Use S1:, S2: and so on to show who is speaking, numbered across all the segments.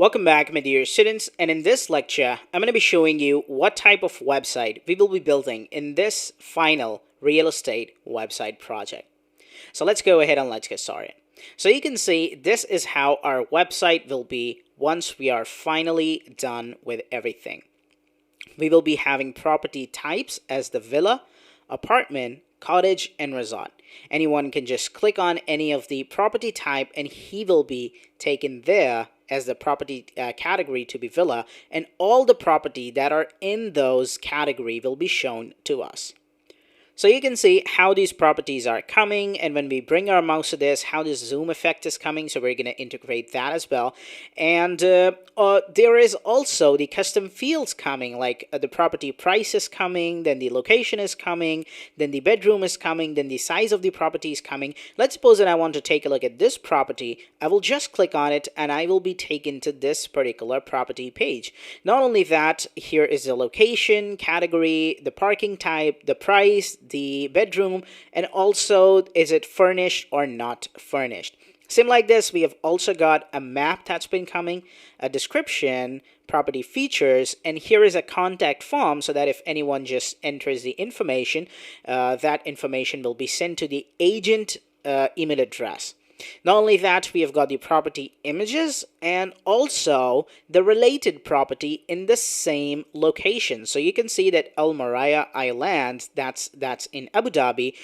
S1: Welcome back, my dear students, and in this lecture, I'm going to be showing you what type of website we will be building in this final real estate website project. So let's go ahead and let's get started. So you can see this is how our website will be once we are finally done with everything. We will be having property types as the villa, apartment, cottage, and resort. Anyone can just click on any of the property type and he will be taken there as the property category to be villa, and all the property that are in those category will be shown to us. So you can see how these properties are coming, and when we bring our mouse to this, how this zoom effect is coming. So we're going to integrate that as well. And there is also the custom fields coming, like the property price is coming, then the location is coming, then the bedroom is coming, then the size of the property is coming. Let's suppose that I want to take a look at this property. I will just click on it and I will be taken to this particular property page. Not only that, here is the location, category, the parking type, the price, the bedroom, and also is it furnished or not furnished. Same like this, we have also got a map that's been coming, a description, property features, and here is a contact form so that if anyone just enters the information, that information will be sent to the agent email address. Not only that, we have got the property images and also the related property in the same location. So you can see that Al Maraya Island, that's in Abu Dhabi.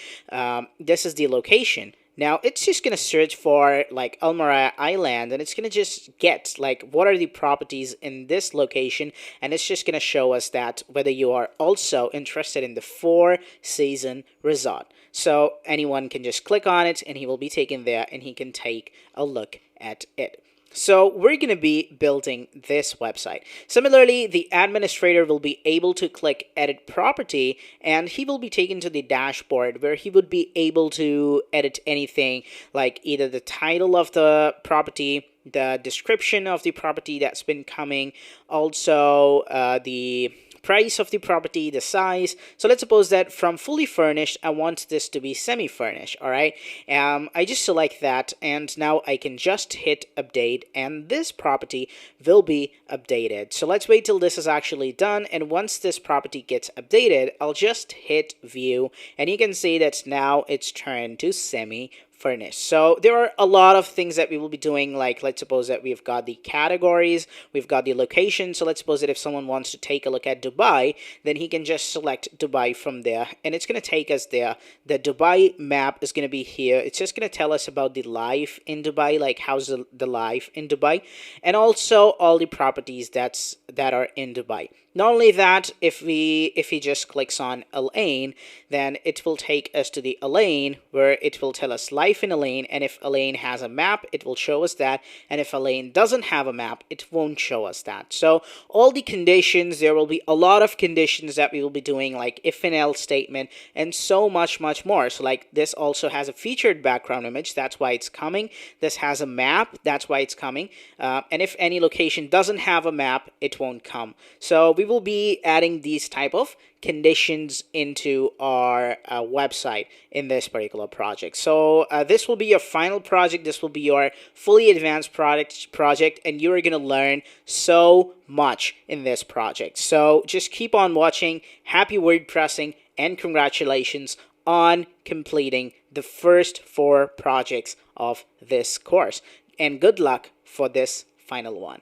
S1: This is the location. Now it's just going to search for like Al Maraya Island, and it's going to just get like what are the properties in this location, and it's just going to show us that whether you are also interested in the 4-season resort. So anyone can just click on it and he will be taken there and he can take a look at it. So we're going to be building this website. Similarly, the administrator will be able to click edit property and he will be taken to the dashboard where he would be able to edit anything like either the title of the property, the description of the property that's been coming, also the price of the property, the size. So let's suppose that from fully furnished, I want this to be semi-furnished. All right. I just select that and now I can just hit update and this property will be updated. So let's wait till this is actually done. And once this property gets updated, I'll just hit view and you can see that now it's turned to semi-furnished. So there are a lot of things that we will be doing, like let's suppose that we've got the categories, we've got the location. So let's suppose that if someone wants to take a look at Dubai, then he can just select Dubai from there and it's going to take us there. The Dubai map is going to be here. It's just going to tell us about the life in Dubai, like how's the life in Dubai, and also all the properties that are in Dubai. Not only that, if he just clicks on Al Ain, then it will take us to the Al Ain where it will tell us life in Al Ain, and if Al Ain has a map, it will show us that, and if Al Ain doesn't have a map, it won't show us that. So all the conditions, there will be a lot of conditions that we will be doing, like if and else statement, and so much more. So like this also has a featured background image, that's why it's coming. This has a map, that's why it's coming. And if any location doesn't have a map, it won't come. So we will be adding these type of conditions into our website in this particular project. So this will be your final project. This will be your fully advanced project, and you're going to learn so much in this project. So just keep on watching. Happy WordPressing and congratulations on completing the first 4 projects of this course. And good luck for this final one.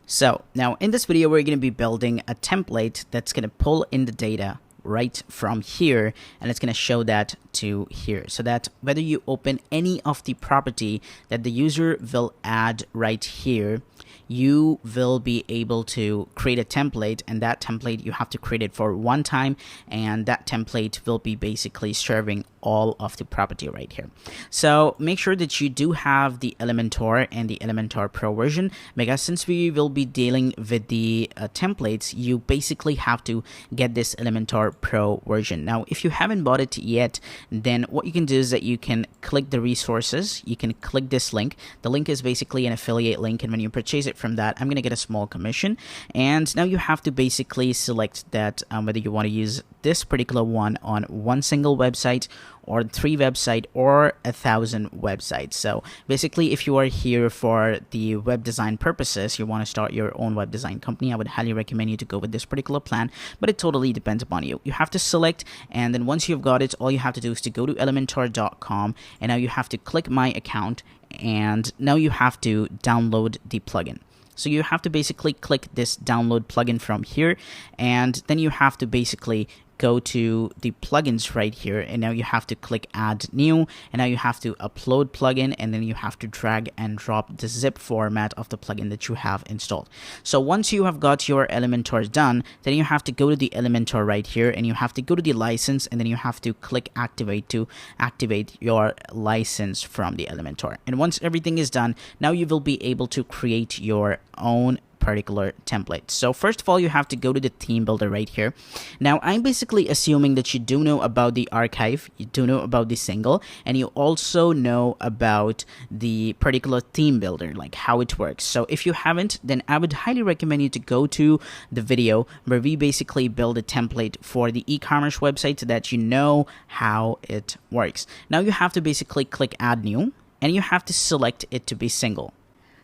S1: So now in this video, we're going to be building a template that's going to pull in the data right from here, and it's going to show that to here, so that whether you open any of the property that the user will add right here, you will be able to create a template, and that template you have to create it for one time, and that template will be basically serving all of the property right here. So make sure that you do have the Elementor and the Elementor Pro version, because since we will be dealing with the templates, you basically have to get this Elementor Pro version. Now, if you haven't bought it yet, then what you can do is that you can click the resources, you can click this link. The link is basically an affiliate link, and when you purchase it from that, I'm going to get a small commission. And now you have to basically select that whether you want to use this particular one on one single website, or 3 websites, or 1,000 websites. So basically, if you are here for the web design purposes, you want to start your own web design company, I would highly recommend you to go with this particular plan, but it totally depends upon you. You have to select, and then once you've got it, all you have to do is to go to elementor.com, and now you have to click my account, and now you have to download the plugin. So you have to basically click this download plugin from here, and then you have to basically go to the plugins right here, and now you have to click add new, and now you have to upload plugin, and then you have to drag and drop the zip format of the plugin that you have installed. So once you have got your Elementor done, then you have to go to the Elementor right here, and you have to go to the license, and then you have to click activate to activate your license from the Elementor. And once everything is done, now you will be able to create your own particular template. So first of all, you have to go to the theme builder right here. Now I'm basically assuming that you do know about the archive, you do know about the single, and you also know about the particular theme builder, like how it works. So if you haven't, then I would highly recommend you to go to the video where we basically build a template for the e-commerce website so that you know how it works. Now you have to basically click add new, and you have to select it to be single.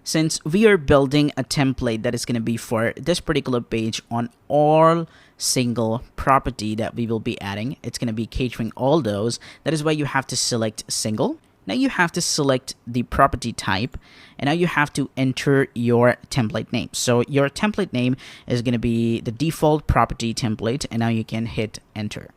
S1: Since we are building a template that is going to be for this particular page on all single property that we will be adding, it's going to be catering all those. That is why you have to select single. Now you have to select the property type, and now you have to enter your template name. So your template name is going to be the default property template, and now you can hit enter.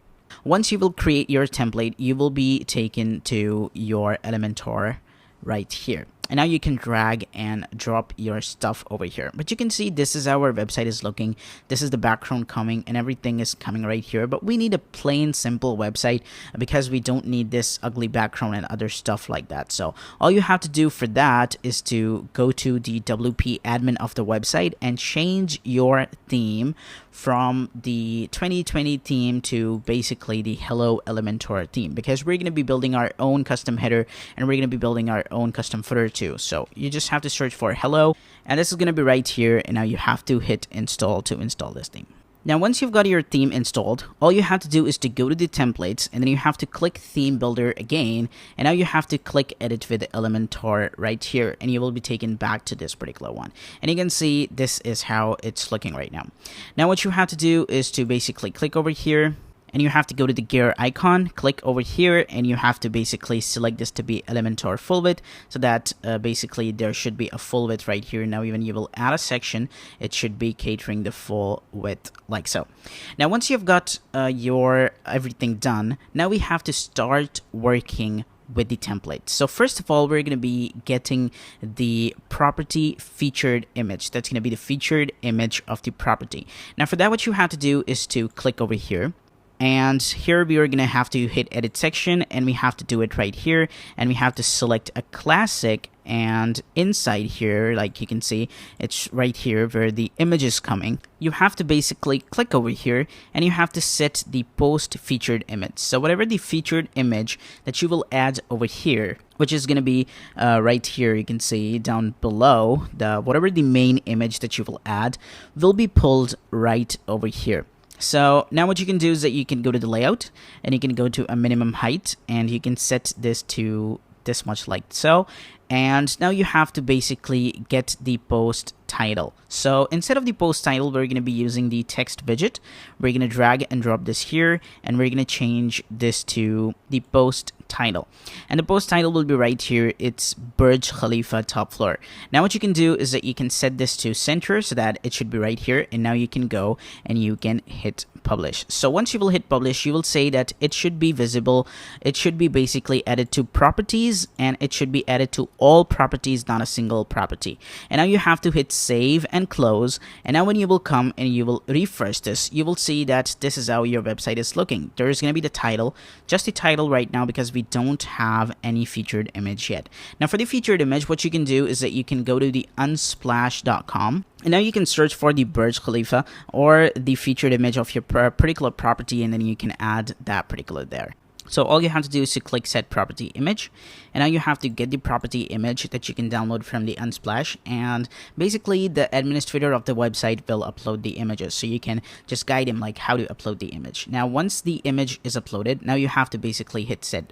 S1: Once you will create your template, you will be taken to your Elementor right here. And now you can drag and drop your stuff over here. But you can see this is how our website is looking. This is the background coming, and everything is coming right here. But we need a plain, simple website because we don't need this ugly background and other stuff like that. So all you have to do for that is to go to the WP admin of the website and change your theme from the 2020 theme to basically the Hello Elementor theme, because we're going to be building our own custom header, and we're going to be building our own custom footer too. So you just have to search for hello, and this is going to be right here, and now you have to hit install to install this theme. Now once you've got your theme installed, all you have to do is to go to the templates, and then you have to click theme builder again, and now you have to click edit with Elementor right here, and you will be taken back to this particular one. And you can see this is how it's looking right now. Now what you have to do is to basically click over here, and you have to go to the gear icon, click over here, and you have to basically select this to be Elementor full width, so that basically there should be a full width right here. Now even you will add a section, it should be catering the full width like so. Now once you've got your everything done, now we have to start working with the template. So first of all, we're going to be getting the property featured image. That's going to be the featured image of the property. Now for that, what you have to do is to click over here. And here we are going to have to hit edit section, and we have to do it right here, and we have to select a classic, and inside here, like you can see, it's right here where the image is coming. You have to basically click over here, and you have to set the post featured image. So whatever the featured image that you will add over here, which is going to be right here, you can see down below, whatever the main image that you will add will be pulled right over here. So now what you can do is that you can go to the layout, and you can go to a minimum height, and you can set this to this much like so. And now you have to basically get the post title. So instead of the post title, we're going to be using the text widget. We're going to drag and drop this here, and we're going to change this to the post title. And the post title will be right here. It's Burj Khalifa top floor. Now what you can do is that you can set this to center so that it should be right here, and now you can go and you can hit publish. So once you will hit publish, you will say that it should be visible. It should be basically added to properties, and it should be added to all properties, not a single property. And now you have to hit save and close, and now when you will come and you will refresh this, you will see that this is how your website is looking. There is going to be the title, just the title right now, because we don't have any featured image yet. Now for the featured image, what you can do is that you can go to the unsplash.com, and now you can search for the Burj Khalifa or the featured image of your particular property, and then you can add that particular there. So all you have to do is to click set property image, and now you have to get the property image that you can download from the Unsplash, and basically the administrator of the website will upload the images, so you can just guide him like how to upload the image. Now once the image is uploaded, now you have to basically hit set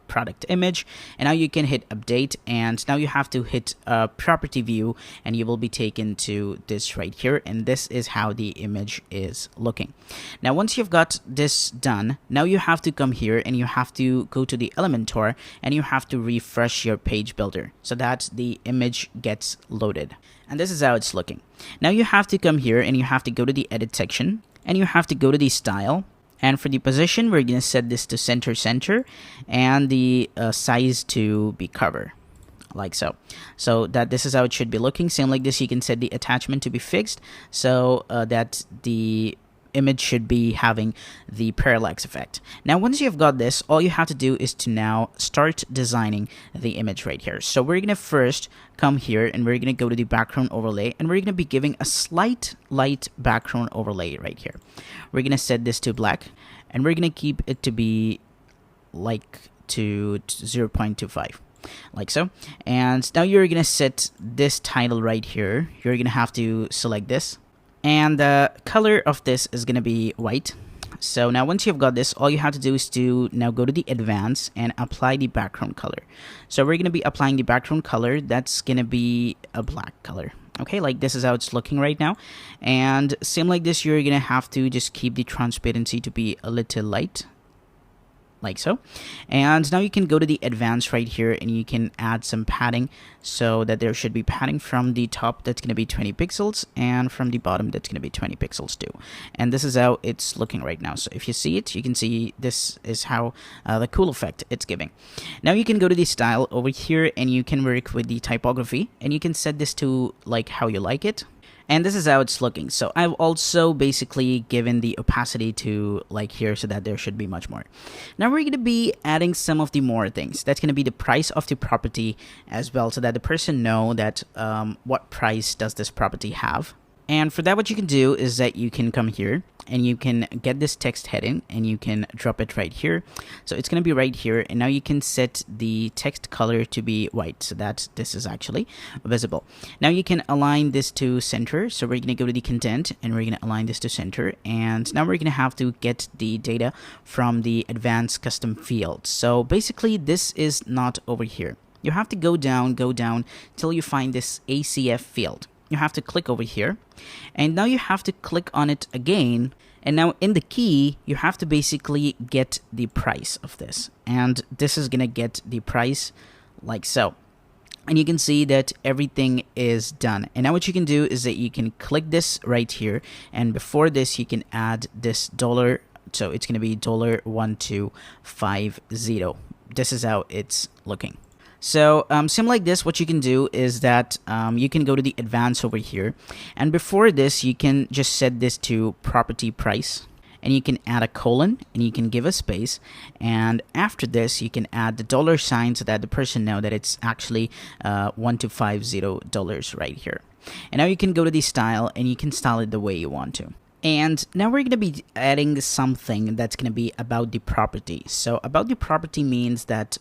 S1: product image, and now you can hit update, and now you have to hit property view, and you will be taken to this right here, and this is how the image is looking. Now once you've got this done, now you have to come here and you have to go to the Elementor, and you have to refresh your page builder so that the image gets loaded. And this is how it's looking. Now you have to come here and you have to go to the edit section, and you have to go to the style, and for the position we're going to set this to center, and the size to be cover, like so. So that this is how it should be looking. Same like this, you can set the attachment to be fixed, so that the image should be having the parallax effect. Now once you've got this, all you have to do is to now start designing the image right here. So we're gonna first come here and we're gonna go to the background overlay, and we're gonna be giving a slight light background overlay right here. We're gonna set this to black, and we're gonna keep it to be like to 0.25, like so. And now you're gonna set this title right here. You're gonna have to select this, and the color of this is going to be white. So now once you've got this, all you have to do is to now go to the advanced and apply the background color. So we're going to be applying the background color. That's going to be a black color. Okay, like this is how it's looking right now. And same like this, you're going to have to just keep the transparency to be a little light, like so. And now you can go to the advanced right here, and you can add some padding, so that there should be padding from the top that's going to be 20 pixels, and from the bottom that's going to be 20 pixels too. And this is how it's looking right now. So if you see it, you can see this is how the cool effect it's giving. Now you can go to the style over here, and you can work with the typography, and you can set this to like how you like it. And this is how it's looking. So I've also basically given the opacity to like here, so that there should be much more. Now we're going to be adding some of the more things. That's going to be the price of the property as well, so that the person know that what price does this property have. And for that, what you can do is that you can come here and you can get this text heading, and you can drop it right here. So it's going to be right here, and now you can set the text color to be white, so that this is actually visible. Now you can align this to center. So we're going to go to the content, and we're going to align this to center, and now we're going to have to get the data from the advanced custom field. So basically this is not over here. You have to go down till you find this ACF field. You have to click over here, and now you have to click on it again, and now in the key you have to basically get the price of this, and this is gonna get the price like so. And you can see that everything is done. And now what you can do is that you can click this right here, and before this you can add this dollar, so it's gonna be $1250. This is how it's looking. So same like this, what you can do is that you can go to the advanced over here, and before this you can just set this to property price, and you can add a colon, and you can give a space, and after this you can add the dollar sign, so that the person know that it's actually $1250 right here. And now you can go to the style, and you can style it the way you want to. And now we're going to be adding something that's going to be about the property. So about the property means that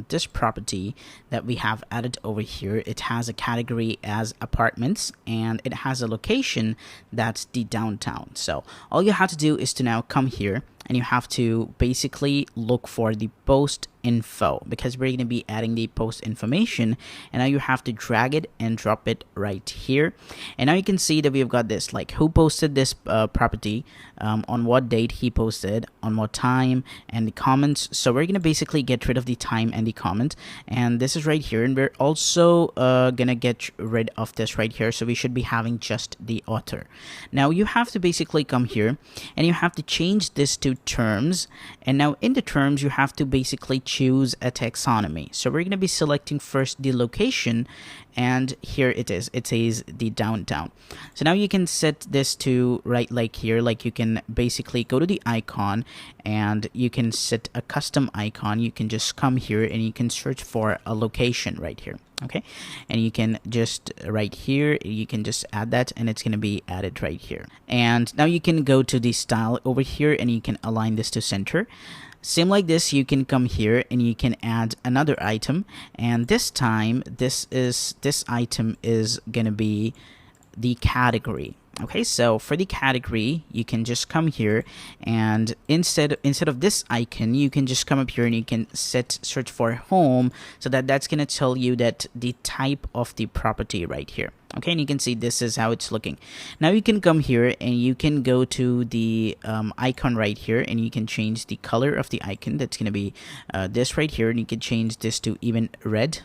S1: this property that we have added over here, it has a category as apartments, and it has a location that's the downtown. So all you have to do is to now come here, and you have to basically look for the post info, because we're going to be adding the post information, and now you have to drag it and drop it right here. And now you can see that we've got this, like who posted this property, on what date he posted, on what time, and the comments. So we're going to basically get rid of the time and the comment, and this is right here. And we're also gonna get rid of this right here, so we should be having just the author. Now you have to basically come here, and you have to change this to terms, and now in the terms you have to basically choose a taxonomy. So we're going to be selecting first the location, and here it is, it says the downtown. So now you can set this to right like here, like you can basically go to the icon, and you can set a custom icon. You can just come here and you can search for a location right here. Okay, and you can just right here, you can just add that, and it's going to be added right here. And now you can go to the style over here, and you can align this to center. Same like this, you can come here and you can add another item, and this time this item is gonna be the category. Okay, so for the category, you can just come here, and instead of this icon, you can just come up here and you can search for home, so that's gonna tell you that the type of the property right here. Okay, and you can see this is how it's looking. Now you can come here and you can go to the icon right here, and you can change the color of the icon. That's gonna be this right here, and you can change this to even red.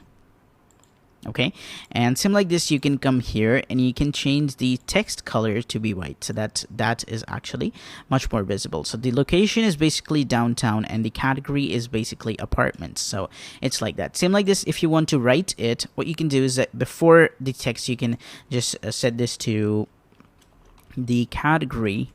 S1: Okay, and same like this, you can come here and you can change the text color to be white, so that is actually much more visible. So the location is basically downtown and the category is basically apartments, so it's like that. Same like this, if you want to write it, what you can do is that before the text, you can just set this to the category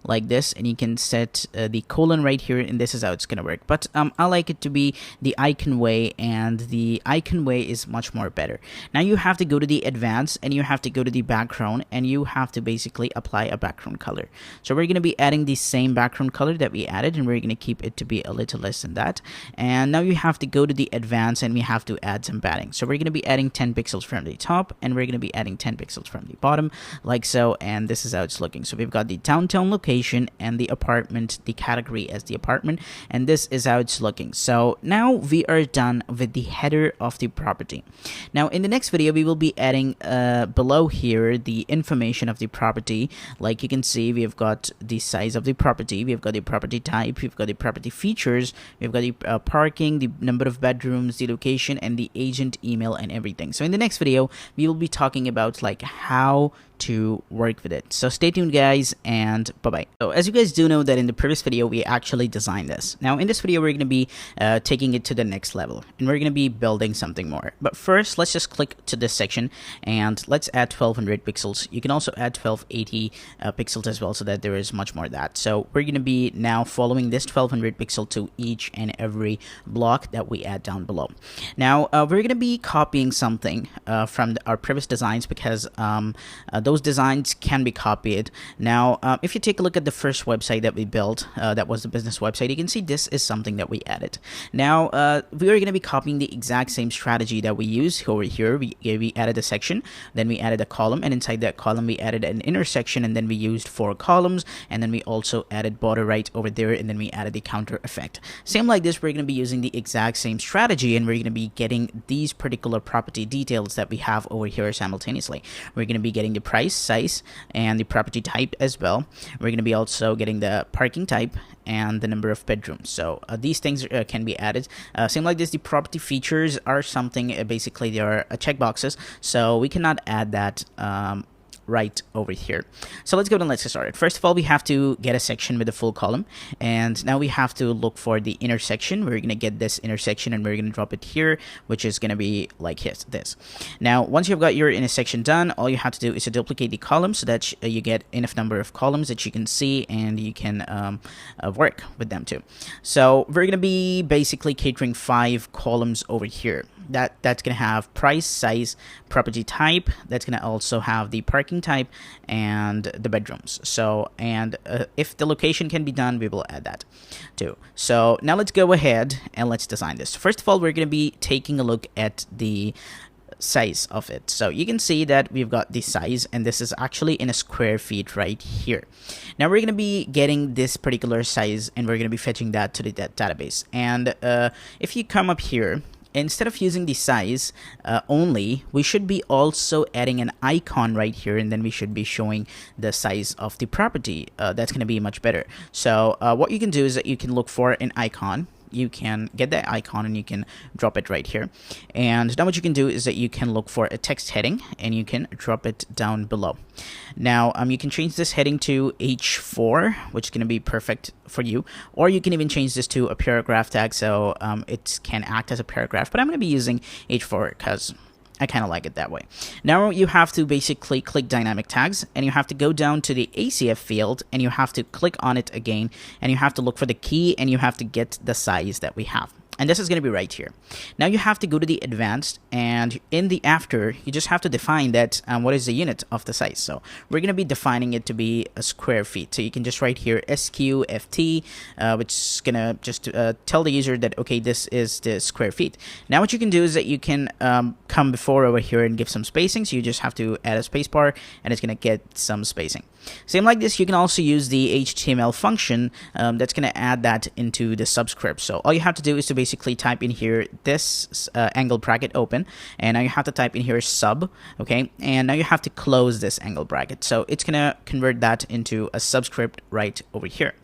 S1: like this, and you can set the colon right here, and this is how it's gonna work. But I like it to be the icon way, and the icon way is much more better. Now you have to go to the advanced, and you have to go to the background, and you have to basically apply a background color. So we're gonna be adding the same background color that we added, and we're gonna keep it to be a little less than that. And now you have to go to the advanced, and we have to add some padding. So we're gonna be adding 10 pixels from the top, and we're gonna be adding 10 pixels from the bottom, like so. And this is how it's looking. So we've got the downtown location and the apartment, the category as the apartment, and this is how it's looking. So now we are done with the header of the property. Now in the next video, we will be adding below here the information of the property. Like you can see, we've got the size of the property, we've got the property type, we've got the property features, we've got the parking, the number of bedrooms, the location, and the agent email and everything. So in the next video, we will be talking about like how to work with it. So stay tuned guys, and bye bye. So as you guys do know that in the previous video we actually designed this. Now in this video we're going to be taking it to the next level, and we're going to be building something more. But first, let's just click to this section and let's add 1200 pixels. You can also add 1280 pixels as well, so that there is much more of that. So we're going to be now following this 1200 pixel to each and every block that we add down below. Now we're going to be copying something from our previous designs, because those designs can be copied. Now if you take a look at the first website that we built, that was the business website, you can see this is something that we added. Now we are going to be copying the exact same strategy that we used over here. We added a section, then we added a column, and inside that column we added an intersection, and then we used 4 columns, and then we also added border right over there, and then we added the counter effect. Same like this, we're going to be using the exact same strategy, and we're going to be getting these particular property details that we have over here simultaneously. We're going to be getting the price, size, and the property type as well. We're going to be also getting the parking type and the number of bedrooms. So these things can be added. Same like this, the property features are something, basically they are checkboxes, so we cannot add that right over here. So let's go and let's get started. First of all, we have to get a section with a full column, and now we have to look for the intersection. We're gonna get this intersection, and we're gonna drop it here, which is gonna be like this. Now once you've got your intersection done, all you have to do is to duplicate the column, so that you get enough number of columns that you can see, and you can work with them too. So we're gonna be basically catering 5 columns over here. That's gonna have price, size, property type. That's gonna also have the parking type and the bedrooms. So, and if the location can be done, we will add that too. So now let's go ahead and let's design this. First of all, we're gonna be taking a look at the size of it. So you can see that we've got the size, and this is actually in a square feet right here. Now we're going to be getting this particular size, and we're going to be fetching that to the database. And if you come up here, instead of using the size only, we should be also adding an icon right here, and then we should be showing the size of the property. That's going to be much better. So what you can do is that you can look for an icon. You can get that icon and you can drop it right here. And now what you can do is that you can look for a text heading, and you can drop it down below. Now you can change this heading to H4, which is going to be perfect for you, or you can even change this to a paragraph tag, so it can act as a paragraph, but I'm going to be using H4 because I kind of like it that way. Now you have to basically click dynamic tags, and you have to go down to the ACF field, and you have to click on it again, and you have to look for the key, and you have to get the size that we have. And this is going to be right here. Now you have to go to the advanced, and in the after, you just have to define that what is the unit of the size. So we're going to be defining it to be a square feet. So you can just write here SQFT, which is going to just tell the user that, okay, this is the square feet. Now what you can do is that you can come before over here and give some spacing. So you just have to add a space bar, and it's going to get some spacing. Same like this, you can also use the HTML function that's going to add that into the subscript. So all you have to do is to basically type in here this angle bracket open, and now you have to type in here sub, okay, and now you have to close this angle bracket. So it's going to convert that into a subscript right over here.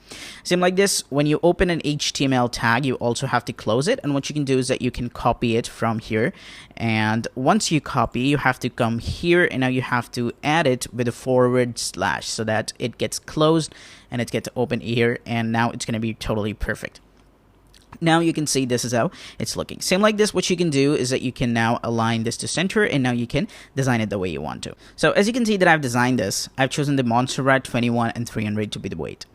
S1: Same like this, when you open an HTML tag, you also have to close it, and what you can do is that you can copy it from here, and once you copy, you have to come here, and now you have to add it with a forward slash so that it gets closed and it gets open here, and now it's going to be totally perfect. Now you can see this is how it's looking. Same like this, what you can do is that you can now align this to center, and now you can design it the way you want to. So as you can see that I've designed this, I've chosen the Montserrat 21 and 300 to be the weight.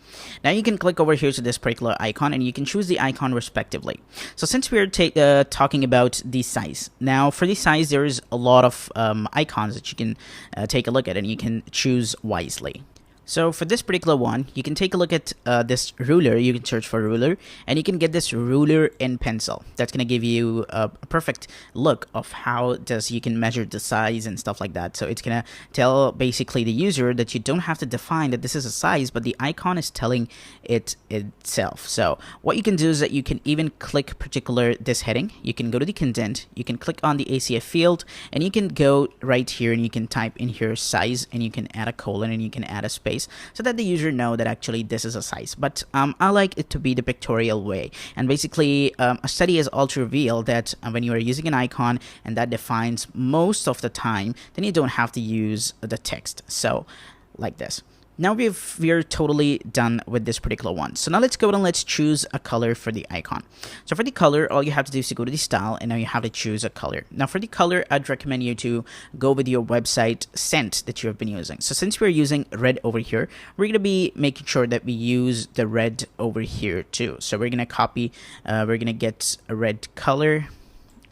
S1: Now you can click over here to this particular icon, and you can choose the icon respectively. So since we're talking about the size, now for the size there is a lot of icons that you can take a look at, and you can choose wisely. So for this particular one, you can take a look at this ruler. You can search for ruler, and you can get this ruler in pencil. That's going to give you a perfect look of how you can measure the size and stuff like that. So it's going to tell basically the user that you don't have to define that this is a size, but the icon is telling it itself. So what you can do is that you can even click particular this heading. You can go to the content, you can click on the ACF field, and you can go right here and you can type in here size, and you can add a colon, and you can add a space, so that the user know that actually this is a size. But I like it to be the pictorial way, and basically a study has also revealed that when you are using an icon and that defines most of the time, then you don't have to use the text. So like this. Now we're totally done with this particular one. So now let's go and let's choose a color for the icon. So for the color, all you have to do is to go to the style, and now you have to choose a color. Now for the color, I'd recommend you to go with your website scent that you have been using. So since we're using red over here, we're going to be making sure that we use the red over here too. So we're going to copy, we're going to get a red color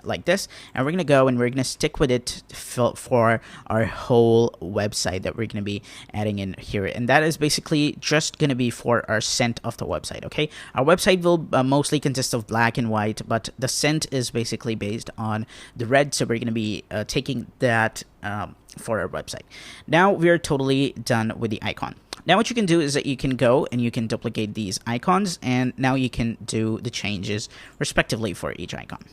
S1: like this, and we're gonna go and we're gonna stick with it for our whole website that we're gonna be adding in here, and that is basically just gonna be for our scent of the website. Okay, our website will mostly consist of black and white, but the scent is basically based on the red, so we're gonna be taking that for our website. Now we're totally done with the icon. Now what you can do is that you can go and you can duplicate these icons, and now you can do the changes respectively for each icon.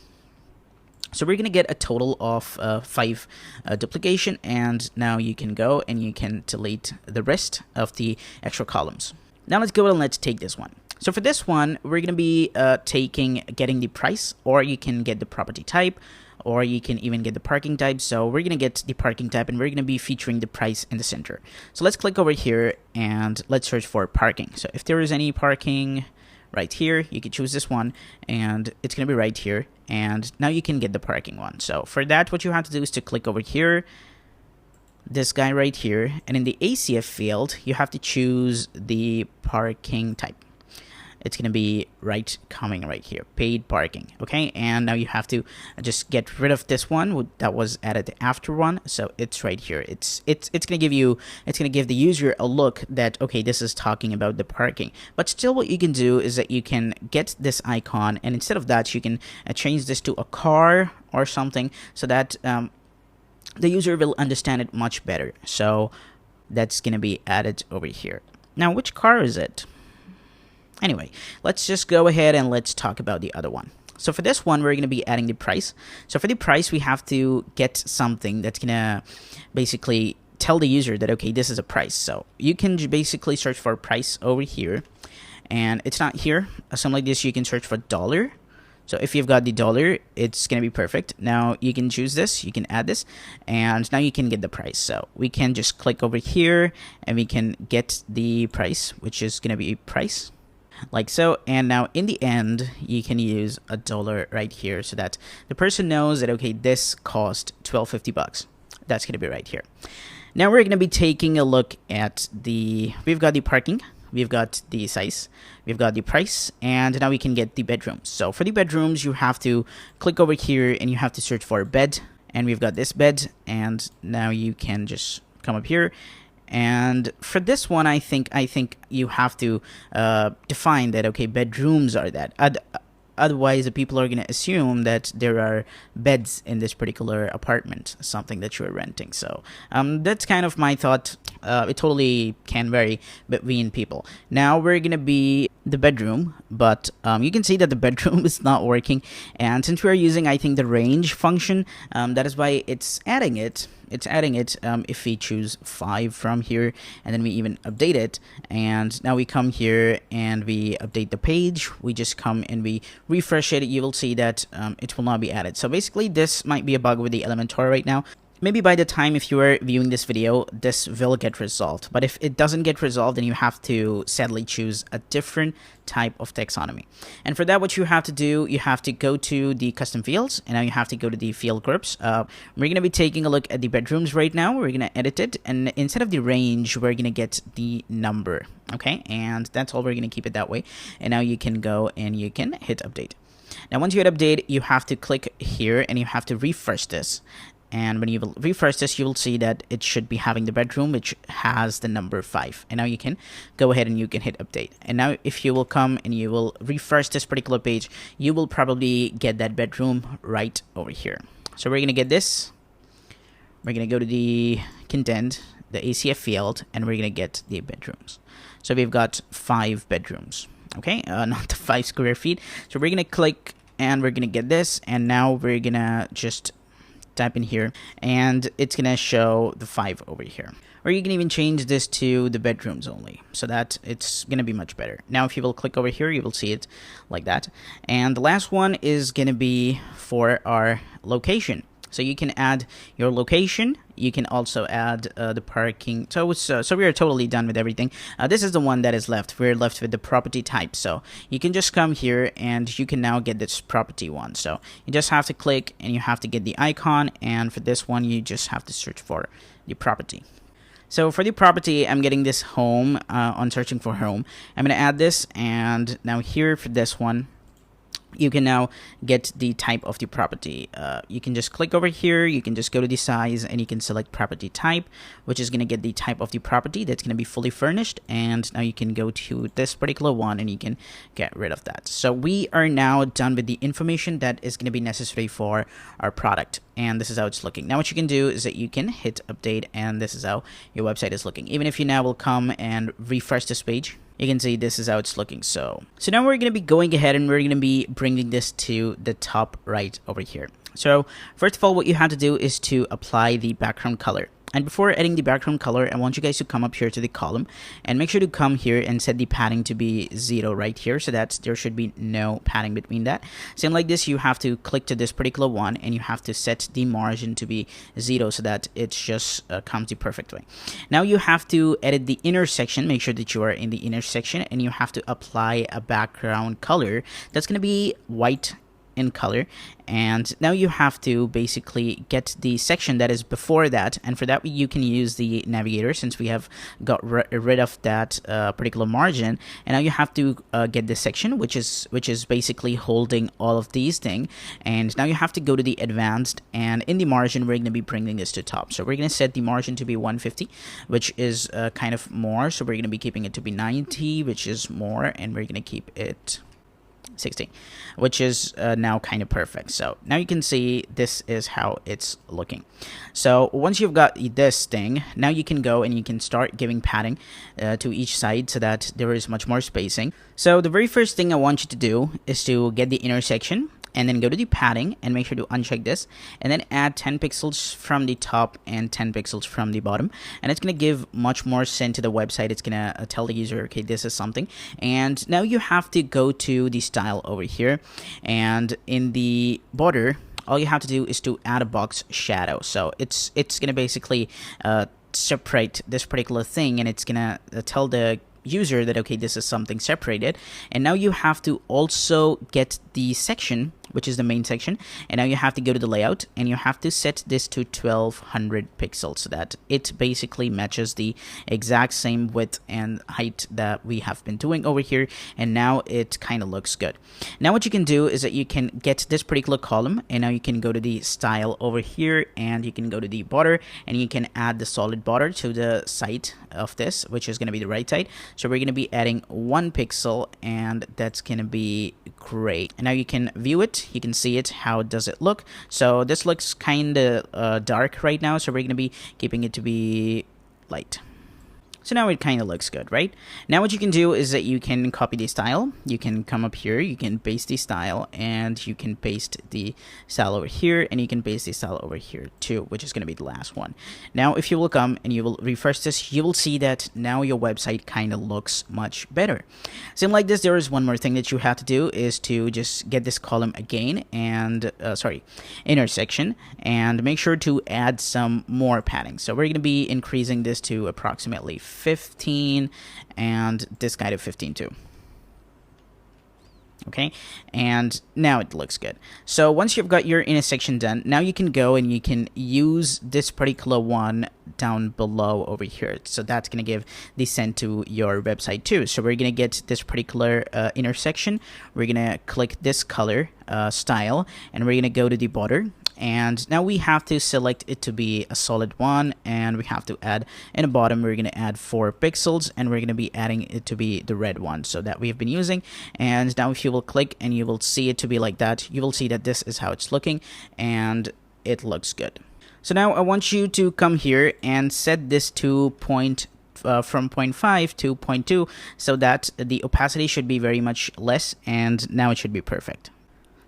S1: So we're going to get a total of 5 duplication, and now you can go and you can delete the rest of the extra columns. Now let's go and let's take this one. So for this one, we're going to be getting the price, or you can get the property type, or you can even get the parking type. So we're going to get the parking type, and we're going to be featuring the price in the center. So let's click over here and let's search for parking. So if there is any parking right here, you can choose this one, and it's going to be right here, and now you can get the parking one. So for that, what you have to do is to click over here, this guy right here, and in the ACF field, you have to choose the parking type. It's going to be coming right here, paid parking. Okay, and now you have to just get rid of this one that was added after one. So it's right here. It's going to give the user a look that, okay, this is talking about the parking. But still, what you can do is that you can get this icon, and instead of that, you can change this to a car or something, so that the user will understand it much better. So that's going to be added over here. Now, which car is it? Anyway, let's just go ahead and let's talk about the other one. So for this one, we're going to be adding the price. So for the price, we have to get something that's going to basically tell the user that, okay, this is a price. So you can basically search for price over here, and it's not here. Something like this, you can search for dollar. So if you've got the dollar, it's going to be perfect. Now you can choose this, you can add this, and now you can get the price. So we can just click over here and we can get the price, which is going to be price. Like so, and now in the end, you can use a dollar right here so that the person knows that, okay, this cost $12.50. That's going to be right here. Now we're going to be taking a look at we've got the parking, we've got the size, we've got the price, and now we can get the bedrooms. So for the bedrooms, you have to click over here and you have to search for bed, and we've got this bed, and now you can just come up here. And for this one, I think you have to define that, okay, bedrooms are that. Otherwise, the people are going to assume that there are beds in this particular apartment, something that you're renting. So that's kind of my thought. It totally can vary between people. Now we're going to be the bedroom, but you can see that the bedroom is not working. And since we're using, I think, the range function, that is why it's adding it. If we choose 5 from here, and then we even update it, and now we come here and we update the page, we just come and we refresh it, you will see that it will not be added. So basically this might be a bug with the Elementor right now. Maybe by the time if you are viewing this video, this will get resolved. But if it doesn't get resolved, then you have to sadly choose a different type of taxonomy. And for that, what you have to do, you have to go to the custom fields, and now you have to go to the field groups. We're going to be taking a look at the bedrooms right now. We're going to edit it, and instead of the range, we're going to get the number. Okay, and that's all. We're going to keep it that way. And now you can go and you can hit update. Now, once you hit update, you have to click here and you have to refresh this. And when you will refresh this, you will see that it should be having the bedroom, which has the number 5. And now you can go ahead and you can hit update. And now if you will come and you will refresh this particular page, you will probably get that bedroom right over here. So we're going to get this. We're going to go to the content, the ACF field, and we're going to get the bedrooms. So we've got 5 bedrooms. Okay, not the 5 square feet. So we're going to click and we're going to get this. And now we're going to just type in here, and it's gonna show the 5 over here. Or you can even change this to the bedrooms only, so that it's gonna be much better. Now if you will click over here, you will see it like that. And the last one is gonna be for our location. So you can add your location. You can also add the parking. So we are totally done with everything. This is the one that is left. We're left with the property type. So you can just come here and you can now get this property one. So you just have to click and you have to get the icon. And for this one, you just have to search for the property. So for the property, I'm getting this home on searching for home. I'm going to add this. And now here for this one, you can now get the type of the property. You can just click over here, you can just go to the size, and you can select property type, which is going to get the type of the property that's going to be fully furnished. And now you can go to this particular one and you can get rid of that. So we are now done with the information that is going to be necessary for our product. And this is how it's looking. Now what you can do is that you can hit update, and this is how your website is looking. Even if you now will come and refresh this page, you can see this is how it's looking. So now we're going to be going ahead and we're going to be bringing this to the top right over here. So first of all, what you have to do is to apply the background color. And before adding the background color, I want you guys to come up here to the column and make sure to come here and set the padding to be 0 right here, so that there should be no padding between that. Same like this, you have to click to this particular one and you have to set the margin to be 0 so that it just comes the perfect way. Now you have to edit the inner section. Make sure that you are in the inner section, and you have to apply a background color that's going to be white in color. And now you have to basically get the section that is before that, and for that you can use the navigator, since we have got rid of that particular margin. And now you have to get this section which is basically holding all of these things. And now you have to go to the advanced, and in the margin we're going to be bringing this to top. So we're going to set the margin to be 150, which is kind of more, so we're going to be keeping it to be 90, which is more, and we're going to keep it 60, which is now kind of perfect. So now you can see this is how it's looking. So once you've got this thing, now you can go and you can start giving padding to each side so that there is much more spacing. So the very first thing I want you to do is to get the intersection, and then go to the padding and make sure to uncheck this, and then add 10 pixels from the top and 10 pixels from the bottom. And it's going to give much more sense to the website. It's going to tell the user, okay, this is something. And now you have to go to the style over here, and in the border, all you have to do is to add a box shadow. So it's going to basically separate this particular thing, and it's going to tell the user that, okay, this is something separated. And now you have to also get the section which is the main section. And now you have to go to the layout, and you have to set this to 1200 pixels so that it basically matches the exact same width and height that we have been doing over here. And now it kind of looks good. Now what you can do is that you can get this particular column, and now you can go to the style over here, and you can go to the border, and you can add the solid border to the side of this, which is going to be the right side. So we're going to be adding 1 pixel, and that's going to be great. And now you can view it, you can see it, how does it look. So this looks kind of dark right now, so we're going to be keeping it to be light. So now it kind of looks good, right? Now what you can do is that you can copy the style. You can come up here, you can paste the style, and you can paste the style over here, and you can paste the style over here too, which is going to be the last one. Now if you will come and you will refresh this, you will see that now your website kind of looks much better. Same like this, there is one more thing that you have to do, is to just get this column again, and intersection, and make sure to add some more padding. So we're going to be increasing this to approximately 15, and this guy to 15 too. Okay, and now it looks good. So once you've got your intersection done, now you can go and you can use this particular one down below over here. So that's going to give the send to your website too. So we're going to get this particular intersection. We're going to click this color style, and we're going to go to the border. And now we have to select it to be a solid one, and we have to add in the bottom, we're going to add 4 pixels, and we're going to be adding it to be the red one, so that we have been using. And now if you will click and you will see it to be like that, you will see that this is how it's looking, and it looks good. So now I want you to come here and set this to from 0.5 to 0.2, so that the opacity should be very much less, and now it should be perfect.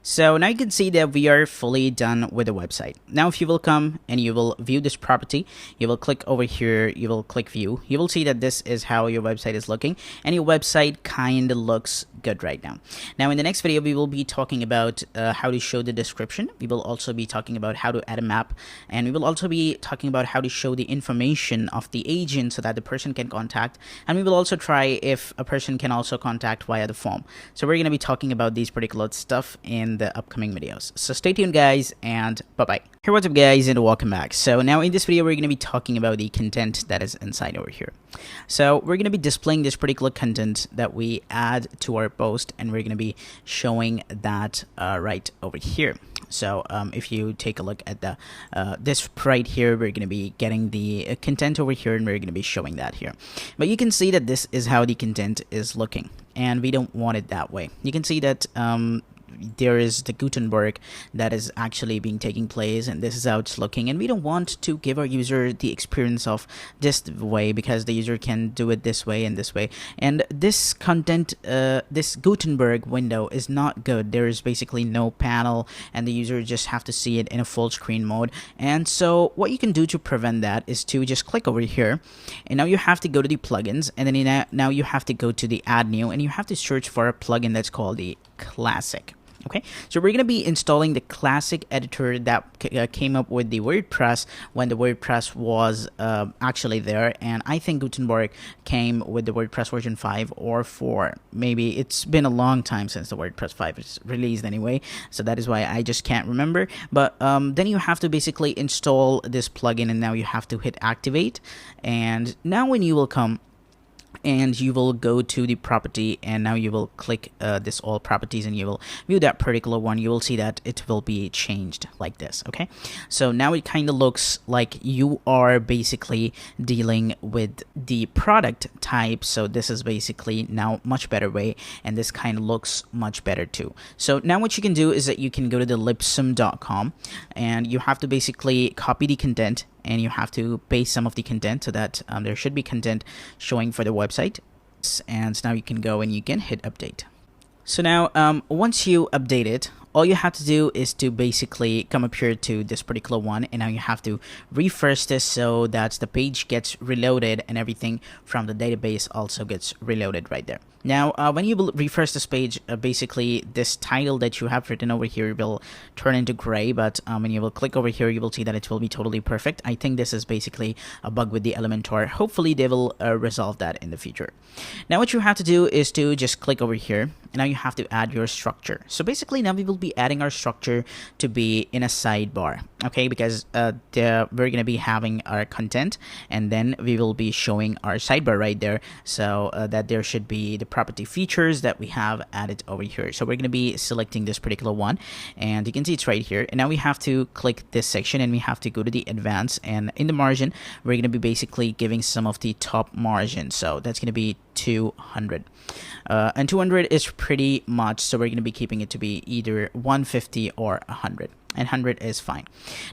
S1: So now you can see that we are fully done with the website. Now if you will come and you will view this property, you will click over here, you will click view, you will see that this is how your website is looking, and your website kind of looks good right now. Now in the next video, we will be talking about how to show the description. We will also be talking about how to add a map, and we will also be talking about how to show the information of the agent so that the person can contact, and we will also try if a person can also contact via the form. So we're going to be talking about these particular stuff in the upcoming videos. So stay tuned guys, and bye-bye. Hey, what's up guys, and welcome back. So now in this video, we're going to be talking about the content that is inside over here. So we're going to be displaying this particular content that we add to our post, and we're going to be showing that right over here. So if you take a look at the this right here, we're going to be getting the content over here, and we're going to be showing that here. But you can see that this is how the content is looking, and we don't want it that way. You can see that there is the Gutenberg that is actually being taking place, and this is how it's looking, and we don't want to give our user the experience of this way, because the user can do it this way and this way, and this content this Gutenberg window is not good. There is basically no panel, and the user just have to see it in a full screen mode. And so what you can do to prevent that is to just click over here, and now you have to go to the plugins, and then now you have to go to the add new, and you have to search for a plugin that's called the Classic. Okay, so we're going to be installing the Classic editor that came up with the WordPress when the WordPress was actually there, and I think Gutenberg came with the WordPress version 5 or 4. Maybe it's been a long time since the WordPress 5 is released anyway, so that is why I just can't remember. But then you have to basically install this plugin, and now you have to hit activate, and now when you will come and you will go to the property, and now you will click this all properties, and you will view that particular one. You will see that it will be changed like this. Okay, so now it kind of looks like you are basically dealing with the product type. So this is basically now much better way, and this kind of looks much better too. So now what you can do is that you can go to the lipsum.com, and you have to basically copy the content, and you have to paste some of the content so that there should be content showing for the website. And now you can go and you can hit update. So now once you update it, all you have to do is to basically come up here to this particular one, and now you have to refresh this so that the page gets reloaded, and everything from the database also gets reloaded right there. Now when you will refresh this page, basically this title that you have written over here will turn into gray, but when you will click over here, you will see that it will be totally perfect. I think this is basically a bug with the Elementor. Hopefully they will resolve that in the future. Now what you have to do is to just click over here, now you have to add your structure. So basically now we will be adding our structure to be in a sidebar, okay, because we're going to be having our content, and then we will be showing our sidebar right there, so that there should be the property features that we have added over here. So we're going to be selecting this particular one, and you can see it's right here. And now we have to click this section, and we have to go to the advanced, and in the margin we're going to be basically giving some of the top margin. So that's going to be 200, and 200 is pretty much, so we're going to be keeping it to be either 150 or 100, and 100 is fine.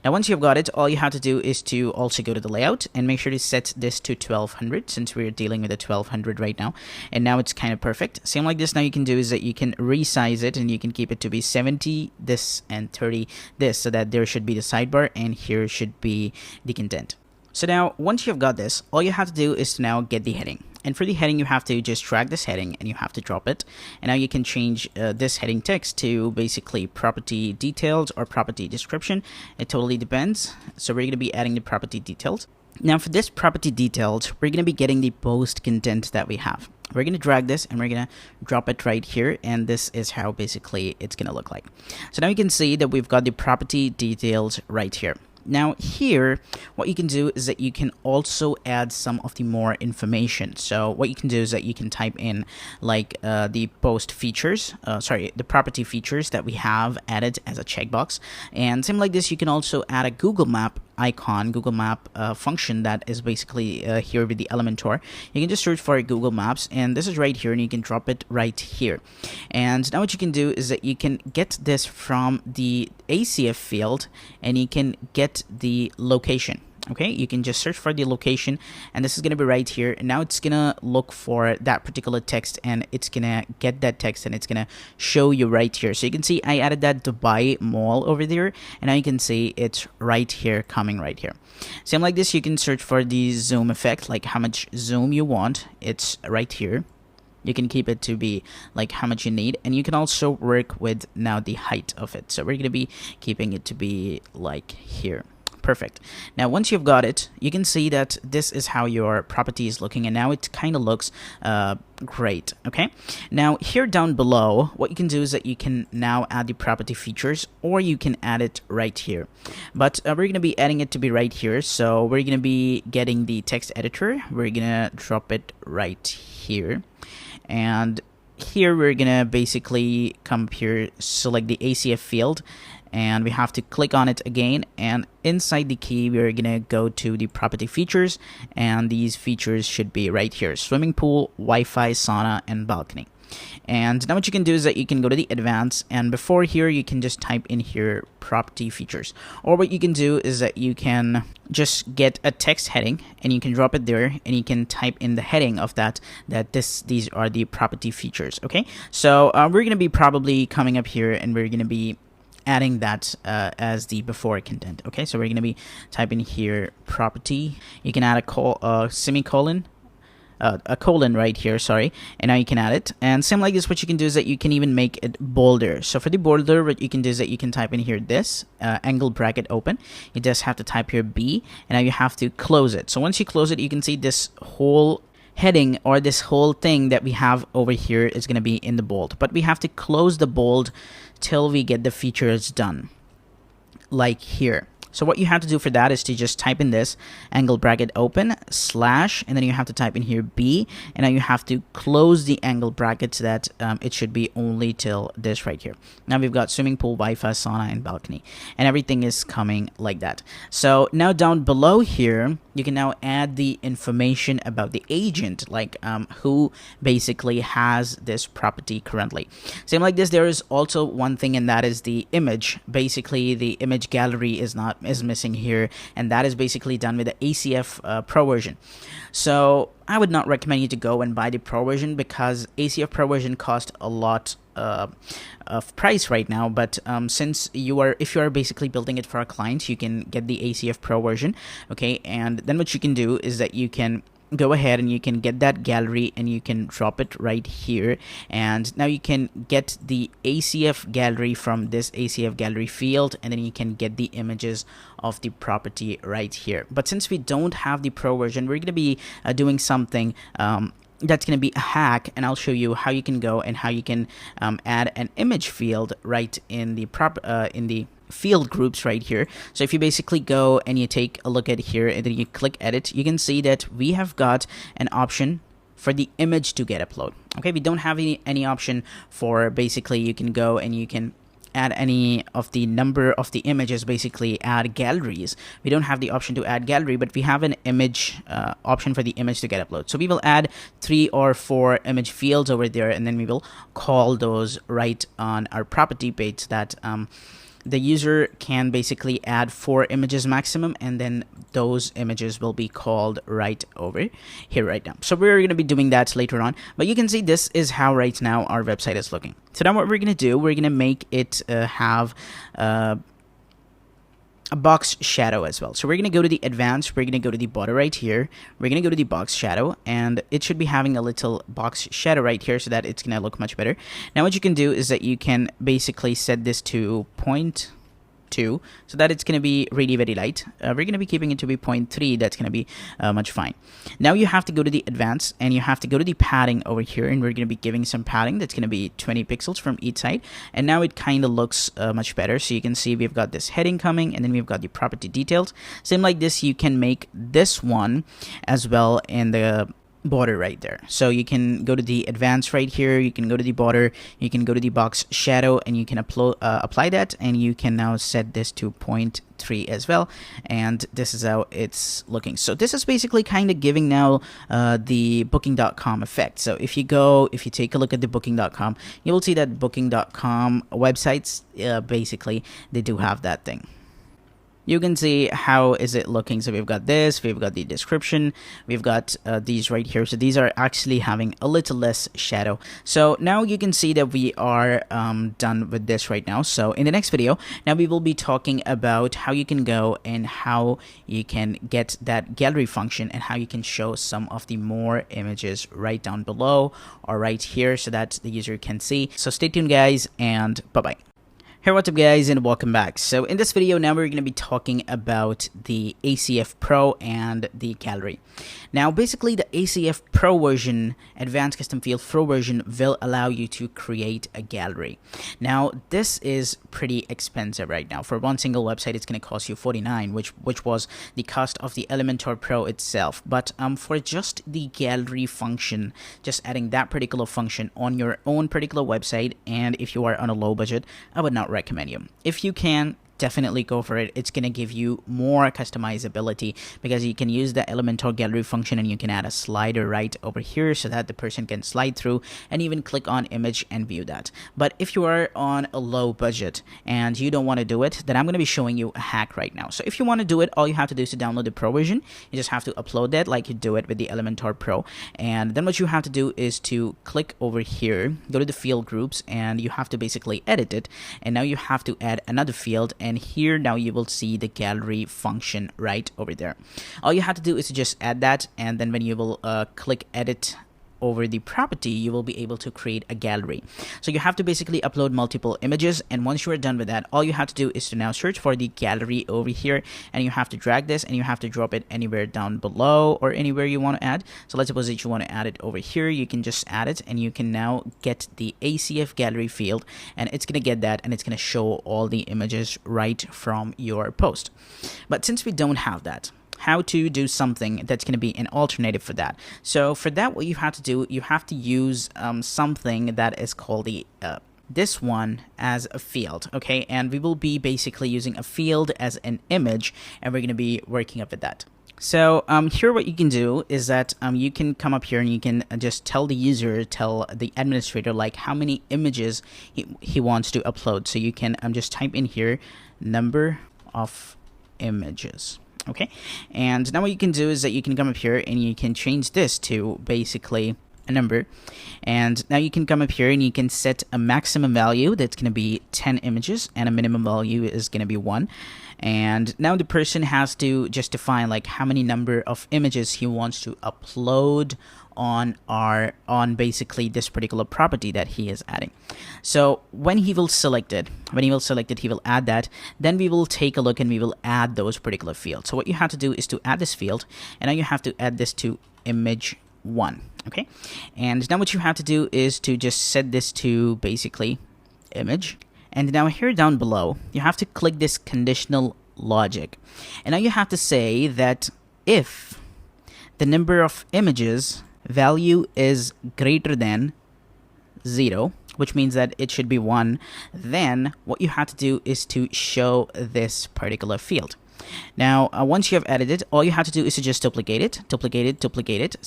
S1: Now once you've got it, all you have to do is to also go to the layout and make sure to set this to 1200, since we're dealing with a 1200 right now, and now it's kind of perfect. Same like this. Now you can do is that you can resize it, and you can keep it to be 70 this and 30 this, so that there should be the sidebar and here should be the content. So now once you've got this, all you have to do is to now get the heading. And for the heading, you have to just drag this heading and you have to drop it. And now you can change this heading text to basically property details or property description. It totally depends. So we're going to be adding the property details. Now for this property details, we're going to be getting the post content that we have. We're going to drag this and we're going to drop it right here, and this is how basically it's going to look like. So now you can see that we've got the property details right here. Now here, what you can do is that you can also add some of the more information. So what you can do is that you can type in like the post features, the property features that we have added as a checkbox. And same like this, you can also add a Google Map icon, Google Map function that is basically here with the Elementor. You can just search for Google Maps, and this is right here, and you can drop it right here. And now what you can do is that you can get this from the ACF field, and you can get the location. Okay, you can just search for the location, and this is going to be right here. And now it's going to look for that particular text, and it's going to get that text, and it's going to show you right here. So you can see I added that Dubai Mall over there, and now you can see it's right here, coming right here. Same like this, you can search for the zoom effect, like how much zoom you want. It's right here. You can keep it to be like how much you need, and you can also work with now the height of it. So we're going to be keeping it to be like here. Perfect. Now once you've got it, you can see that this is how your property is looking, and now it kind of looks great. Okay, now here down below, what you can do is that you can now add the property features, or you can add it right here. But we're going to be adding it to be right here, so we're going to be getting the text editor. We're going to drop it right here, and here we're going to basically come here, select the ACF field, and we have to click on it again, and inside the key we're gonna go to the property features, and these features should be right here: swimming pool, Wi-Fi, sauna, and balcony. And now what you can do is that you can go to the advanced, and before here you can just type in here property features, or what you can do is that you can just get a text heading and you can drop it there, and you can type in the heading of that these are the property features. Okay, so we're gonna be probably coming up here, and we're gonna be adding that as the before content. Okay, so we're going to be typing here property. You can add a semicolon, a colon right here, sorry, and now you can add it. And same like this, what you can do is that you can even make it bolder. So for the bolder, what you can do is that you can type in here this angle bracket open. You just have to type here B, and now you have to close it. So once you close it, you can see this whole heading, or this whole thing that we have over here, is going to be in the bold, but we have to close the bold till we get the features done, like here. So what you have to do for that is to just type in this angle bracket open slash, and then you have to type in here B, and now you have to close the angle bracket so that it should be only till this right here. Now we've got swimming pool, Wi-Fi, sauna, and balcony, and everything is coming like that. So now down below here, you can now add the information about the agent, like who basically has this property currently. Same like this, there is also one thing, and that is the image. Basically, the image gallery is missing here, and that is basically done with the ACF Pro version. So I would not recommend you to go and buy the Pro version, because ACF Pro version cost a lot of price right now, but since if you are basically building it for a client, you can get the ACF Pro version. Okay, and then what you can do is that you can go ahead and you can get that gallery, and you can drop it right here, and now you can get the ACF gallery from this ACF gallery field, and then you can get the images of the property right here. But since we don't have the Pro version, we're going to be doing something
S2: that's going to be a hack, and I'll show you how you can go and how you can add an image field right in the field groups right here. So if you basically go and you take a look at here and then you click edit, you can see that we have got an option for the image to get upload. Okay, we don't have any option for basically you can go and you can add any of the number of the images, basically add galleries. We don't have the option to add gallery, but we have an image option for the image to get upload. So we will add 3 or 4 image fields over there, and then we will call those right on our property page that the user can basically add 4 images maximum, and then those images will be called right over here right now. So we're going to be doing that later on, but you can see this is how right now our website is looking. So now what we're going to do, we're going to make it have a box shadow as well. So we're going to go to the advanced, we're going to go to the border right here, we're going to go to the box shadow, and it should be having a little box shadow right here so that it's going to look much better. Now what you can do is that you can basically set this to 0.2 so that it's going to be really very light. We're going to be keeping it to be 0.3. That's going to be much fine. Now you have to go to the advanced and you have to go to the padding over here, and we're going to be giving some padding that's going to be 20 pixels from each side, and now it kind of looks much better. So you can see we've got this heading coming, and then we've got the property details. Same like this, you can make this one as well in the border right there. So you can go to the advanced right here, you can go to the border, you can go to the box shadow, and you can apply that, and you can now set this to 0.3 as well, and this is how it's looking. So this is basically kind of giving now the booking.com effect. So if you take a look at the booking.com, you will see that booking.com websites basically they do have that thing. You can see how is it looking. So we've got this, we've got the description, we've got these right here. So these are actually having a little less shadow. So now you can see that we are done with this right now. So in the next video, now we will be talking about how you can go and how you can get that gallery function and how you can show some of the more images right down below or right here so that the user can see. So stay tuned guys, and bye-bye. Hey, what's up guys, and welcome back. So in this video now we're going to be talking about the ACF Pro and the gallery. Now basically the ACF Pro version, Advanced Custom Field Pro version, will allow you to create a gallery. Now this is pretty expensive right now. For one single website it's going to cost you $49, which was the cost of the Elementor Pro itself. But for just the gallery function, just adding that particular function on your own particular website, and if you are on a low budget, I would not recommend you. If you can, definitely go for it. It's going to give you more customizability because you can use the Elementor gallery function, and you can add a slider right over here so that the person can slide through and even click on image and view that. But if you are on a low budget and you don't want to do it, then I'm going to be showing you a hack right now. So if you want to do it, all you have to do is to download the Pro version. You just have to upload that like you do it with the Elementor Pro, and then what you have to do is to click over here, go to the field groups, and you have to basically edit it, and now you have to add another field, and here now you will see the gallery function right over there. All you have to do is to just add that, and then when you will click edit over the property, you will be able to create a gallery. So you have to basically upload multiple images, and once you are done with that, all you have to do is to now search for the gallery over here, and you have to drag this and you have to drop it anywhere down below or anywhere you want to add. So let's suppose that you want to add it over here, you can just add it, and you can now get the ACF gallery field, and it's going to get that, and it's going to show all the images right from your post. But since we don't have that, how to do something that's going to be an alternative for that. So for that, what you have to do, you have to use something that is called the this one as a field, okay? And we will be basically using a field as an image, and we're going to be working up with that. So here what you can do is that you can come up here and you can just tell the user, tell the administrator like how many images he wants to upload. So you can just type in here number of images. Okay, and now what you can do is that you can come up here and you can change this to basically a number, and now you can come up here and you can set a maximum value that's going to be 10 images, and a minimum value is going to be 1. And now the person has to just define like how many number of images he wants to upload on basically this particular property that he is adding. So when he will select it, he will add that. Then we will take a look and we will add those particular fields. So what you have to do is to add this field, and now you have to add this to image 1. Okay, and now what you have to do is to just set this to basically image. And now here down below, you have to click this conditional logic. And now you have to say that if the number of images value is greater than 0, which means that it should be 1, then what you have to do is to show this particular field. Now, once you have added it, all you have to do is to just duplicate it,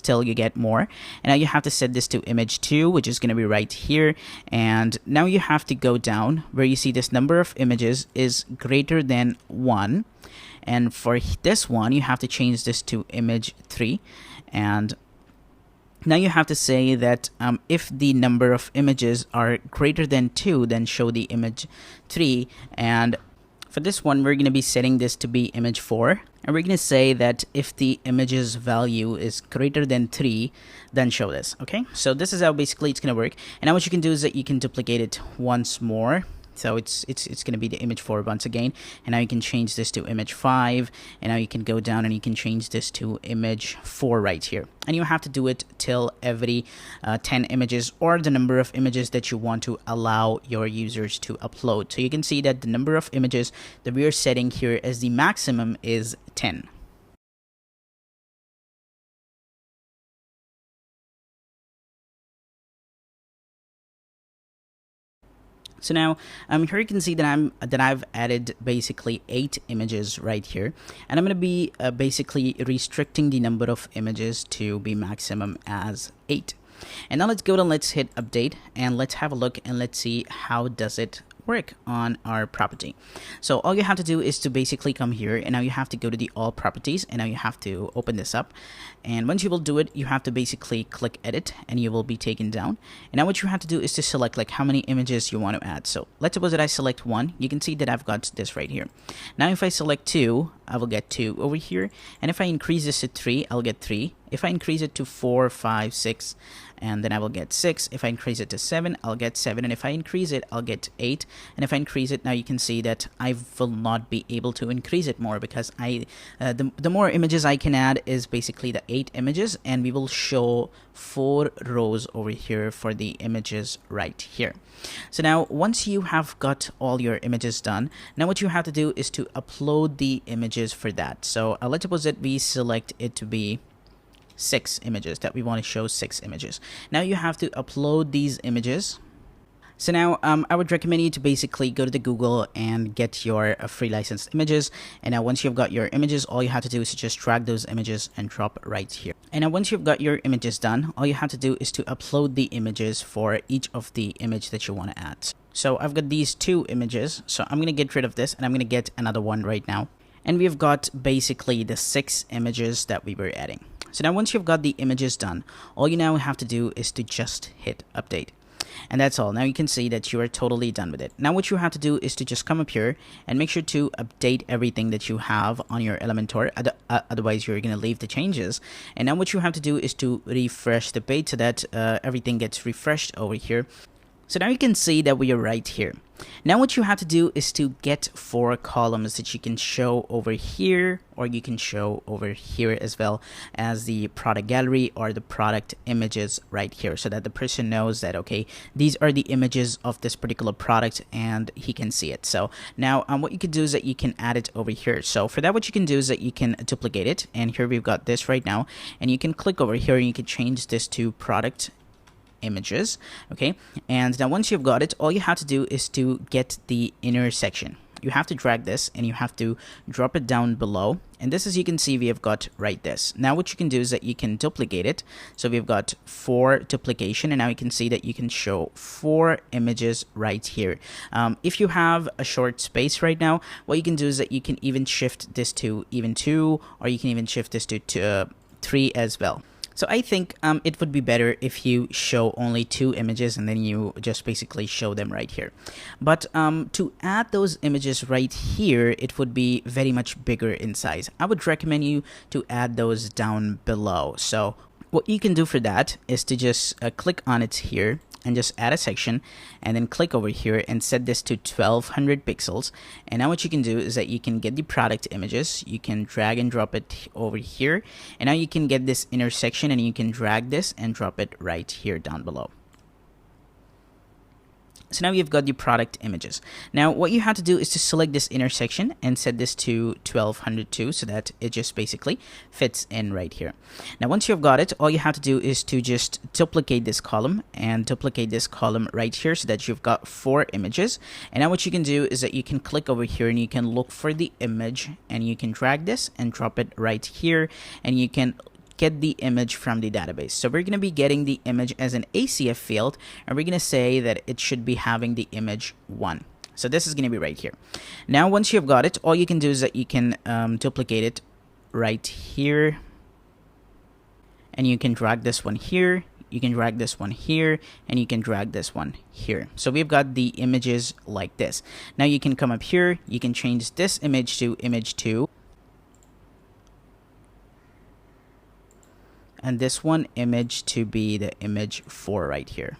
S2: till you get more. And now you have to set this to image 2, which is going to be right here. And now you have to go down where you see this number of images is greater than 1. And for this one, you have to change this to image 3. And now you have to say that if the number of images are greater than 2, then show the image 3. And for this one, we're going to be setting this to be image 4. And we're going to say that if the image's value is greater than 3, then show this. Okay, so this is how basically it's going to work. And now what you can do is that you can duplicate it once more. So it's going to be the image 4 once again. And now you can change this to image 5. And now you can go down and you can change this to image 4 right here. And you have to do it till every 10 images or the number of images that you want to allow your users to upload. So you can see that the number of images that we are setting here as the maximum is 10. So now here you can see that I've added basically 8 images right here, and I'm going to be basically restricting the number of images to be maximum as 8. And now let's go and let's hit update and let's have a look and let's see how does it work on our property. So all you have to do is to basically come here, and now you have to go to the all properties, and now you have to open this up. And once you will do it, you have to basically click edit and you will be taken down. And now what you have to do is to select like how many images you want to add. So let's suppose that I select 1. You can see that I've got this right here. Now if I select 2, I will get 2 over here. And if I increase this to 3, I'll get 3. If I increase it to 4, 5, 6, and then I will get 6. If I increase it to 7, I'll get 7. And if I increase it, I'll get 8. And if I increase it, now you can see that I will not be able to increase it more, because the more images I can add is basically the 8 images, and we will show 4 rows over here for the images right here. So now once you have got all your images done, now what you have to do is to upload the images for that. So let's suppose that we select it to be 6 images, that we want to show 6 images. Now you have to upload these images. So now I would recommend you to basically go to the Google and get your free licensed images. And now once you've got your images, all you have to do is to just drag those images and drop right here. And now once you've got your images done, all you have to do is to upload the images for each of the image that you want to add. So I've got these 2 images, so I'm going to get rid of this and I'm going to get another one right now. And we've got basically the 6 images that we were adding. So now once you've got the images done, all you now have to do is to just hit update. And that's all. Now you can see that you are totally done with it. Now what you have to do is to just come up here and make sure to update everything that you have on your Elementor. Otherwise you're going to leave the changes. And now what you have to do is to refresh the page so that everything gets refreshed over here. So now you can see that we are right here. Now what you have to do is to get 4 columns that you can show over here, or you can show over here as well as the product gallery or the product images right here, so that the person knows that, okay, these are the images of this particular product and he can see it. So now what you can do is that you can add it over here. So for that, what you can do is that you can duplicate it, and here we've got this right now, and you can click over here and you can change this to product images. Okay, and now once you've got it, all you have to do is to get the inner section. You have to drag this and you have to drop it down below, and this, as you can see, we have got right this. Now what you can do is that you can duplicate it. So we've got 4 duplication, and now you can see that you can show 4 images right here. If you have a short space right now, what you can do is that you can even shift this to even 2, or you can even shift this to 3 as well. So I think it would be better if you show only 2 images and then you just basically show them right here. But to add those images right here, it would be very much bigger in size. I would recommend you to add those down below. So what you can do for that is to just click on it here, and just add a section, and then click over here and set this to 1200 pixels. And now what you can do is that you can get the product images, you can drag and drop it over here, and now you can get this intersection and you can drag this and drop it right here down below. So now you've got the product images. Now what you have to do is to select this intersection and set this to 1200 too, so that it just basically fits in right here. Now once you've got it, all you have to do is to just duplicate this column and duplicate this column right here, so that you've got 4 images. And now what you can do is that you can click over here and you can look for the image, and you can drag this and drop it right here, and you can get the image from the database. So we're going to be getting the image as an ACF field, and we're going to say that it should be having the image 1. So this is going to be right here. Now once you've got it, all you can do is that you can duplicate it right here, and you can drag this one here, you can drag this one here, and you can drag this one here. So we've got the images like this. Now you can come up here, you can change this image to image 2, and this one image to be the image 4 right here.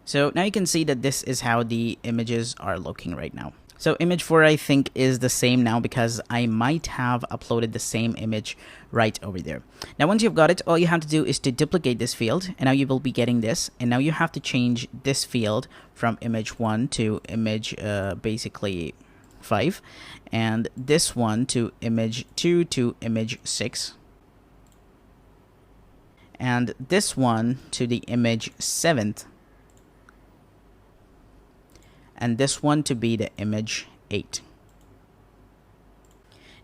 S2: So now you can see that this is how the images are looking right now. So image 4 I think is the same now, because I might have uploaded the same image right over there. Now once you've got it, all you have to do is to duplicate this field, and now you will be getting this. And now you have to change this field from image 1 to image basically 5, and this one to image 2 to image 6, and this one to the image 7th, and this one to be the image 8.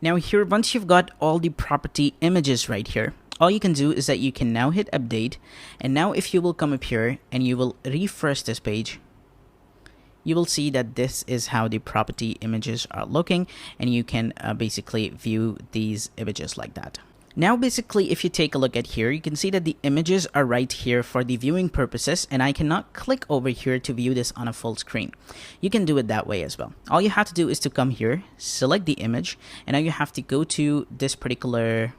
S2: Now here, once you've got all the property images right here, all you can do is that you can now hit update. And now if you will come up here and you will refresh this page, you will see that this is how the property images are looking, and you can basically view these images like that. Now basically, if you take a look at here, you can see that the images are right here for the viewing purposes, and I cannot click over here to view this on a full screen. You can do it that way as well. All you have to do is to come here, select the image, and now you have to go to this particular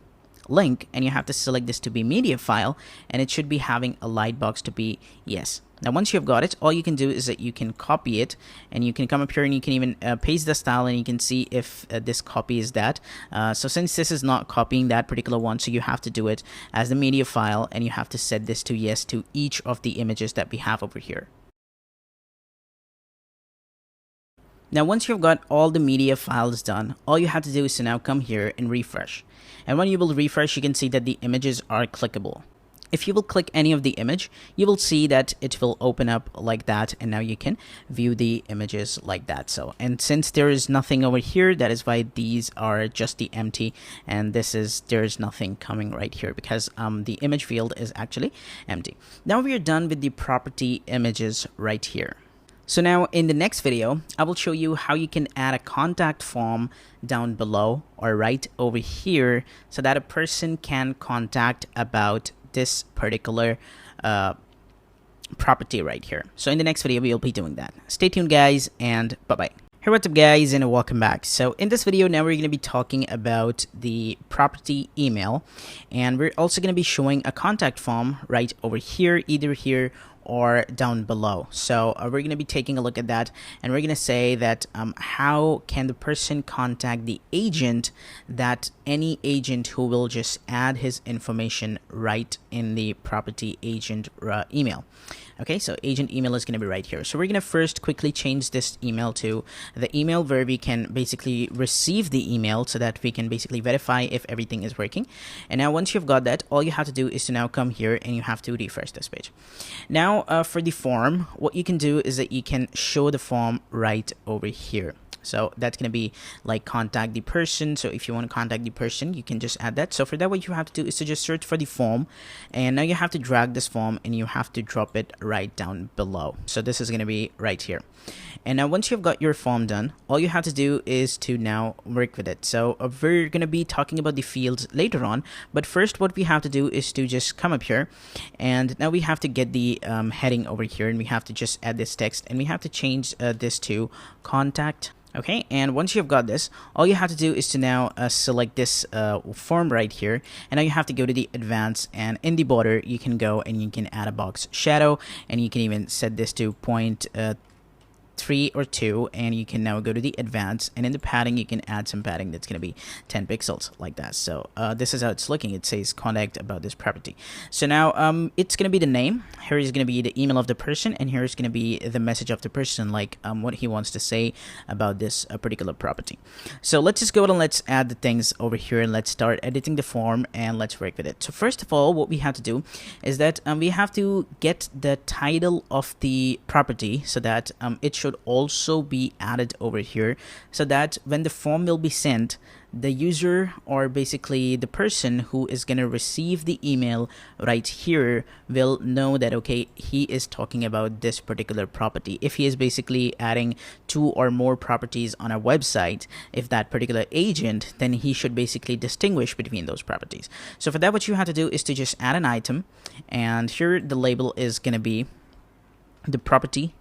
S2: link, and you have to select this to be media file, and it should be having a light box to be yes. Now once you've got it, all you can do is that you can copy it, and you can come up here and you can even paste the style, and you can see if this copy is that. So since this is not copying that particular one, so you have to do it as the media file, and you have to set this to yes to each of the images that we have over here. Now once you've got all the media files done, all you have to do is to now come here and refresh. And when you will refresh, you can see that the images are clickable. If you will click any of the image, you will see that it will open up like that, and now you can view the images like that. So, and since there is nothing over here, that is why these are just the empty, and this is, there is nothing coming right here, because the image field is actually empty. Now we are done with the property images right here. So now in the next video, I will show you how you can add a contact form down below or right over here, so that a person can contact about this particular property right here. So in the next video, we'll be doing that. Stay tuned, guys, and bye-bye. Hey, what's up, guys, and welcome back. So in this video, now we're going to be talking about the property email, and we're also going to be showing a contact form right over here, either here or down below. So we're going to be taking a look at that, and we're going to say that how can the person contact the agent, that any agent who will just add his information right in the property agent email. Okay, so agent email is going to be right here. So we're going to first quickly change this email to the email where we can basically receive the email, so that we can basically verify if everything is working. And now once you've got that, all you have to do is to now come here and you have to refresh this page. Now for the form, what you can do is that you can show the form right over here. So that's going to be like contact the person. So if you want to contact the person, you can just add that. So for that, what you have to do is to just search for the form, and now you have to drag this form and you have to drop it right down below. So this is going to be right here. And now once you've got your form done, all you have to do is to now work with it. So we're going to be talking about the fields later on, but first what we have to do is to just come up here, and now we have to get the heading over here, and we have to just add this text, and we have to change this to contact. Okay, and once you've got this, all you have to do is to now select this form right here, and now you have to go to the advanced, and in the border you can go and you can add a box shadow, and you can even set this to 0.3 or 2, and you can now go to the advanced, and in the padding you can add some padding that's going to be 10 pixels like that. So this is how it's looking. It says contact about this property. So now it's going to be the name, here is going to be the email of the person, and here is going to be the message of the person, like what he wants to say about this particular property. So let's just go ahead and let's add the things over here, and let's start editing the form, and let's work with it. So first of all, what we have to do is that we have to get the title of the property, so that it should also be added over here, so that when the form will be sent, the user, or basically the person who is going to receive the email right here, will know that okay, he is talking about this particular property. If he is basically adding 2 or more properties on a website, if that particular agent, then he should basically distinguish between those properties. So for that, what you have to do is to just add an item, and here the label is going to be the property.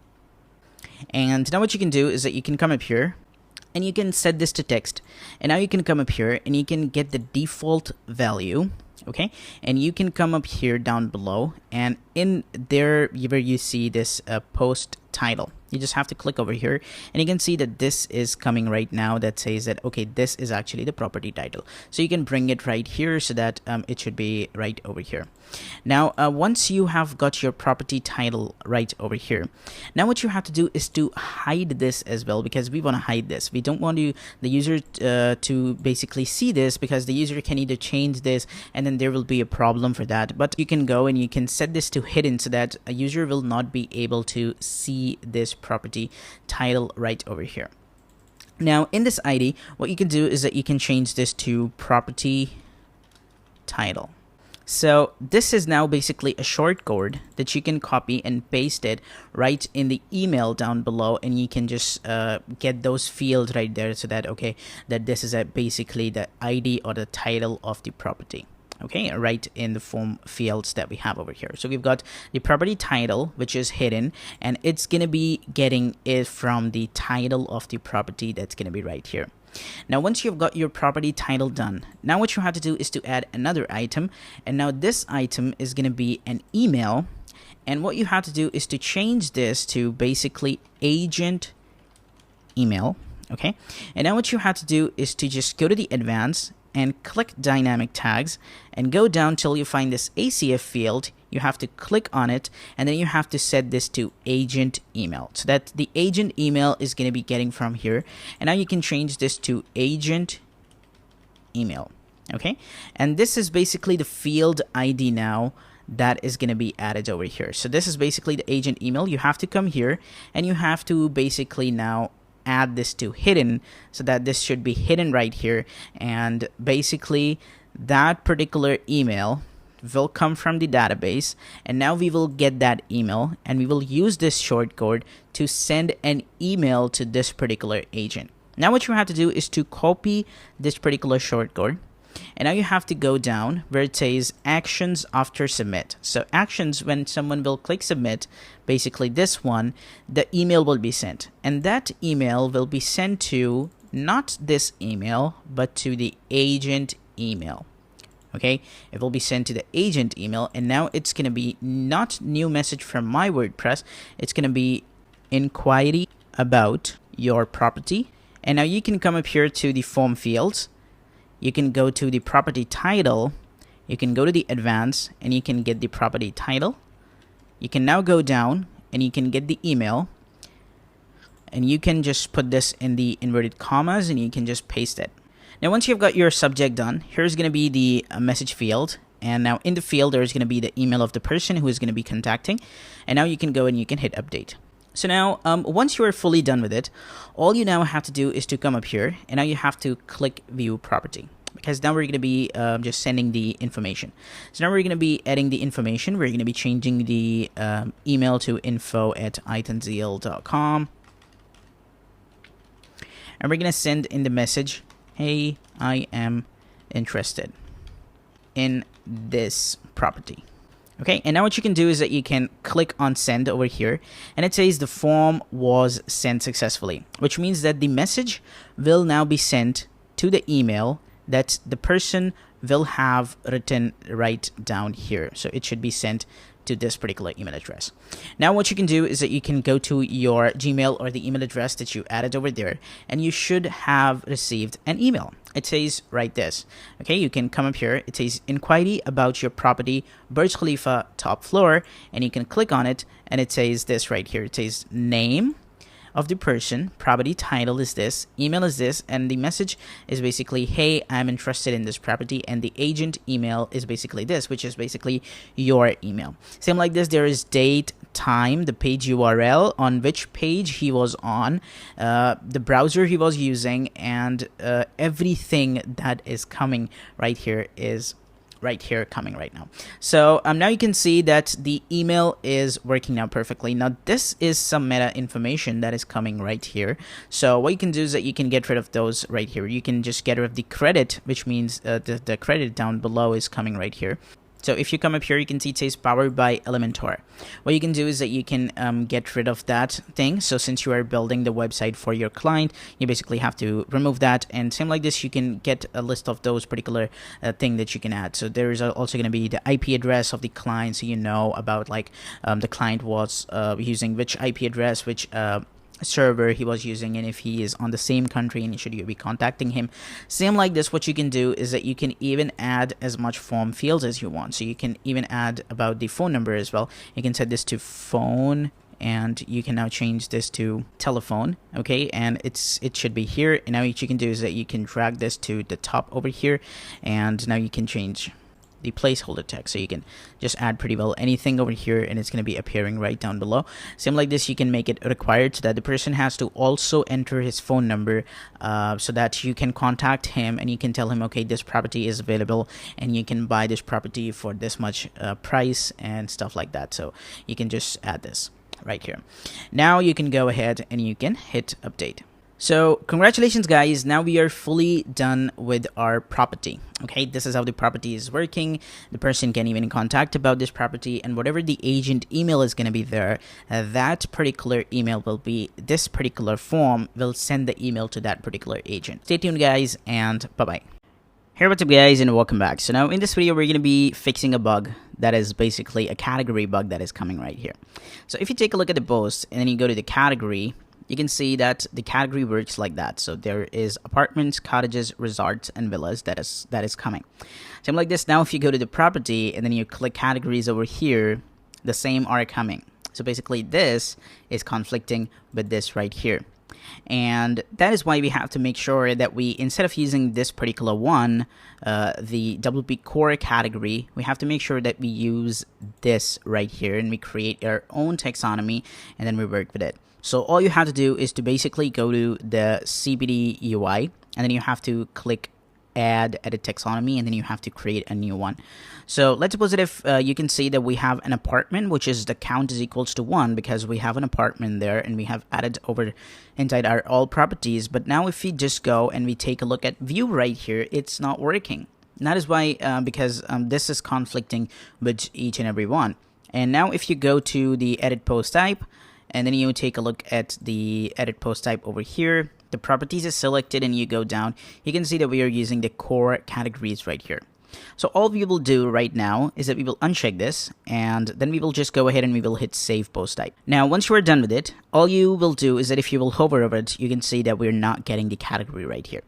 S2: And now what you can do is that you can come up here and you can set this to text, and now you can come up here and you can get the default value. Okay, and you can come up here down below, and in there where you see this post title, you just have to click over here, and you can see that this is coming right now that says that okay, this is actually the property title. So you can bring it right here so that it should be right over here. Now once you have got your property title right over here, now what you have to do is to hide this as well, because we want to hide this. We don't want the user to basically see this, because the user can either change this and then there will be a problem for that. But you can go and you can set this to hidden, so that a user will not be able to see this property title right over here. Now in this ID, what you can do is that you can change this to property title. So this is now basically a short code that you can copy and paste it right in the email down below, and you can just get those fields right there, so that okay, that this is basically the ID or the title of the property. Okay, right in the form fields that we have over here. So we've got the property title, which is hidden, and it's gonna be getting it from the title of the property that's gonna be right here. Now once you've got your property title done, now what you have to do is to add another item, and now this item is going to be an email, and what you have to do is to change this to basically agent email. Okay, and now what you have to do is to just go to the advanced and click dynamic tags, and go down till you find this ACF field. You have to click on it, and then you have to set this to agent email, so that the agent email is going to be getting from here. And now you can change this to agent email. Okay, and this is basically the field ID now that is going to be added over here. So this is basically the agent email. You have to come here and you have to basically now add this to hidden, so that this should be hidden right here, and basically that particular email will come from the database, and now we will get that email, and we will use this short code to send an email to this particular agent. Now what you have to do is to copy this particular short code, and now you have to go down where it says actions after submit. So actions, when someone will click submit, basically this one, the email will be sent, and that email will be sent to not this email but to the agent email. Okay, it will be sent to the agent email, and now it's going to be not new message from my WordPress, it's going to be inquiry about your property. And now you can come up here to the form fields, you can go to the property title, you can go to the advanced, and you can get the property title. You can now go down and you can get the email, and you can just put this in the inverted commas and you can just paste it. Now once you've got your subject done, here's going to be the message field, and now in the field there's going to be the email of the person who is going to be contacting, and now you can go and you can hit update. So now once you are fully done with it, all you now have to do is to come up here, and now you have to click view property, because now we're going to be just sending the information. So now we're going to be adding the information. We're going to be changing the email to info@itanzeel.com, and we're going to send in the message, hey, I am interested in this property. Okay, and now what you can do is that you can click on send over here, and it says the form was sent successfully, which means that the message will now be sent to the email that the person will have written right down here. So it should be sent to this particular email address. Now what you can do is that you can go to your Gmail or the email address that you added over there, and you should have received an email. It says right this. Okay, you can come up here. It says inquiry about your property, Burj Khalifa, top floor, and you can click on it, and it says this right here. It says name of the person, property title is this, email is this, and the message is basically, hey, I'm interested in this property, and the agent email is basically this, which is basically your email. Same like this, there is date, time, the page URL, on which page he was on, the browser he was using, and everything that is coming right here is right here coming right now. So now you can see that the email is working now perfectly. Now this is some meta information that is coming right here. So what you can do is that you can get rid of those right here. You can just get rid of the credit, which means the credit down below is coming right here. So if you come up here, you can see it says powered by Elementor. What you can do is that you can get rid of that thing. So since you are building the website for your client, you basically have to remove that. And same like this, you can get a list of those particular thing that you can add. So there is also going to be the IP address of the client, so you know about like the client was using which IP address, which server he was using, and if he is on the same country and should you be contacting him. Same like this, what you can do is that you can even add as much form fields as you want. So you can even add about the phone number as well. You can set this to phone, and you can now change this to telephone. Okay, and it should be here. And now what you can do is that you can drag this to the top over here, and now you can change the placeholder text, so you can just add pretty well anything over here, and it's going to be appearing right down below. Same like this, you can make it required so that the person has to also enter his phone number, so that you can contact him and you can tell him, okay, this property is available and you can buy this property for this much price and stuff like that. So you can just add this right here. Now you can go ahead and you can hit update. So congratulations guys, now we are fully done with our property. Okay, this is how the property is working. The person can even contact about this property, and whatever the agent email is going to be there, that particular email will be, this particular form will send the email to that particular agent. Stay tuned guys, and bye bye. Hey, what's up guys, and welcome back. So now in this video we're going to be fixing a bug that is basically a category bug that is coming right here. So if you take a look at the post and then you go to the category, you can see that the category works like that. So there is apartments, cottages, resorts, and villas that is coming. Same like this. Now if you go to the property and then you click categories over here, the same are coming. So basically this is conflicting with this right here. And that is why we have to make sure that we, instead of using this particular one, the WP core category, we have to make sure that we use this right here and we create our own taxonomy and then we work with it. So all you have to do is to basically go to the CPD UI, and then you have to click add edit taxonomy, and then you have to create a new one. So let's suppose that if you can see that we have an apartment, which is the count is equals to 1 because we have an apartment there and we have added over inside our all properties. But now if we just go and we take a look at view right here, it's not working. And that is why because this is conflicting with each and every one. And now if you go to the edit post type, and then you take a look at the edit post type over here, the properties is selected and you go down, you can see that we are using the core categories right here. So all we will do right now is that we will uncheck this, and then we will just go ahead and we will hit save post type. Now once you are done with it, all you will do is that if you will hover over it, you can see that we're not getting the category right here.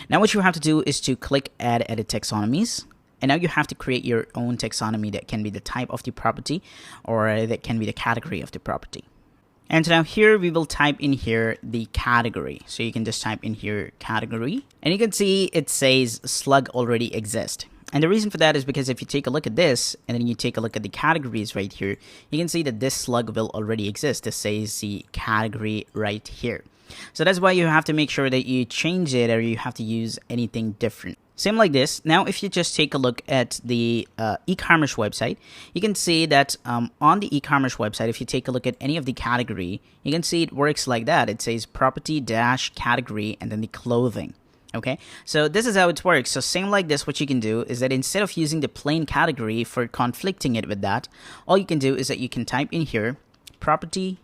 S2: Now what you have to do is to click add edit taxonomies. And now you have to create your own taxonomy that can be the type of the property or that can be the category of the property. And now here we will type in here the category. So you can just type in here category, and you can see it says slug already exists. And the reason for that is because if you take a look at this and then you take a look at the categories right here, you can see that this slug will already exist. This says the category right here. So that's why you have to make sure that you change it or you have to use anything different. Same like this. Now, if you just take a look at the e-commerce website, you can see that on the e-commerce website, if you take a look at any of the category, you can see it works like that. It says property dash category and then the clothing. Okay, so this is how it works. So same like this, what you can do is that instead of using the plain category for conflicting it with that, all you can do is that you can type in here property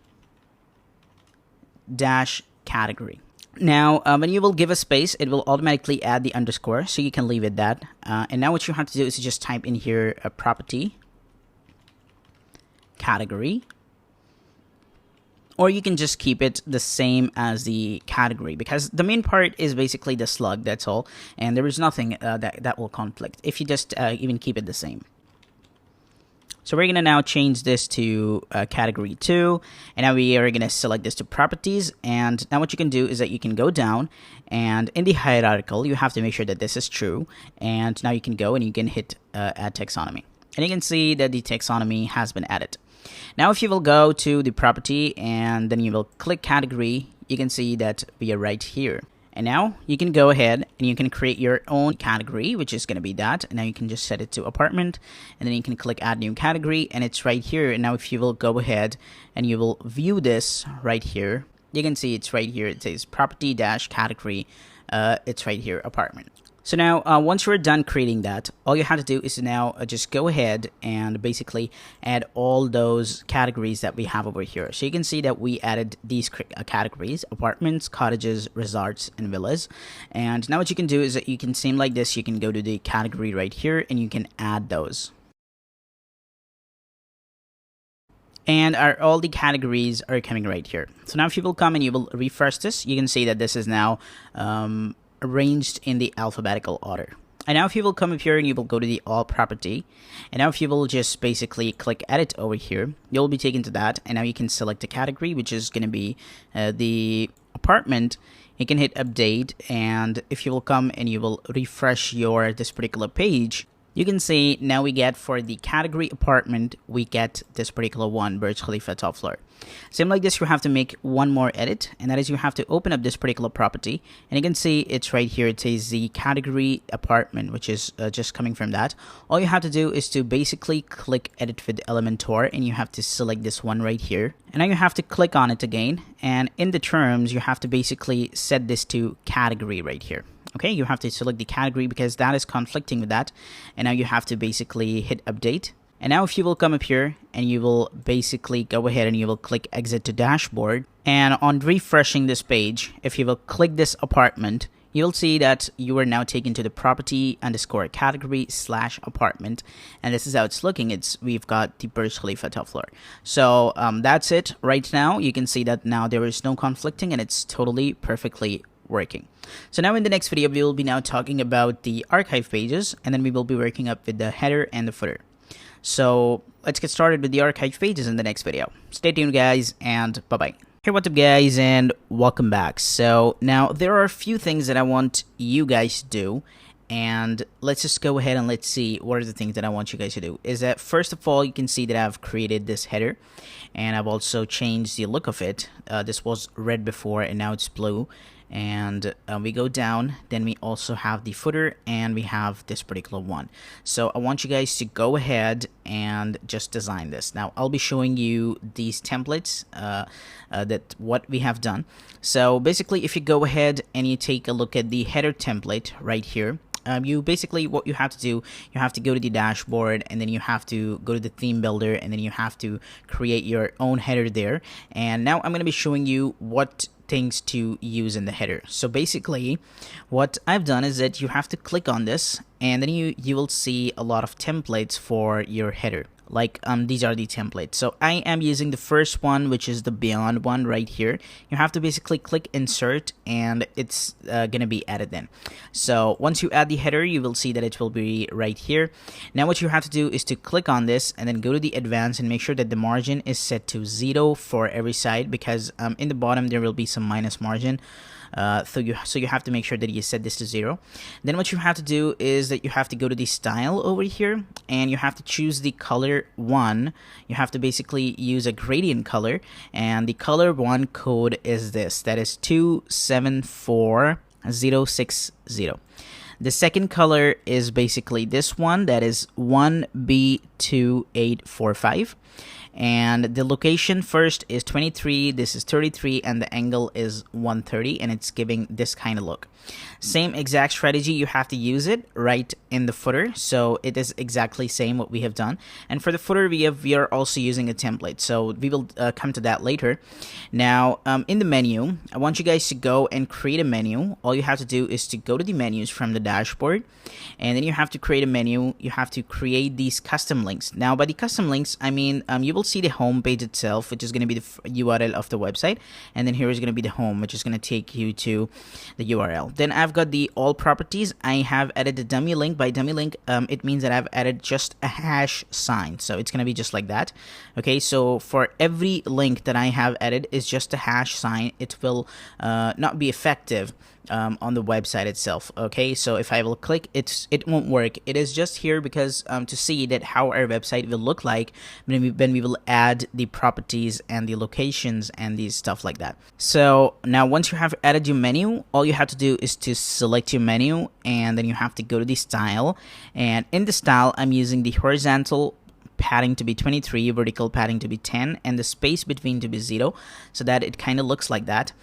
S2: dash category. Now, when you will give a space, it will automatically add the underscore, so you can leave it that. And now what you have to do is just type in here a property category, or you can just keep it the same as the category, because the main part is basically the slug, that's all, and there is nothing that will conflict if you just even keep it the same. So we're going to now change this to category 2, and now we are going to select this to properties. And now what you can do is that you can go down, and in the hierarchical you have to make sure that this is true, and now you can go and you can hit add taxonomy, and you can see that the taxonomy has been added. Now if you will go to the property and then you will click category, you can see that we are right here. And now you can go ahead and you can create your own category, which is going to be that. And now you can just set it to apartment, and then you can click add new category, and it's right here. And now if you will go ahead and you will view this right here, you can see it's right here. It says property dash category. It's right here, apartment. So now once you're done creating that, all you have to do is now just go ahead and basically add all those categories that we have over here. So you can see that we added these categories: apartments, cottages, resorts, and villas. And now what you can do is that you can, same like this, you can go to the category right here and you can add those. And all the categories are coming right here. So now if you will come and you will refresh this, you can see that this is now arranged in the alphabetical order. And now if you will come up here and you will go to the all property, and now if you will just basically click edit over here, you'll be taken to that. And now you can select the category, which is going to be the apartment. You can hit update, and if you will come and you will refresh this particular page, you can see now we get for the category apartment, we get this particular one, Burj Khalifa top floor. Same like this, you have to make one more edit, and that is you have to open up this particular property, and you can see it's right here. It says the category apartment, which is just coming from that. All you have to do is to basically click edit with Elementor, and you have to select this one right here. And now you have to click on it again, and in the terms, you have to basically set this to category right here. Okay, you have to select the category because that is conflicting with that. And now you have to basically hit update. And now if you will come up here and you will basically go ahead and you will click exit to dashboard. And on refreshing this page, if you will click this apartment, you'll see that you are now taken to the property underscore category slash apartment. And this is how it's looking. We've got the Burj Khalifa top floor. So that's it right now. You can see that now there is no conflicting and it's totally perfectly working. So now in the next video, we will be now talking about the archive pages, and then we will be working up with the header and the footer. So let's get started with the archive pages in the next video. Stay tuned, guys, and bye-bye. Hey, what's up, guys, and welcome back. So now there are a few things that I want you guys to do, and let's just go ahead and let's see what are the things that I want you guys to do. Is that first of all, you can see that I've created this header, and I've also changed the look of it. This was red before, and now it's blue. And we go down, then we also have the footer, and we have this particular one. So I want you guys to go ahead and just design this. Now I'll be showing you these templates that what we have done. So basically, if you go ahead and you take a look at the header template right here, you basically, what you have to do, you have to go to the dashboard, and then you have to go to the theme builder, and then you have to create your own header there. And now I'm going to be showing you what things to use in the header. So basically what I've done is that you have to click on this, and then you will see a lot of templates for your header. Like these are the templates. So I am using the first one, which is the beyond one right here. You have to basically click insert, and it's gonna be added then. So once you add the header, you will see that it will be right here. Now what you have to do is to click on this and then go to the advanced and make sure that the margin is set to 0 for every side, because in the bottom there will be some minus margin. So you have to make sure that you set this to 0. Then what you have to do is that you have to go to the style over here, and you have to choose the color 1. You have to basically use a gradient color, and the color 1 code is this, that is 274060. The second color is basically this one, that is 1B2845. And the location first is 23, this is 33, and the angle is 130, and it's giving this kind of look. Same exact strategy, you have to use it right in the footer, so it is exactly same what we have done. And for the footer, we are also using a template, so we will come to that later. Now in the menu, I want you guys to go and create a menu. All you have to do is to go to the menus from the dashboard, and then you have to create a menu. You have to create these custom links. Now by the custom links, I mean you will see the home page itself, which is going to be the URL of the website, and then here is going to be the home, which is going to take you to the URL. Then I've got the all properties. I have added the dummy link. By dummy link, it means that I've added just a hash sign, so it's going to be just like that. Okay, so for every link that I have added is just a hash sign. It will not be effective on the website itself. Okay, so if I will click, it won't work. It is just here because to see that how our website will look like when we will add the properties and the locations and these stuff like that. So now once you have added your menu, all you have to do is to select your menu, and then you have to go to the style, and in the style I'm using the horizontal padding to be 23, vertical padding to be 10, and the space between to be 0, so that it kind of looks like that.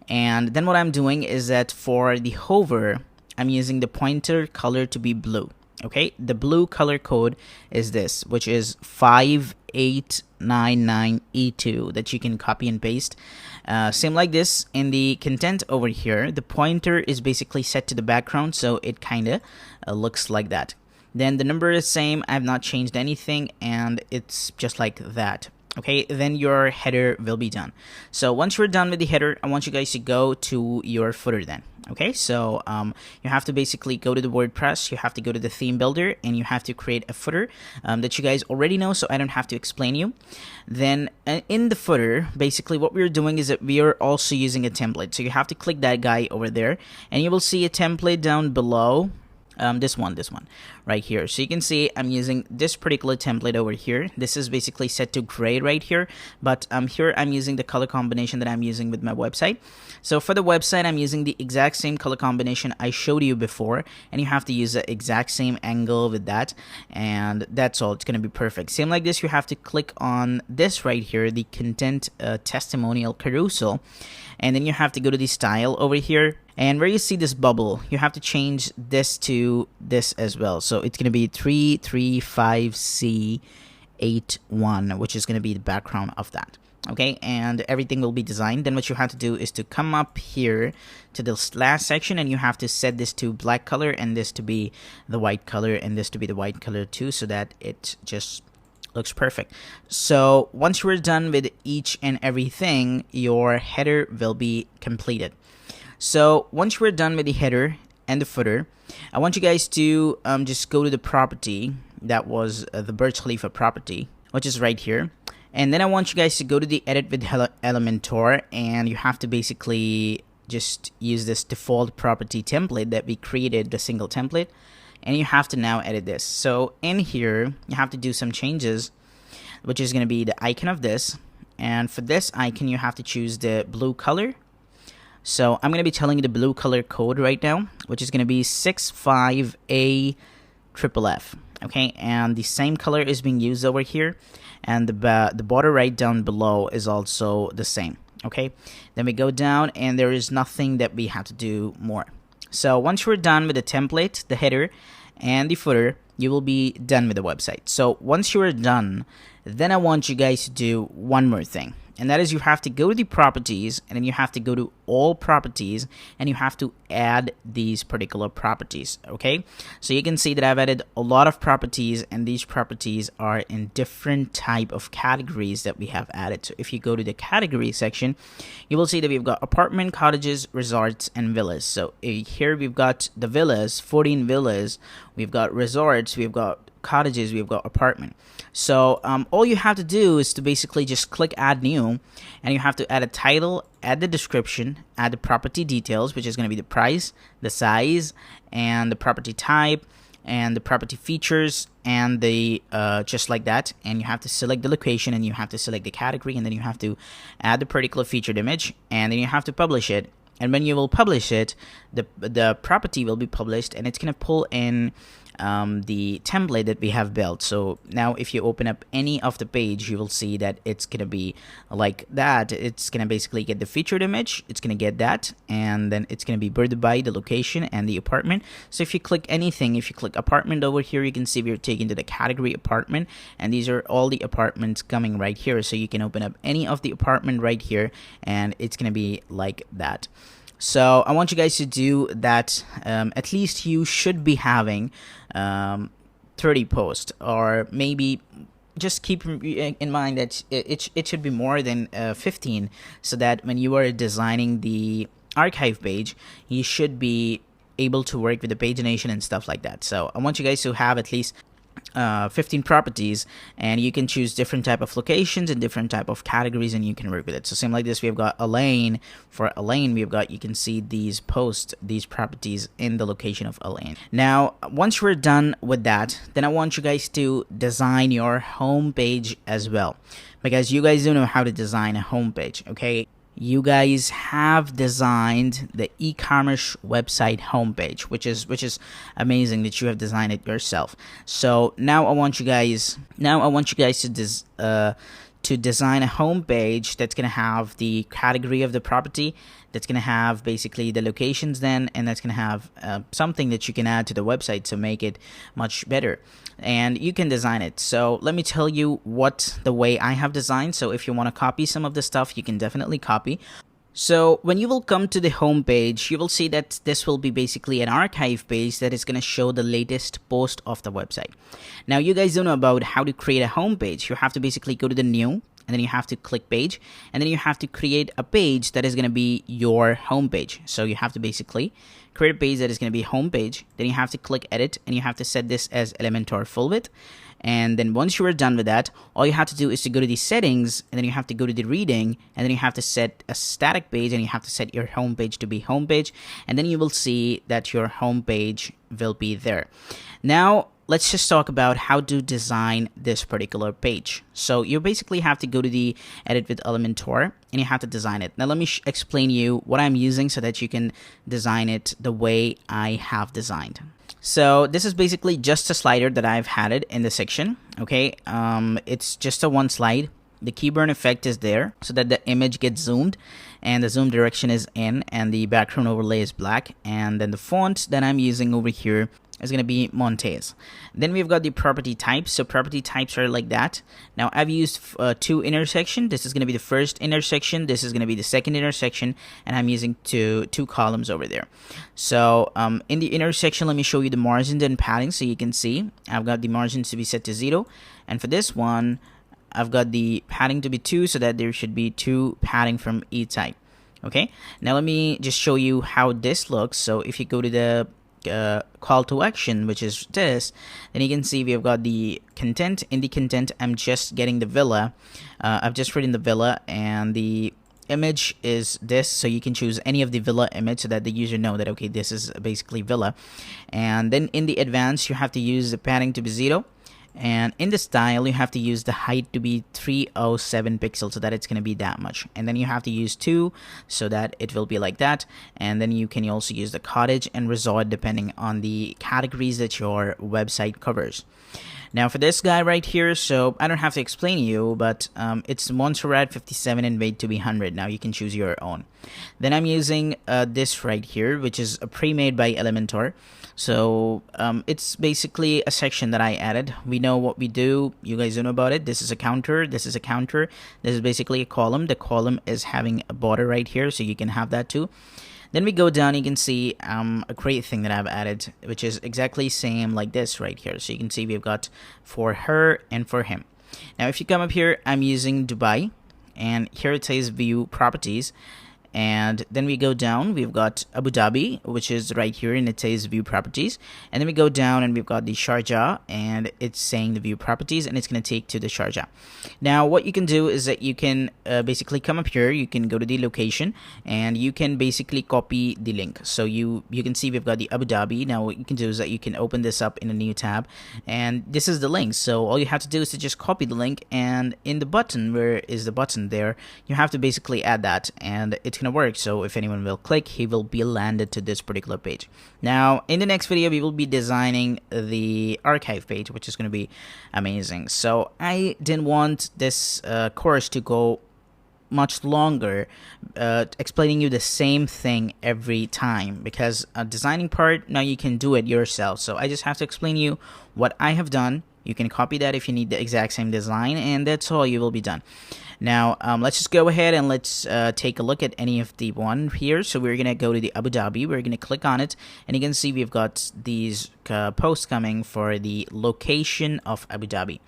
S2: And then what I'm doing is that for the hover, I'm using the pointer color to be blue. Okay, the blue color code is this, which is 5899E2, that you can copy and paste. Same like this in the content over here. The pointer is basically set to the background, so it kind of looks like that. Then the number is same, I have not changed anything, and it's just like that. Okay, then your header will be done. So once you're done with the header, I want you guys to go to your footer then. Okay, so you have to basically go to the WordPress, you have to go to the theme builder, and you have to create a footer that you guys already know, so I don't have to explain you. Then in the footer, basically what we're doing is that we are also using a template. So you have to click that guy over there, and you will see a template down below. This one right here. So you can see I'm using this particular template over here. This is basically set to gray right here, but here I'm using the color combination that I'm using with my website. So for the website, I'm using the exact same color combination I showed you before, and you have to use the exact same angle with that, and that's all. It's going to be perfect. Same like this, you have to click on this right here, the content testimonial carousel, and then you have to go to the style over here, and where you see this bubble, you have to change this to this as well. So it's going to be 335C81, which is going to be the background of that. Okay, and everything will be designed. Then what you have to do is to come up here to this last section, and you have to set this to black color, and this to be the white color, and this to be the white color too, so that it just looks perfect. So once you're done with each and everything, your header will be completed. So once we're done with the header and the footer, I want you guys to just go to the property that was the Burj Khalifa property, which is right here. And then I want you guys to go to the edit with Elementor, and you have to basically just use this default property template that we created, the single template, and you have to now edit this. So in here, you have to do some changes, which is going to be the icon of this. And for this icon, you have to choose the blue color. So I'm going to be telling you the blue color code right now, which is going to be 65AFFF. Okay, and the same color is being used over here, and the border right down below is also the same. Okay, then we go down, and there is nothing that we have to do more. So once we're done with the template, the header, and the footer, you will be done with the website. So once you are done, then I want you guys to do one more thing. And that is, you have to go to the properties, and then you have to go to all properties, and you have to add these particular properties. Okay, so you can see that I've added a lot of properties, and these properties are in different type of categories that we have added. So if you go to the category section, you will see that we've got apartment, cottages, resorts, and villas. So here we've got the villas, 14 villas, we've got resorts, we've got cottages, we've got apartment. So all you have to do is to basically just click add new, and you have to add a title, add the description, add the property details, which is going to be the price, the size, and the property type, and the property features, and the just like that. And you have to select the location, and you have to select the category, and then you have to add the particular featured image, and then you have to publish it. And when you will publish it, the property will be published, and it's going to pull in the template that we have built. So now if you open up any of the page, you will see that it's gonna be like that. It's gonna basically get the featured image, it's gonna get that, and then it's gonna be birth by the location and the apartment. So if you click anything, if you click apartment over here, you can see we're taken to the category apartment, and these are all the apartments coming right here. So you can open up any of the apartment right here, and it's gonna be like that. So I want you guys to do that. At least you should be having 30 posts, or maybe just keep in mind that it should be more than 15, so that when you are designing the archive page, you should be able to work with the pagination and stuff like that. So I want you guys to have at least 15 properties, and you can choose different type of locations and different type of categories, and you can work with it. So same like this, we've got a lane. For a lane, we've got, you can see these posts, these properties in the location of a lane. Now once we're done with that, then I want you guys to design your home page as well, because you guys don't know how to design a home page. Okay, you guys have designed the e-commerce website homepage, which is amazing that you have designed it yourself. So now I want you guys to design a homepage that's gonna have the category of the property, that's gonna have basically the locations then, and that's gonna have something that you can add to the website to make it much better, and you can design it. So let me tell you what the way I have designed. So if you want to copy some of the stuff, you can definitely copy. So when you will come to the home page, you will see that this will be basically an archive page that is going to show the latest post of the website. Now you guys don't know about how to create a home page. You have to basically go to the new, and then you have to click page, and then you have to create a page that is going to be your home page. So you have to basically create a page that is going to be home page. Then you have to click edit, and you have to set this as Elementor full width. And then once you are done with that, all you have to do is to go to the settings, and then you have to go to the reading, and then you have to set a static page, and you have to set your home page to be home page, and then you will see that your home page will be there. Now let's just talk about how to design this particular page. So you basically have to go to the edit with Elementor, and you have to design it. Now let me explain you what I'm using so that you can design it the way I have designed. So this is basically just a slider that I've added in the section. Okay, it's just a one slide. The keyburn effect is there so that the image gets zoomed, and the zoom direction is in, and the background overlay is black, and then the font that I'm using over here is going to be Montez. Then we've got the property types. So property types are like that. Now I've used two intersection. This is going to be the first intersection, this is going to be the second intersection, and I'm using two columns over there. So in the intersection, let me show you the margins and padding. So you can see I've got the margins to be set to 0, and for this one I've got the padding to be 2, so that there should be 2 padding from each side. Okay, now let me just show you how this looks. So if you go to the call to action, which is this, then you can see we've got the content. In the content, I'm just getting the villa. I've just written the villa, and the image is this, so you can choose any of the villa image so that the user know that okay, this is basically villa. And then in the advanced, you have to use the padding to be 0, and in the style you have to use the height to be 307 pixels, so that it's going to be that much, and then you have to use 2 so that it will be like that. And then you can also use the cottage and resort depending on the categories that your website covers. Now for this guy right here, so I don't have to explain to you, but it's Montserrat 57 and weight to be 100. Now you can choose your own. Then I'm using this right here, which is pre-made by Elementor. So it's basically a section that I added. We know what we do, you guys don't know about it. This is a counter, this is a counter, this is basically a column. The column is having a border right here, so you can have that too. Then we go down, you can see a great thing that I've added, which is exactly same like this right here. So you can see we've got for her and for him. Now if you come up here, I'm using Dubai, and here it says view properties. And then we go down, we've got Abu Dhabi, which is right here, and it says view properties. And then we go down and we've got the Sharjah, and it's saying the view properties, and it's going to take to the Sharjah. Now what you can do is that you can basically come up here, you can go to the location, and you can basically copy the link. So you can see we've got the Abu Dhabi. Now what you can do is that you can open this up in a new tab, and this is the link. So all you have to do is to just copy the link, and in the button, where is the button there, you have to basically add that, and it's going gonna work. So if anyone will click, he will be landed to this particular page. Now in the next video we will be designing the archive page, which is gonna be amazing. So I didn't want this course to go much longer explaining you the same thing every time, because designing part, now you can do it yourself. So I just have to explain you what I have done. You can copy that if you need the exact same design, and that's all. You will be done. Now let's just go ahead and let's take a look at any of the one here. So we're gonna go to the Abu Dhabi, we're gonna click on it, and you can see we've got these posts coming for the location of Abu Dhabi,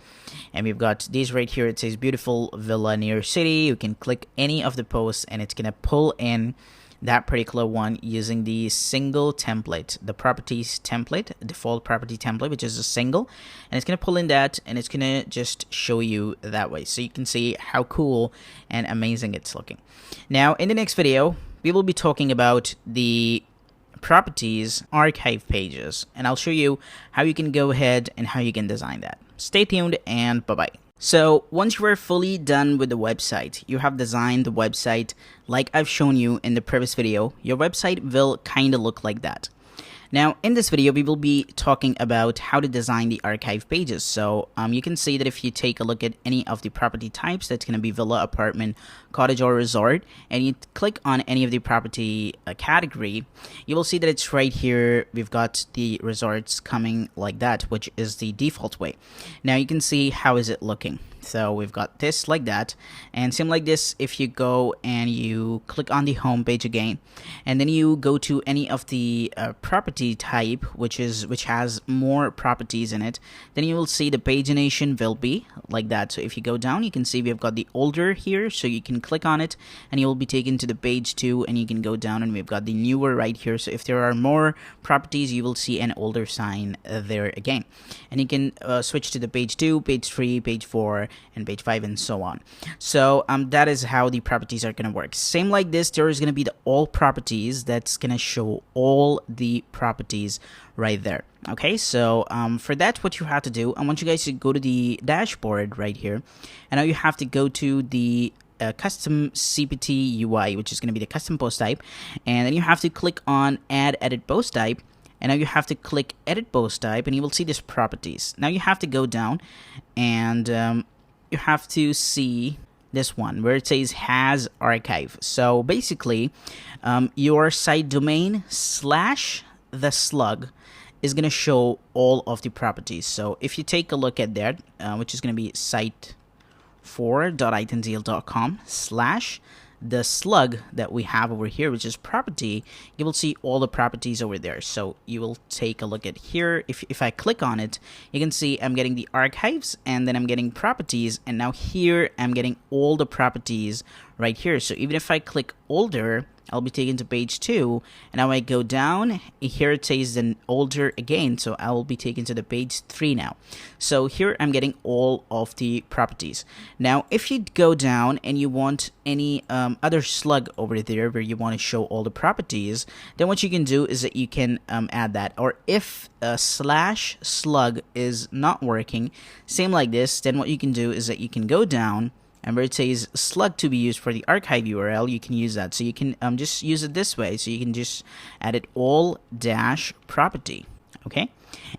S2: and we've got these right here. It says beautiful villa near city. You can click any of the posts and it's gonna pull in that particular one using the single template, the properties template, default property template, which is a single, and it's going to pull in that, and it's going to just show you that way. So you can see how cool and amazing it's looking. Now in the next video we will be talking about the properties archive pages, and I'll show you how you can go ahead and how you can design that. Stay tuned, and bye bye. So once you are fully done with the website, you have designed the website like I've shown you in the previous video, your website will kind of look like that. Now in this video we will be talking about how to design the archive pages. So you can see that if you take a look at any of the property types, that's going to be villa, apartment, cottage, or resort, and you click on any of the property category, you will see that it's right here. We've got the resorts coming like that, which is the default way. Now you can see how is it looking. So we've got this like that, and same like this if you go and you click on the home page again, and then you go to any of the property type which has more properties in it, then you will see the pagination will be like that. So if you go down, you can see we've got the older here, so you can click on it and you will be taken to the page 2, and you can go down and we've got the newer right here. So if there are more properties, you will see an older sign there again, and you can switch to the page 2, page 3, page 4, and page 5, and so on. So that is how the properties are going to work. Same like this, there is going to be the all properties that's going to show all the properties right there. Okay, so for that, what you have to do, I want you guys to go to the dashboard right here, and now you have to go to the custom CPT UI, which is going to be the custom post type, and then you have to click on add edit post type. And now you have to click edit post type, and you will see this properties. Now you have to go down, and you have to see this one where it says has archive. So basically your site domain / the slug is going to show all of the properties. So if you take a look at that, which is going to be site4.itanzeel.com / the slug that we have over here, which is property, you will see all the properties over there. So you will take a look at here. If I click on it, you can see I'm getting the archives, and then I'm getting properties, and now here I'm getting all the properties right here. So even if I click older, I'll be taken to page 2, and now I go down, here it says then older again, so I will be taken to the page 3 now. So here I'm getting all of the properties. Now if you go down and you want any other slug over there where you want to show all the properties, then what you can do is that you can add that. Or if /slug is not working, same like this, then what you can do is that you can go down, and where it says slug to be used for the archive URL, you can use that. So you can just use it this way. So you can just add it all - property. Okay,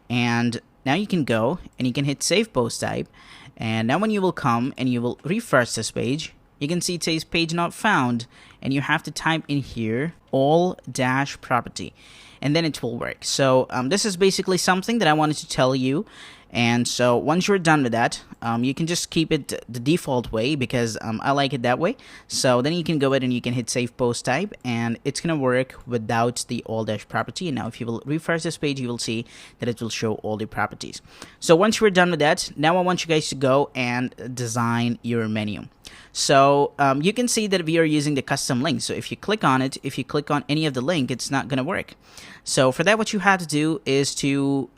S2: and now you can go and you can hit save post type, and now when you will come and you will refresh this page, you can see it says page not found, and you have to type in here all - property, and then it will work. So this is basically something that I wanted to tell you. And so once you're done with that, you can just keep it the default way, because I like it that way. So then you can go ahead and you can hit save post type, and it's going to work without the all - property. And now if you will refresh this page, you will see that it will show all the properties. So once you're done with that, now I want you guys to go and design your menu. So you can see that we are using the custom link. So if you click on it, if you click on any of the link, it's not going to work. So for that, what you have to do is to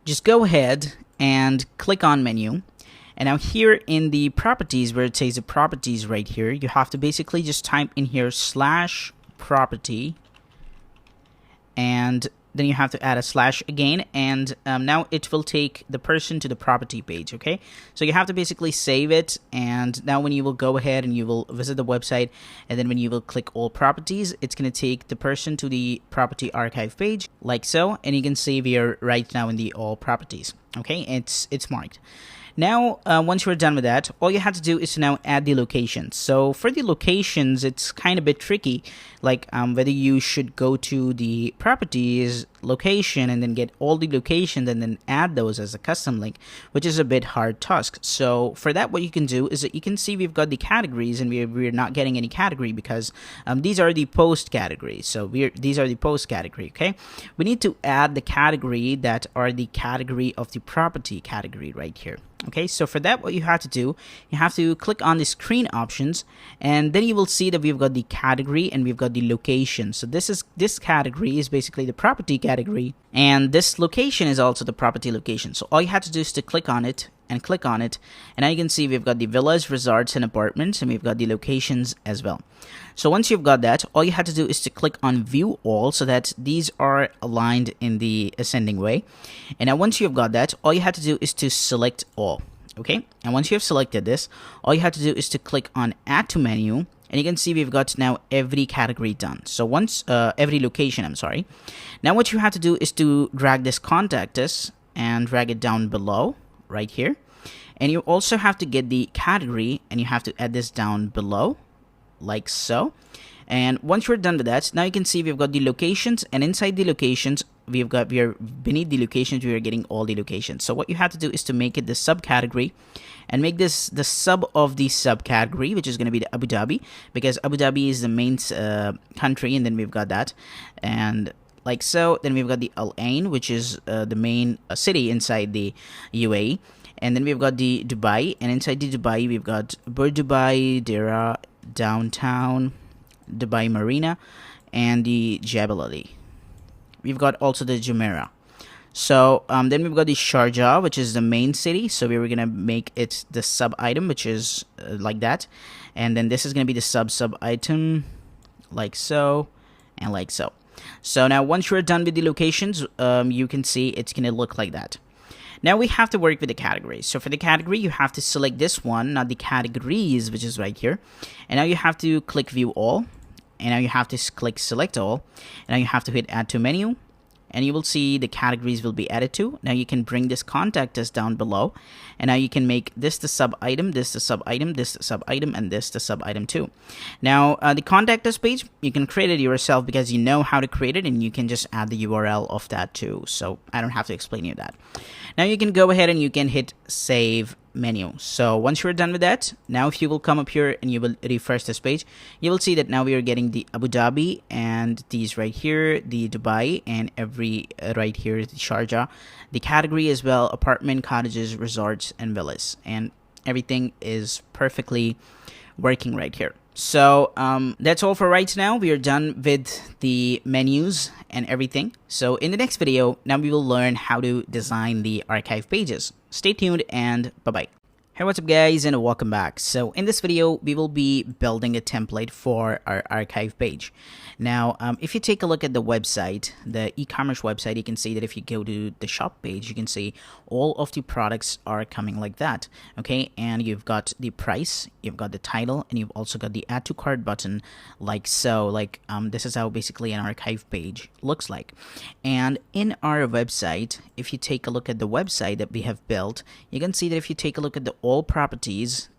S2: just go ahead and click on menu. And now here in the properties, where it says the properties right here, you have to basically just type in here /property, and then you have to add a slash again, and now it will take the person to the property page. Okay, so you have to basically save it, and now when you will go ahead and you will visit the website, and then when you will click all properties, it's going to take the person to the property archive page like so, and you can see we are right now in the all properties. Okay, it's marked. Now, once you're done with that, all you have to do is to now add the locations. So for the locations, it's kind of a bit tricky, like whether you should go to the properties location and then get all the locations and then add those as a custom link, which is a bit hard task. So for that, what you can do is that you can see we've got the categories, and we're not getting any category because these are the post categories. So these are the post category. Okay, we need to add the category that are the category of the property category right here. Okay, so for that, what you have to do, you have to click on the screen options, and then you will see that we've got the category and we've got the location. So this category is basically the property category, and this location is also the property location. So all you have to do is to click on it and click on it, and now you can see we've got the villas, resorts, and apartments, and we've got the locations as well. So once you've got that, all you have to do is to click on view all, so that these are aligned in the ascending way. And now once you've got that, all you have to do is to select all. Okay, and once you have selected this, all you have to do is to click on add to menu, and you can see we've got now every category done. So once every location, I'm sorry. Now what you have to do is to drag this contact us and drag it down below right here, and you also have to get the category and you have to add this down below like so. And once we're done with that, now you can see we've got the locations, and inside the locations we are beneath the locations, we are getting all the locations. So what you have to do is to make it the subcategory and make this the sub of the subcategory, which is going to be the Abu Dhabi, because Abu Dhabi is the main country, and then we've got that, and like so. Then we've got the Al Ain, which is the main city inside the UAE, and then we've got the Dubai, and inside the Dubai we've got Bur Dubai, Dera, downtown, Dubai Marina, and the Jebel Ali. We've got also the Jumeirah. So then we've got the Sharjah, which is the main city. So we were gonna make it the sub item, which is like that, and then this is gonna be the sub item, like so, and like so. So now once you're done with the locations, you can see it's gonna look like that. Now we have to work with the categories. So for the category, you have to select this one, not the categories, which is right here. And now you have to click view all, and now you have to click select all, and now you have to hit add to menu, and you will see the categories will be added to. Now you can bring this contact us down below, and now you can make this the sub item, this the sub item, this the sub item, and this the sub item too. Now the contact us page, you can create it yourself because you know how to create it, and you can just add the URL of that too. So I don't have to explain you that. Now you can go ahead and you can hit save menu. So once you're done with that, now if you will come up here and you will refresh this page, you will see that now we are getting the Abu Dhabi, and these right here, the Dubai, and every right here, the Sharjah, the category as well, apartment, cottages, resorts, and villas, and everything is perfectly working right here. So that's all for right now. We are done with the menus and everything. So in the next video, now we will learn how to design the archive pages. Stay tuned, and bye-bye. Hey, what's up guys, and welcome back. So in this video, we will be building a template for our archive page. Now, if you take a look at the website, the e-commerce website, you can see that if you go to the shop page, you can see all of the products are coming like that, okay? And you've got the price, you've got the title, and you've also got the add to cart button like so. Like this is how basically an archive page looks like. And in our website, if you take a look at the website that we have built, you can see that if you take a look at the all properties,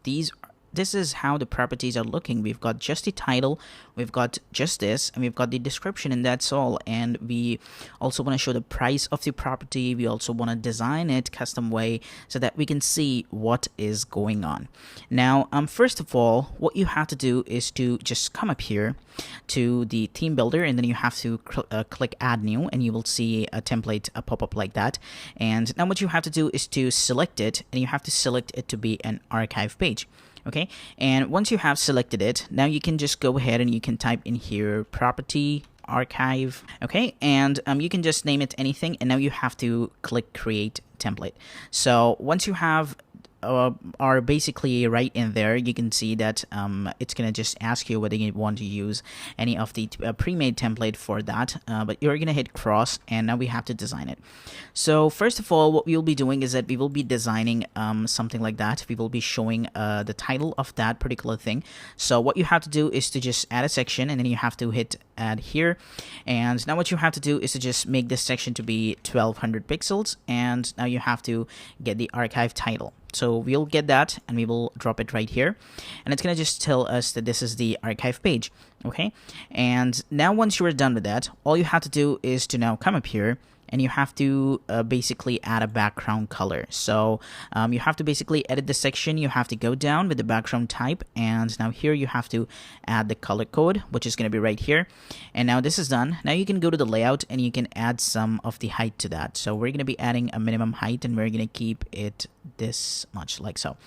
S2: this is how the properties are looking. We've got just the title, we've got just this, and we've got the description, and that's all. And we also want to show the price of the property. We also want to design it custom way so that we can see what is going on. Now, first of all, what you have to do is to just come up here to the theme builder, and then you have to click add new, and you will see a template pop up like that. And now what you have to do is to select it, and you have to select it to be an archive page. Okay, and once you have selected it, now you can just go ahead and you can type in here property archive. Okay, and you can just name it anything, and now you have to click create template. So once you have are basically right in there. You can see that it's gonna just ask you whether you want to use any of the pre-made template for that, but you're gonna hit cross, and now we have to design it. So first of all, what we'll be doing is that we will be designing something like that. We will be showing the title of that particular thing. So what you have to do is to just add a section, and then you have to hit add here. And now what you have to do is to just make this section to be 1200 pixels, and now you have to get the archive title. So we'll get that, and we will drop it right here, and it's gonna just tell us that this is the archive page. Okay, and now once you are done with that, all you have to do is to now come up here, and you have to basically add a background color. So you have to basically edit the section. You have to go down with the background type, and now here you have to add the color code, which is going to be right here. And now this is done. Now you can go to the layout, and you can add some of the height to that. So we're going to be adding a minimum height, and we're going to keep it this much, like so.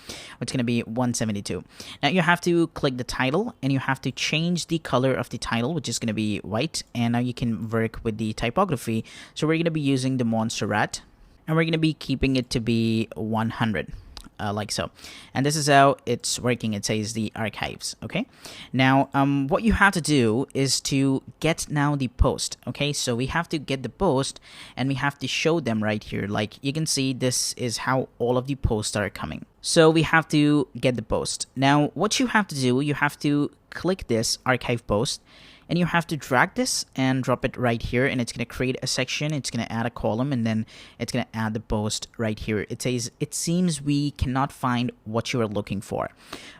S2: It's going to be 172. Now you have to click the title, and you have to change the color of the title, which is going to be white. And now you can work with the typography. So we're going to be using the Montserrat, and we're going to be keeping it to be 100, like so. And this is how it's working. It says the archives. Okay, now what you have to do is to get now the post. Okay, so we have to get the post, and we have to show them right here. Like you can see, this is how all of the posts are coming. So we have to get the post. Now what you have to do, you have to click this archive post, and you have to drag this and drop it right here, and it's going to create a section. It's going to add a column, and then it's going to add the post right here. It says it seems we cannot find what you are looking for,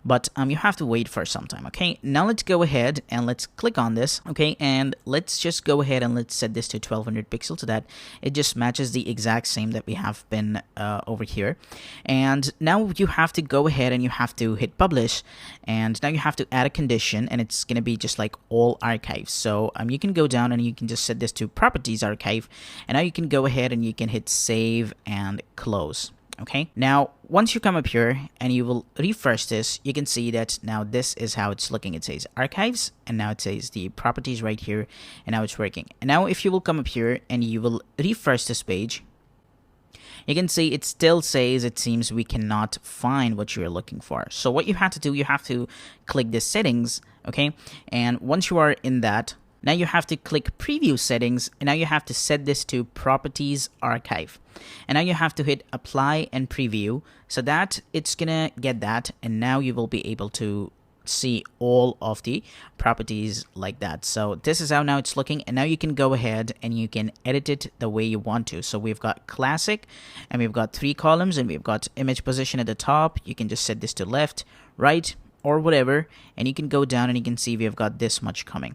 S2: but you have to wait for some time. Okay, now let's go ahead and let's click on this. Okay, and let's just go ahead and let's set this to 1200 pixels so that it just matches the exact same that we have been over here. And now you have to go ahead and you have to hit publish, and now you have to add a condition, and it's going to be just like all archives. So you can go down and you can just set this to properties archive, and now you can go ahead and you can hit save and close. Okay, now once you come up here and you will refresh this, you can see that now this is how it's looking. It says archives, and now it says the properties right here, and now it's working. And now if you will come up here and you will refresh this page, you can see it still says it seems we cannot find what you're looking for. So what you have to do, you have to click the settings. Okay, and once you are in that, now you have to click preview settings, and now you have to set this to properties archive, and now you have to hit apply and preview so that it's gonna get that, and now you will be able to see all of the properties like that. So this is how now it's looking, and now you can go ahead and you can edit it the way you want to. So we've got classic, and we've got 3 columns, and we've got image position at the top. You can just set this to left, right, or whatever, and you can go down and you can see we've got this much coming.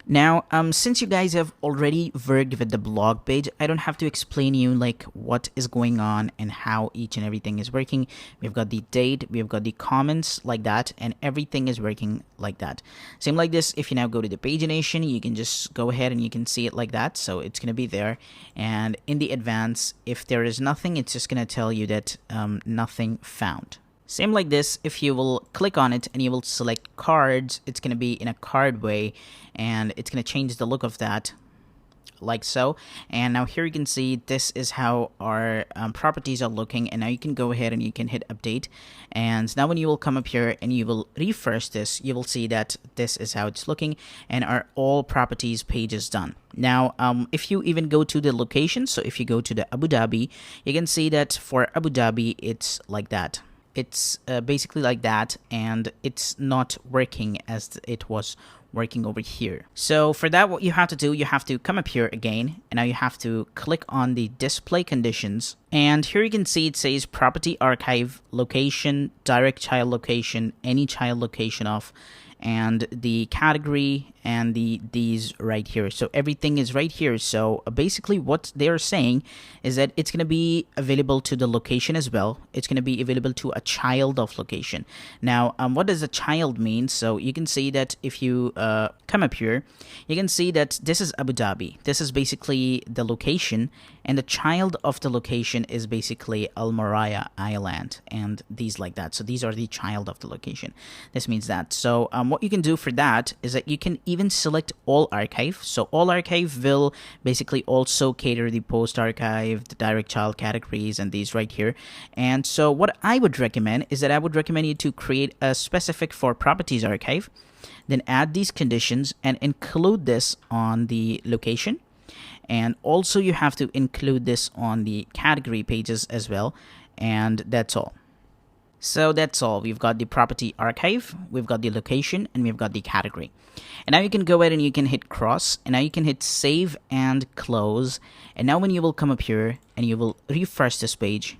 S2: Now since you guys have already worked with the blog page, I don't have to explain you like what is going on and how each and everything is working. We've got the date, we've got the comments like that, and everything is working like that. Same like this, if you now go to the pagination, you can just go ahead and you can see it like that. So it's going to be there, and in the advance, if there is nothing, it's just going to tell you that nothing found. Same like this, if you will click on it and you will select cards, it's going to be in a card way, and it's going to change the look of that like so. And now here you can see this is how our properties are looking, and now you can go ahead and you can hit update, and now when you will come up here and you will refresh this, you will see that this is how it's looking, and our all properties page is done. Now if you even go to the location, so if you go to the Abu Dhabi, you can see that for Abu Dhabi it's like that. It's basically like that, and it's not working as it was working over here. So for that, what you have to do, you have to come up here again, and now you have to click on the display conditions, and here you can see it says property archive, location, direct child location, any child location of, and the category, and these right here. So everything is right here. So basically what they're saying is that it's going to be available to the location as well. It's going to be available to a child of location. Now what does a child mean? So you can see that if you come up here, you can see that this is Abu Dhabi. This is basically the location, and the child of the location is basically Al Maraya Island, and these like that. So these are the child of the location. This means that. So what you can do for that is that you can even select all archive. So all archive will basically also cater the post archive, the direct child categories, and these right here. And so what I would recommend is that I would recommend you to create a specific for properties archive, then add these conditions and include this on the location. And also you have to include this on the category pages as well. And that's all. So that's all. We've got the property archive, we've got the location, and we've got the category. And now you can go ahead and you can hit cross, and now you can hit save and close. And now when you will come up here and you will refresh this page,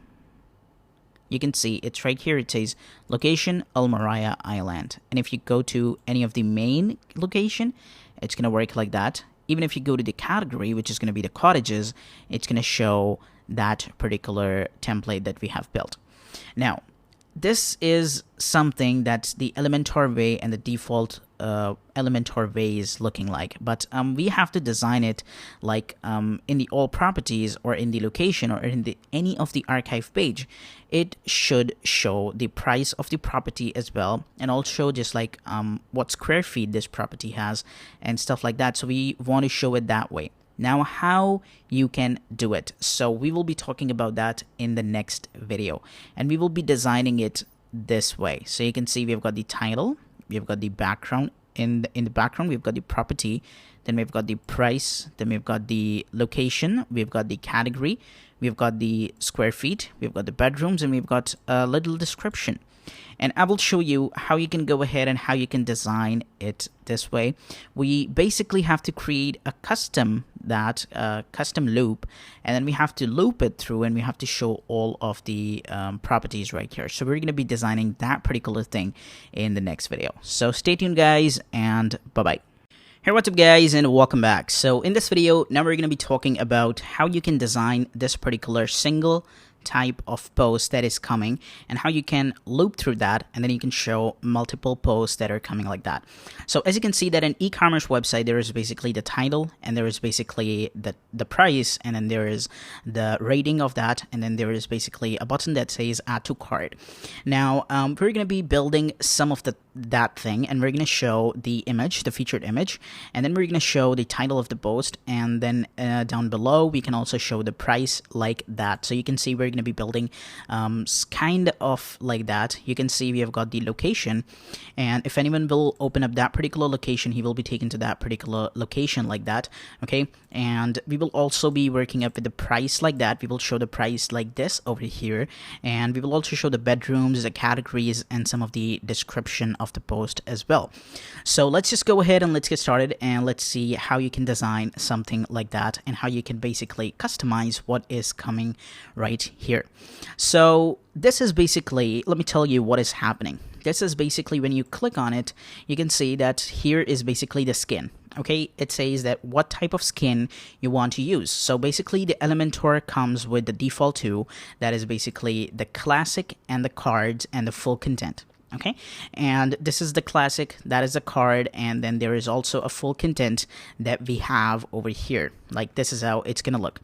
S2: you can see it's right here. It says location Al Maraya Island. And if you go to any of the main location, it's going to work like that. Even if you go to the category, which is going to be the cottages, it's going to show that particular template that we have built. Now, this is something that the Elementor way and the default Elementor way is looking like, but we have to design it like in the all properties or in the location or in the any of the archive page. It should show the price of the property as well, and also just like what square feet this property has and stuff like that. So we want to show it that way. Now, how you can do it. So we will be talking about that in the next video, and we will be designing it this way. So you can see we've got the title, we've got the background. In the background, we've got the property, then we've got the price, then we've got the location, we've got the category, we've got the square feet, we've got the bedrooms, and we've got a little description. And I will show you how you can go ahead and how you can design it this way. We basically have to create a custom loop, and then we have to loop it through, and we have to show all of the properties right here. So we're going to be designing that particular thing in the next video. So stay tuned, guys, and bye-bye. Hey, what's up, guys, and welcome back. So in this video, now we're going to be talking about how you can design this particular single type of post that is coming, and how you can loop through that, and then you can show multiple posts that are coming like that. So as you can see that in e-commerce website, there is basically the title, and there is basically the price, and then there is the rating of that, and then there is basically a button that says add to cart. Now we're going to be building some of that thing, and we're going to show the image, the featured image, and then we're going to show the title of the post, and then down below we can also show the price like that. So you can see we're going to be building kind of like that. You can see we have got the location, and if anyone will open up that particular location, he will be taken to that particular location like that. Okay, and we will also be working up with the price like that. We will show the price like this over here, and we will also show the bedrooms, the categories, and some of the description of the post as well. So let's just go ahead and let's get started, and let's see how you can design something like that, and how you can basically customize what is coming right here. So this is basically, let me tell you what is happening. This is basically when you click on it, you can see that here is basically the skin. Okay, it says that what type of skin you want to use. So basically the Elementor comes with the default 2, that is basically the classic and the cards and the full content. Okay, and this is the classic, that is a card, and then there is also a full content that we have over here. Like this is how it's gonna look.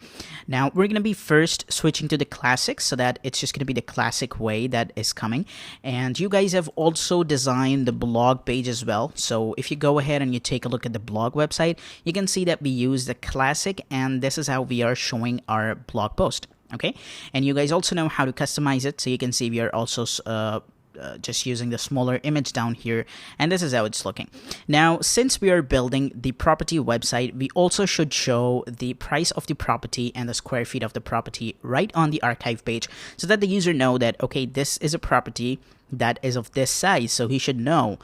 S2: Now we're gonna be first switching to the classic, so that it's just gonna be the classic way that is coming. And you guys have also designed the blog page as well. So if you go ahead and you take a look at the blog website, you can see that we use the classic, and this is how we are showing our blog post. Okay, and you guys also know how to customize it. So you can see we are also just using the smaller image down here, and this is how it's looking. Now, since we are building the property website, we also should show the price of the property and the square feet of the property right on the archive page, so that the user know that, okay, this is a property that is of this size. So he should know,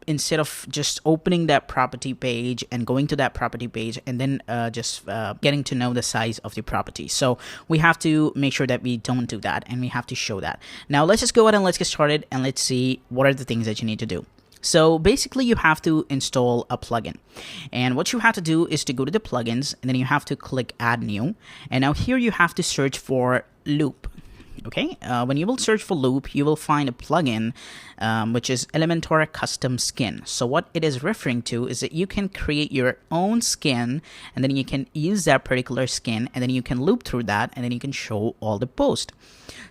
S2: instead of just opening that property page and going to that property page and then just getting to know the size of the property. So we have to make sure that we don't do that, and we have to show that. Now let's just go ahead and let's get started, and let's see what are the things that you need to do. So basically you have to install a plugin, and what you have to do is to go to the plugins, and then you have to click add new, and now here you have to search for loop. Okay, when you will search for loop, you will find a plugin which is Elementor Custom Skin. So what it is referring to is that you can create your own skin, and then you can use that particular skin, and then you can loop through that, and then you can show all the posts.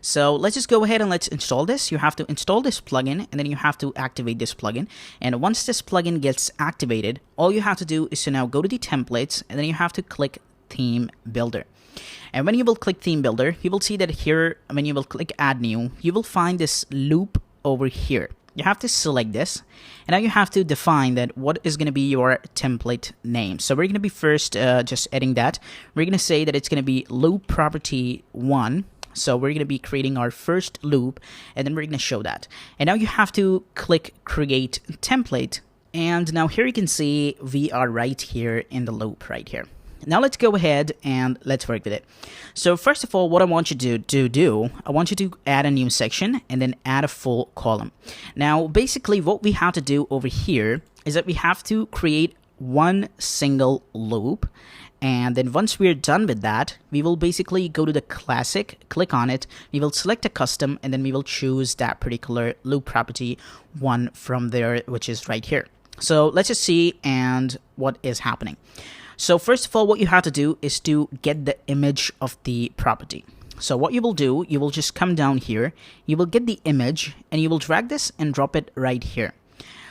S2: So let's just go ahead and let's install this. You have to install this plugin, and then you have to activate this plugin. And once this plugin gets activated, all you have to do is to now go to the templates, and then you have to click Theme Builder. And when you will click Theme Builder, you will see that here, when you will click Add New, you will find this loop over here. You have to select this, and now you have to define that what is going to be your template name. So we're going to be first just adding that. We're going to say that it's going to be loop property 1. So we're going to be creating our first loop, and then we're going to show that. And now you have to click Create Template. And now here you can see we are right here in the loop right here. Now let's go ahead and let's work with it. So first of all, what I want you to do, I want you to add a new section and then add a full column. Now, basically what we have to do over here is that we have to create one single loop. And then once we're done with that, we will basically go to the classic, click on it, we will select a custom, and then we will choose that particular loop property 1 from there, which is right here. So let's just see and what is happening. So first of all, what you have to do is to get the image of the property. So what you will do, you will just come down here, you will get the image, and you will drag this and drop it right here.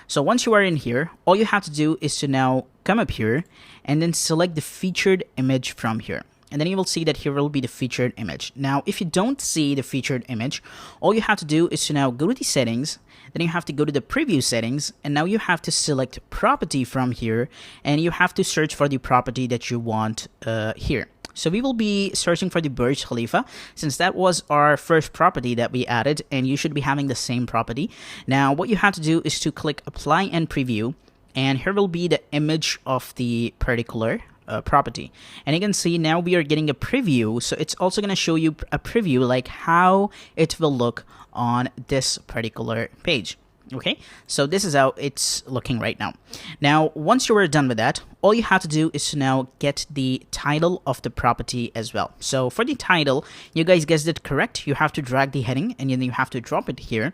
S2: So once you are in here, all you have to do is to now come up here and then select the featured image from here. And then you will see that here will be the featured image. Now, if you don't see the featured image, all you have to do is to now go to the settings, then you have to go to the preview settings, and now you have to select property from here, and you have to search for the property that you want here. So we will be searching for the Burj Khalifa, since that was our first property that we added, and you should be having the same property. Now, what you have to do is to click Apply and Preview, and here will be the image of the particular property. And you can see now we are getting a preview, so it's also going to show you a preview like how it will look on this particular page. Okay, so this is how it's looking right now. Now, once you are done with that, all you have to do is to now get the title of the property as well. So for the title, you guys guessed it correct. You have to drag the heading and then you have to drop it here.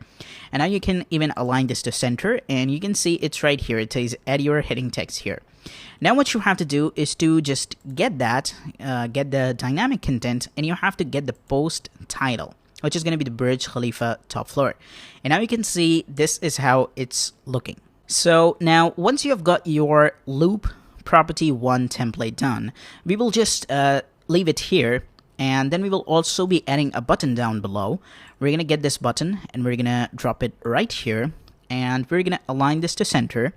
S2: And now you can even align this to center, and you can see it's right here. It says add your heading text here. Now what you have to do is to just get that, get the dynamic content, and you have to get the post title, which is going to be the Burj Khalifa top floor. And now you can see this is how it's looking. So now once you have got your loop property 1 template done, we will just leave it here, and then we will also be adding a button down below. We're going to get this button and we're going to drop it right here, and we're going to align this to center.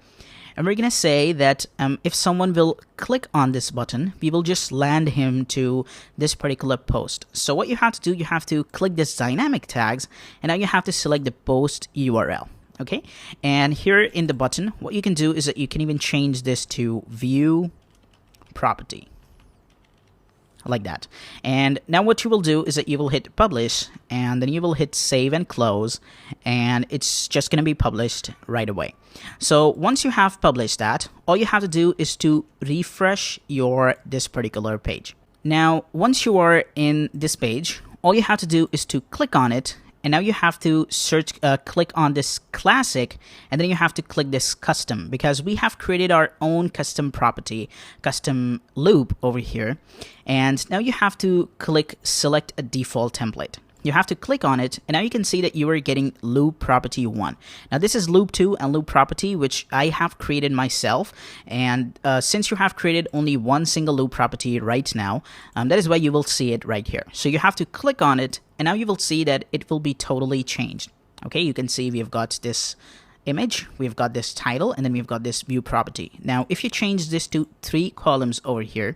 S2: And we're going to say that if someone will click on this button, we will just land him to this particular post. So what you have to do, you have to click this dynamic tags, and now you have to select the post URL. Okay, and here in the button, what you can do is that you can even change this to view property, like that. And now what you will do is that you will hit publish, and then you will hit save and close, and it's just going to be published right away. So once you have published that, all you have to do is to refresh this particular page. Now, once you are in this page, all you have to do is to click on it, and now you have to click on this classic, and then you have to click this custom, because we have created our own custom property, custom loop over here. And now you have to click select a default template. You have to click on it, and now you can see that you are getting loop property 1. Now this is loop 2 and loop property, which I have created myself. And since you have created only one single loop property right now, that is why you will see it right here. So you have to click on it, and now you will see that it will be totally changed. Okay, you can see we've got this image, we've got this title, and then we've got this view property. Now, if you change this to 3 columns over here,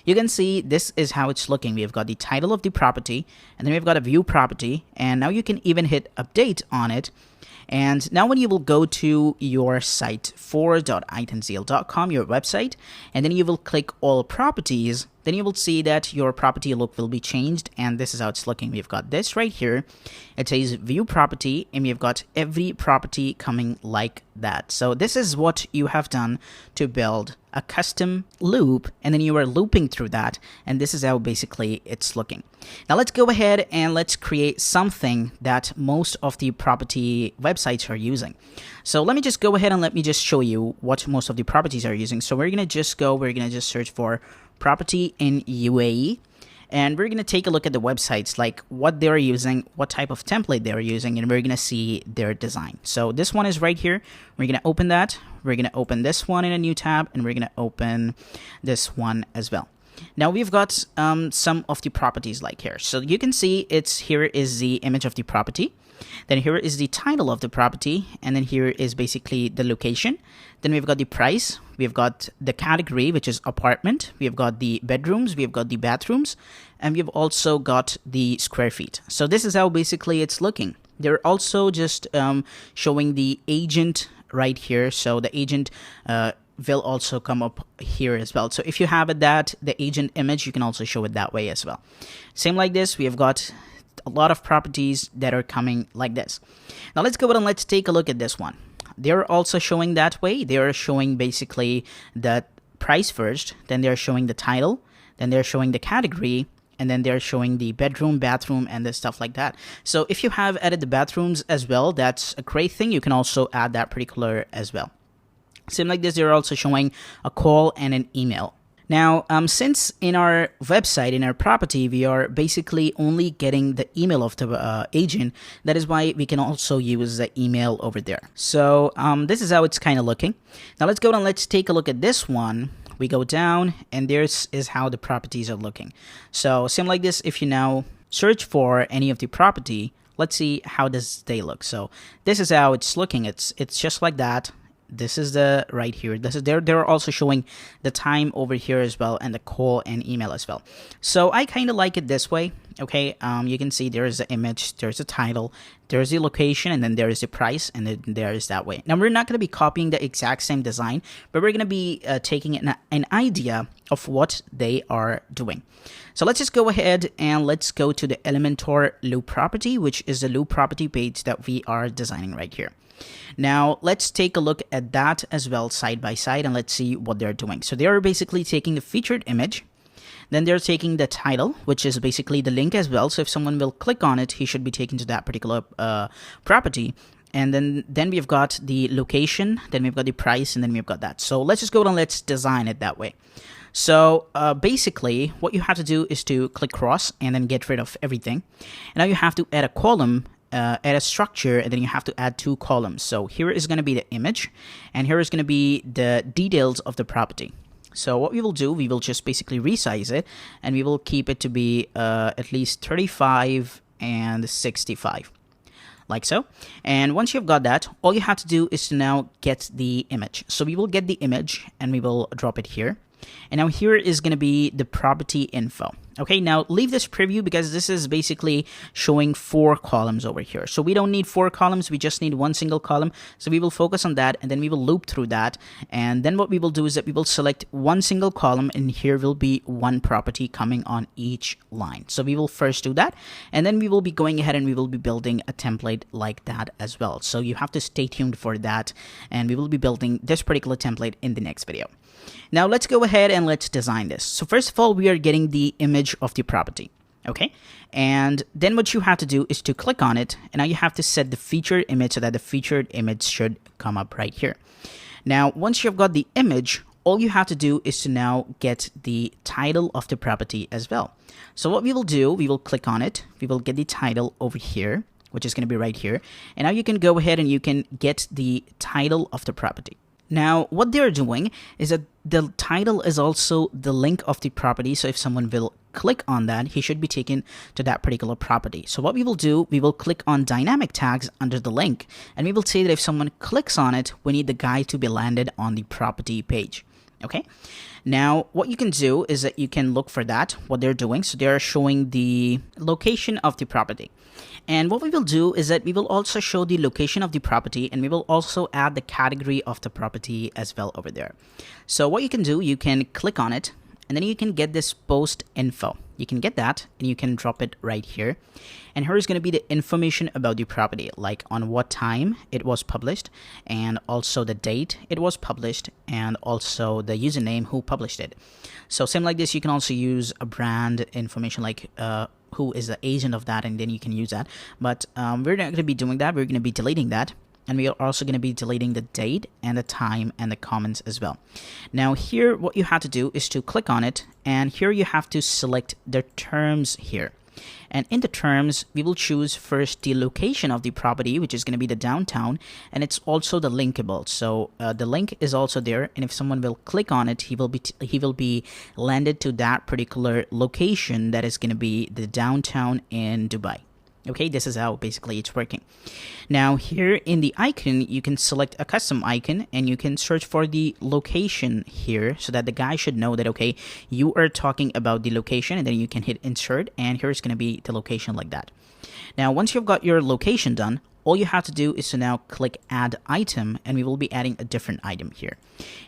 S2: you can see this is how it's looking. We've got the title of the property, and then we've got a view property, and now you can even hit update on it. And now when you will go to your site for.itanzeel.com, your website, and then you will click all properties, then you will see that your property look will be changed, and this is how it's looking. We've got this right here. It says view property, and we've got every property coming like that. So this is what you have done to build a custom loop, and then you are looping through that, and this is how basically it's looking. Now let's go ahead and let's create something that most of the property websites are using. So let me just go ahead and let me just show you what most of the properties are using. So we're gonna just search for property in UAE, and we're going to take a look at the websites, like what they're using, what type of template they're using, and we're going to see their design. So this one is right here. We're going to open that. We're going to open this one in a new tab, and we're going to open this one as well. Now we've got some of the properties like here. So you can see here is the image of the property. Then here is the title of the property, and then here is basically the location. Then we've got the price, we've got the category, which is apartment, we've got the bedrooms, we've got the bathrooms, and we've also got the square feet. So this is how basically it's looking. They're also just showing the agent right here. So the agent will also come up here as well. So if you have the agent image, you can also show it that way as well. Same like this, we have got a lot of properties that are coming like this. Now let's go ahead and let's take a look at this one. They're also showing that way. They're showing basically the price first, then they're showing the title, then they're showing the category, and then they're showing the bedroom, bathroom, and the stuff like that. So if you have added the bathrooms as well, that's a great thing. You can also add that particular as well. Same like this, they're also showing a call and an email. Now, since in our website, in our property, we are basically only getting the email of the agent, that is why we can also use the email over there. So this is how it's kind of looking. Now let's go down, let's take a look at this one. We go down, and this is how the properties are looking. So same like this, if you now search for any of the property, let's see how does they look. So this is how it's looking. It's just like that. This is the right here. This is they're also showing the time over here as well, and the call and email as well. So I kind of like it this way. Okay, you can see there is the image, there's the title, there's the location, and then there is the price, and then there is that way. Now we're not going to be copying the exact same design, but we're going to be taking an idea of what they are doing. So let's just go ahead and let's go to the Elementor loop property, which is the loop property page that we are designing right here. Now let's take a look at that as well side by side, and let's see what they're doing. So they're basically taking the featured image, then they're taking the title, which is basically the link as well. So if someone will click on it, he should be taken to that particular property. And then we've got the location, then we've got the price, and then we've got that. So let's just go and let's design it that way. So basically what you have to do is to click cross and then get rid of everything. And now you have to add a column, add a structure, and then you have to add 2 columns. So here is going to be the image, and here is going to be the details of the property. So what we will do, we will just basically resize it, and we will keep it to be at least 35 and 65. Like so. And once you've got that, all you have to do is to now get the image. So we will get the image, and we will drop it here. And now here is going to be the property info. Okay, now leave this preview because this is basically showing 4 columns over here. So we don't need 4 columns, we just need 1 single column. So we will focus on that, and then we will loop through that. And then what we will do is that we will select 1 single column, and here will be 1 property coming on each line. So we will first do that, and then we will be going ahead and we will be building a template like that as well. So you have to stay tuned for that, and we will be building this particular template in the next video. Now let's go ahead and let's design this. So first of all, we are getting the image of the property. Okay, and then what you have to do is to click on it, and now you have to set the featured image so that the featured image should come up right here. Now once you've got the image, all you have to do is to now get the title of the property as well. So what we will do, we will click on it, we will get the title over here, which is going to be right here, and now you can go ahead and you can get the title of the property. Now, what they're doing is that the title is also the link of the property. So if someone will click on that, he should be taken to that particular property. So what we will do, we will click on dynamic tags under the link, and we will say that if someone clicks on it, we need the guide to be landed on the property page. Okay. Now, what you can do is that you can look for that, what they're doing. So they're showing the location of the property. And what we will do is that we will also show the location of the property, and we will also add the category of the property as well over there. So what you can do, you can click on it, and then you can get this post info. You can get that and you can drop it right here. And here is going to be the information about the property, like on what time it was published, and also the date it was published, and also the username who published it. So same like this, you can also use a brand information, like who is the agent of that, and then you can use that. But we're not going to be doing that. We're going to be deleting that. And we are also going to be deleting the date and the time and the comments as well. Now here, what you have to do is to click on it, and here you have to select the terms here. And in the terms, we will choose first the location of the property, which is going to be the downtown, and it's also the linkable. So the link is also there, and if someone will click on it, he will be landed to that particular location that is going to be the downtown in Dubai. Okay, this is how basically it's working. Now here in the icon, you can select a custom icon and you can search for the location here so that the guy should know that, okay, you are talking about the location, and then you can hit insert, and here's going to be the location like that. Now, once you've got your location done, all you have to do is to now click add item, and we will be adding a different item here.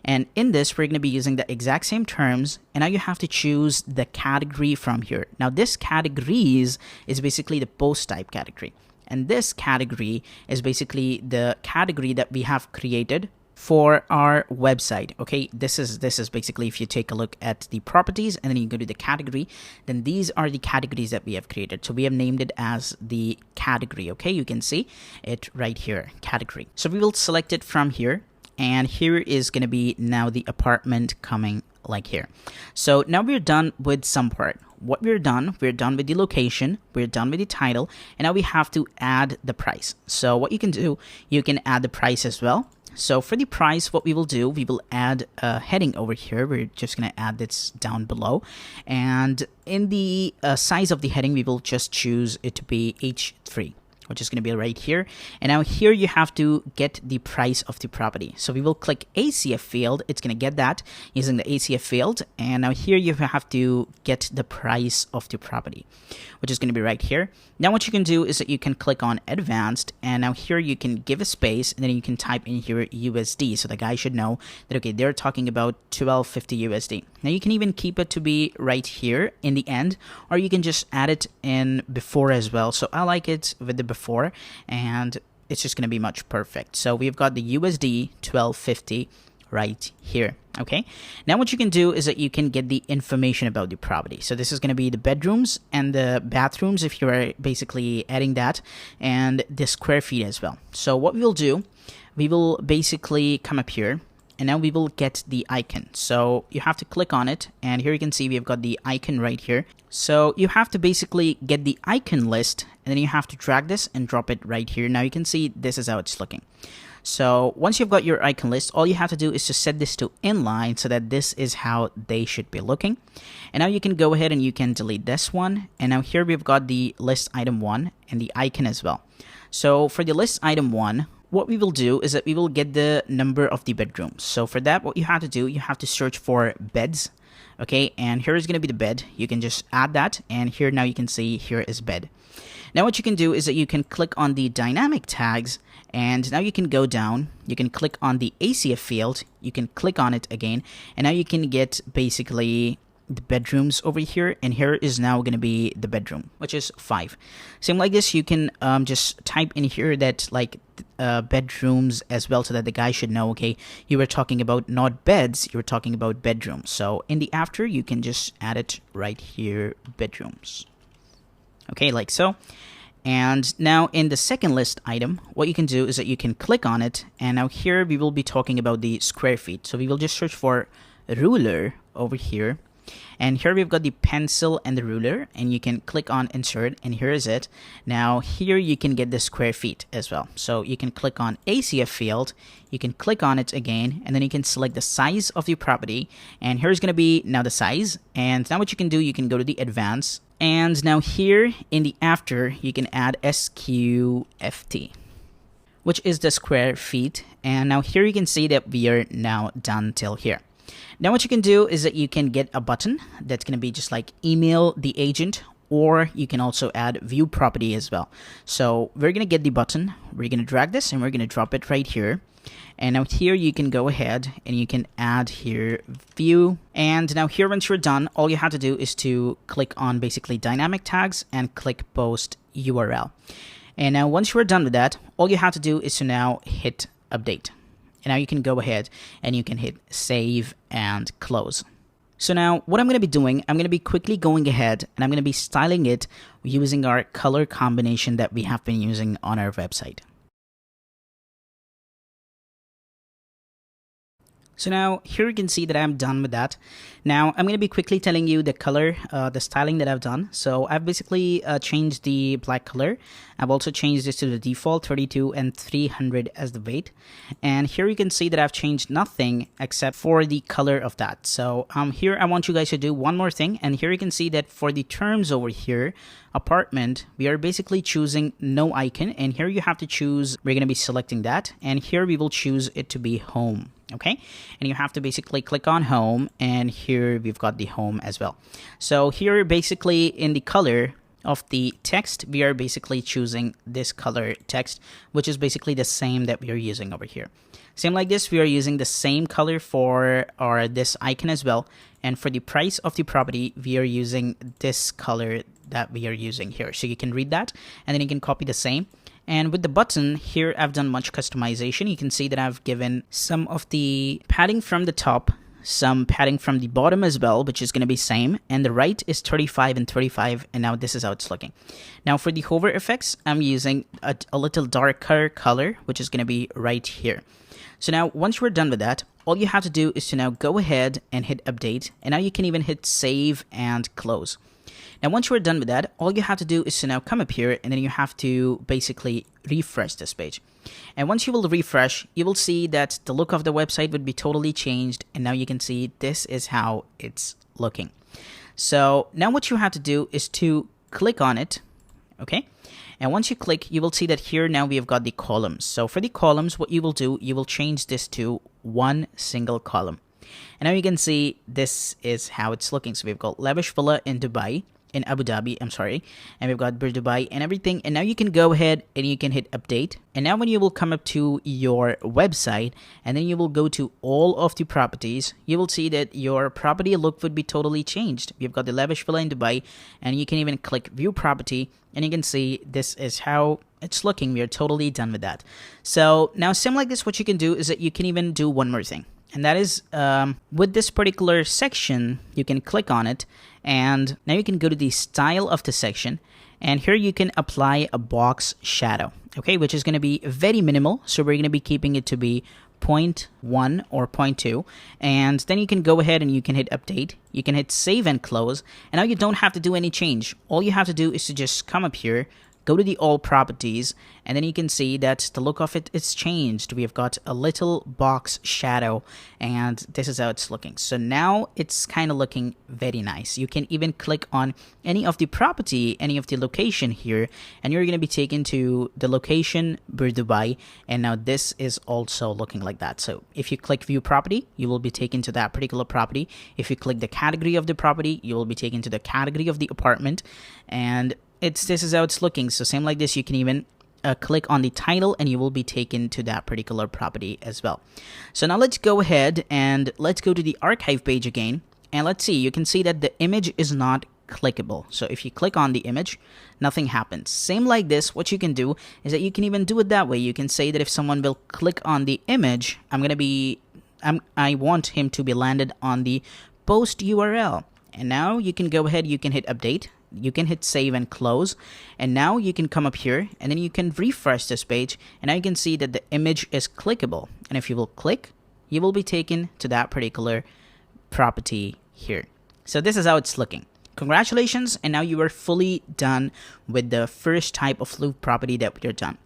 S2: And in this, we're going to be using the exact same terms, and now you have to choose the category from here. Now this categories is basically the post type category, and this category is basically the category that we have created for our website. Okay, this is basically, if you take a look at the properties and then you go to the category, then these are the categories that we have created. So we have named it as the category. Okay, you can see it right here, category. So we will select it from here, and here is going to be now the apartment coming like here. So now we're done with some part. What we're done with the location, we're done with the title, and now we have to add the price. So what you can do, you can add the price as well. So for the price, what we will do, we will add a heading over here. We're just going to add this down below. And in the size of the heading, we will just choose it to be H3, which is going to be right here. And now here you have to get the price of the property. So we will click ACF field. It's going to get that using the ACF field. And now here you have to get the price of the property, which is going to be right here. Now what you can do is that you can click on advanced, and now here you can give a space, and then you can type in here USD, so the guy should know that, okay, they're talking about 1250 USD. Now you can even keep it to be right here in the end, or you can just add it in before as well. So I like it with the before, and it's just going to be much perfect. So we've got the USD 1250 right here. Okay, now what you can do is that you can get the information about the property. So this is going to be the bedrooms and the bathrooms, if you are basically adding that, and the square feet as well. So what we will do, we will basically come up here, and now we will get the icon. So you have to click on it, and here you can see we've got the icon right here. So you have to basically get the icon list, and then you have to drag this and drop it right here. Now you can see this is how it's looking. So once you've got your icon list, all you have to do is to set this to inline so that this is how they should be looking. And now you can go ahead and you can delete this one. And now here we've got the list item 1 and the icon as well. So for the list item 1, what we will do is that we will get the number of the bedrooms. So for that, what you have to do, you have to search for beds. Okay, and here is going to be the bed. You can just add that, and here now you can see here is bed. Now what you can do is that you can click on the dynamic tags, and now you can go down, you can click on the ACF field, you can click on it again, and now you can get basically the bedrooms over here, and here is now going to be the bedroom, which is 5. Same like this, you can just type in here that like bedrooms as well, so that the guy should know, okay, you were talking about not beds, you were talking about bedrooms. So in the after, you can just add it right here, bedrooms. Okay, like so. And now in the second list item, what you can do is that you can click on it, and now here we will be talking about the square feet. So we will just search for ruler over here, and here we've got the pencil and the ruler, and you can click on insert, and here is it. Now here you can get the square feet as well. So you can click on ACF field, you can click on it again, and then you can select the size of the property, and here's going to be now the size. And now what you can do, you can go to the advanced, and now here in the after, you can add SQFT, which is the square feet. And now here you can see that we are now done till here. Now what you can do is that you can get a button that's going to be just like email the agent, or you can also add view property as well. So we're going to get the button, we're going to drag this and we're going to drop it right here. And now here you can go ahead and you can add here view. And now here, once you're done, all you have to do is to click on basically dynamic tags and click post URL. And now once you're done with that, all you have to do is to now hit update. And now you can go ahead and you can hit save and close. So now what I'm going to be doing, I'm going to be quickly going ahead and I'm going to be styling it using our color combination that we have been using on our website. So now here you can see that I'm done with that. Now I'm going to be quickly telling you the color, the styling that I've done. So I've basically changed the black color. I've also changed this to the default 32 and 300 as the weight. And here you can see that I've changed nothing except for the color of that. So here I want you guys to do one more thing. And here you can see that for the terms over here, apartment, we are basically choosing no icon. And here you have to choose, we're going to be selecting that. And here we will choose it to be home. Okay, and you have to basically click on home, and here we've got the home as well. So here basically in the color of the text, we are basically choosing this color text, which is basically the same that we are using over here. Same like this, we are using the same color for this icon as well. And for the price of the property, we are using this color that we are using here. So you can read that and then you can copy the same. And with the button here, I've done much customization. You can see that I've given some of the padding from the top, some padding from the bottom as well, which is going to be same. And the right is 35 and 35. And now this is how it's looking. Now for the hover effects, I'm using a little darker color, which is going to be right here. So now once we're done with that, all you have to do is to now go ahead and hit update. And now you can even hit save and close. Now, once you're done with that, all you have to do is to now come up here and then you have to basically refresh this page. And once you will refresh, you will see that the look of the website would be totally changed. And now you can see this is how it's looking. So now what you have to do is to click on it. Okay. And once you click, you will see that here now we have got the columns. So for the columns, what you will do, you will change this to one single column. And now you can see this is how it's looking. So we've got lavish villa in Dubai. In Abu Dhabi, and we've got Dubai and everything. And now you can go ahead and you can hit update. And now when you will come up to your website and then you will go to all of the properties, you will see that your property look would be totally changed. We've got the lavish villa in Dubai, and you can even click view property and you can see this is how it's looking. We are totally done with that. So now same like this, what you can do is that you can even do one more thing. And that is with this particular section, you can click on it. And now you can go to the style of the section. And here you can apply a box shadow, okay, which is going to be very minimal. So we're going to be keeping it to be 0.1 or 0.2. And then you can go ahead and you can hit update. You can hit save and close. And now you don't have to do any change. All you have to do is to just come up here, go to the all properties, and then you can see that the look of it is changed. We have got a little box shadow, and this is how it's looking. So now it's kind of looking very nice. You can even click on any of the property, any of the location here, and you're going to be taken to the location Dubai, and now this is also looking like that. So if you click view property, you will be taken to that particular property. If you click the category of the property, you will be taken to the category of the apartment, and this is how it's looking. So same like this, you can even click on the title and you will be taken to that particular property as well. So now let's go ahead and let's go to the archive page again, and let's see, you can see that the image is not clickable. So if you click on the image, nothing happens. Same like this, what you can do is that you can even do it that way. You can say that if someone will click on the image, I want him to be landed on the post URL. And now you can go ahead, you can hit update. You can hit save and close, and now you can come up here and then you can refresh this page, and now you can see that the image is clickable. And if you will click, you will be taken to that particular property here. So this is how it's looking. Congratulations, and now you are fully done with the first type of loop property that we are done.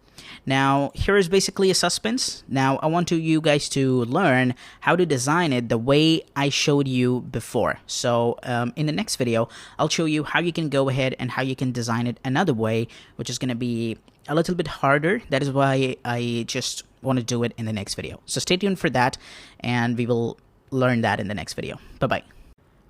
S2: Now here is basically a suspense. Now I want you guys to learn how to design it the way I showed you before. So in the next video, I'll show you how you can go ahead and how you can design it another way, which is going to be a little bit harder. That is why I just want to do it in the next video. So stay tuned for that, and we will learn that in the next video. Bye-bye.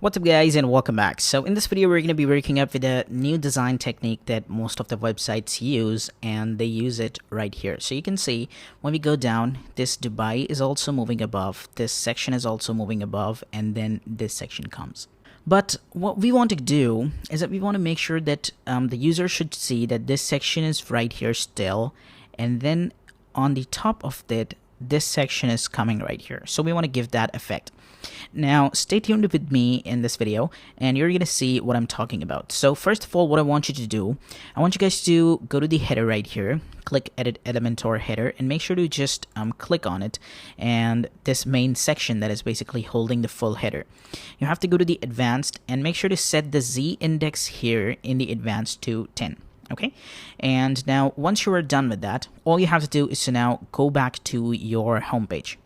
S2: What's up guys and welcome back. So in this video we're going to be working up with a new design technique that most of the websites use, and they use it right here. So you can see when we go down, this Dubai is also moving above, this section is also moving above, and then this section comes. But what we want to do is that we want to make sure that the user should see that this section is right here still, and then on the top of it, this section is coming right here. So we want to give that effect. Now stay tuned with me in this video and you're gonna see what I'm talking about. So first of all, what I want you to do, I want you guys to go to the header right here, click edit Elementor header, and make sure to just click on it, and this main section that is basically holding the full header. You have to go to the advanced and make sure to set the Z index here in the advanced to 10. Okay, and now once you are done with that, all you have to do is to now go back to your homepage.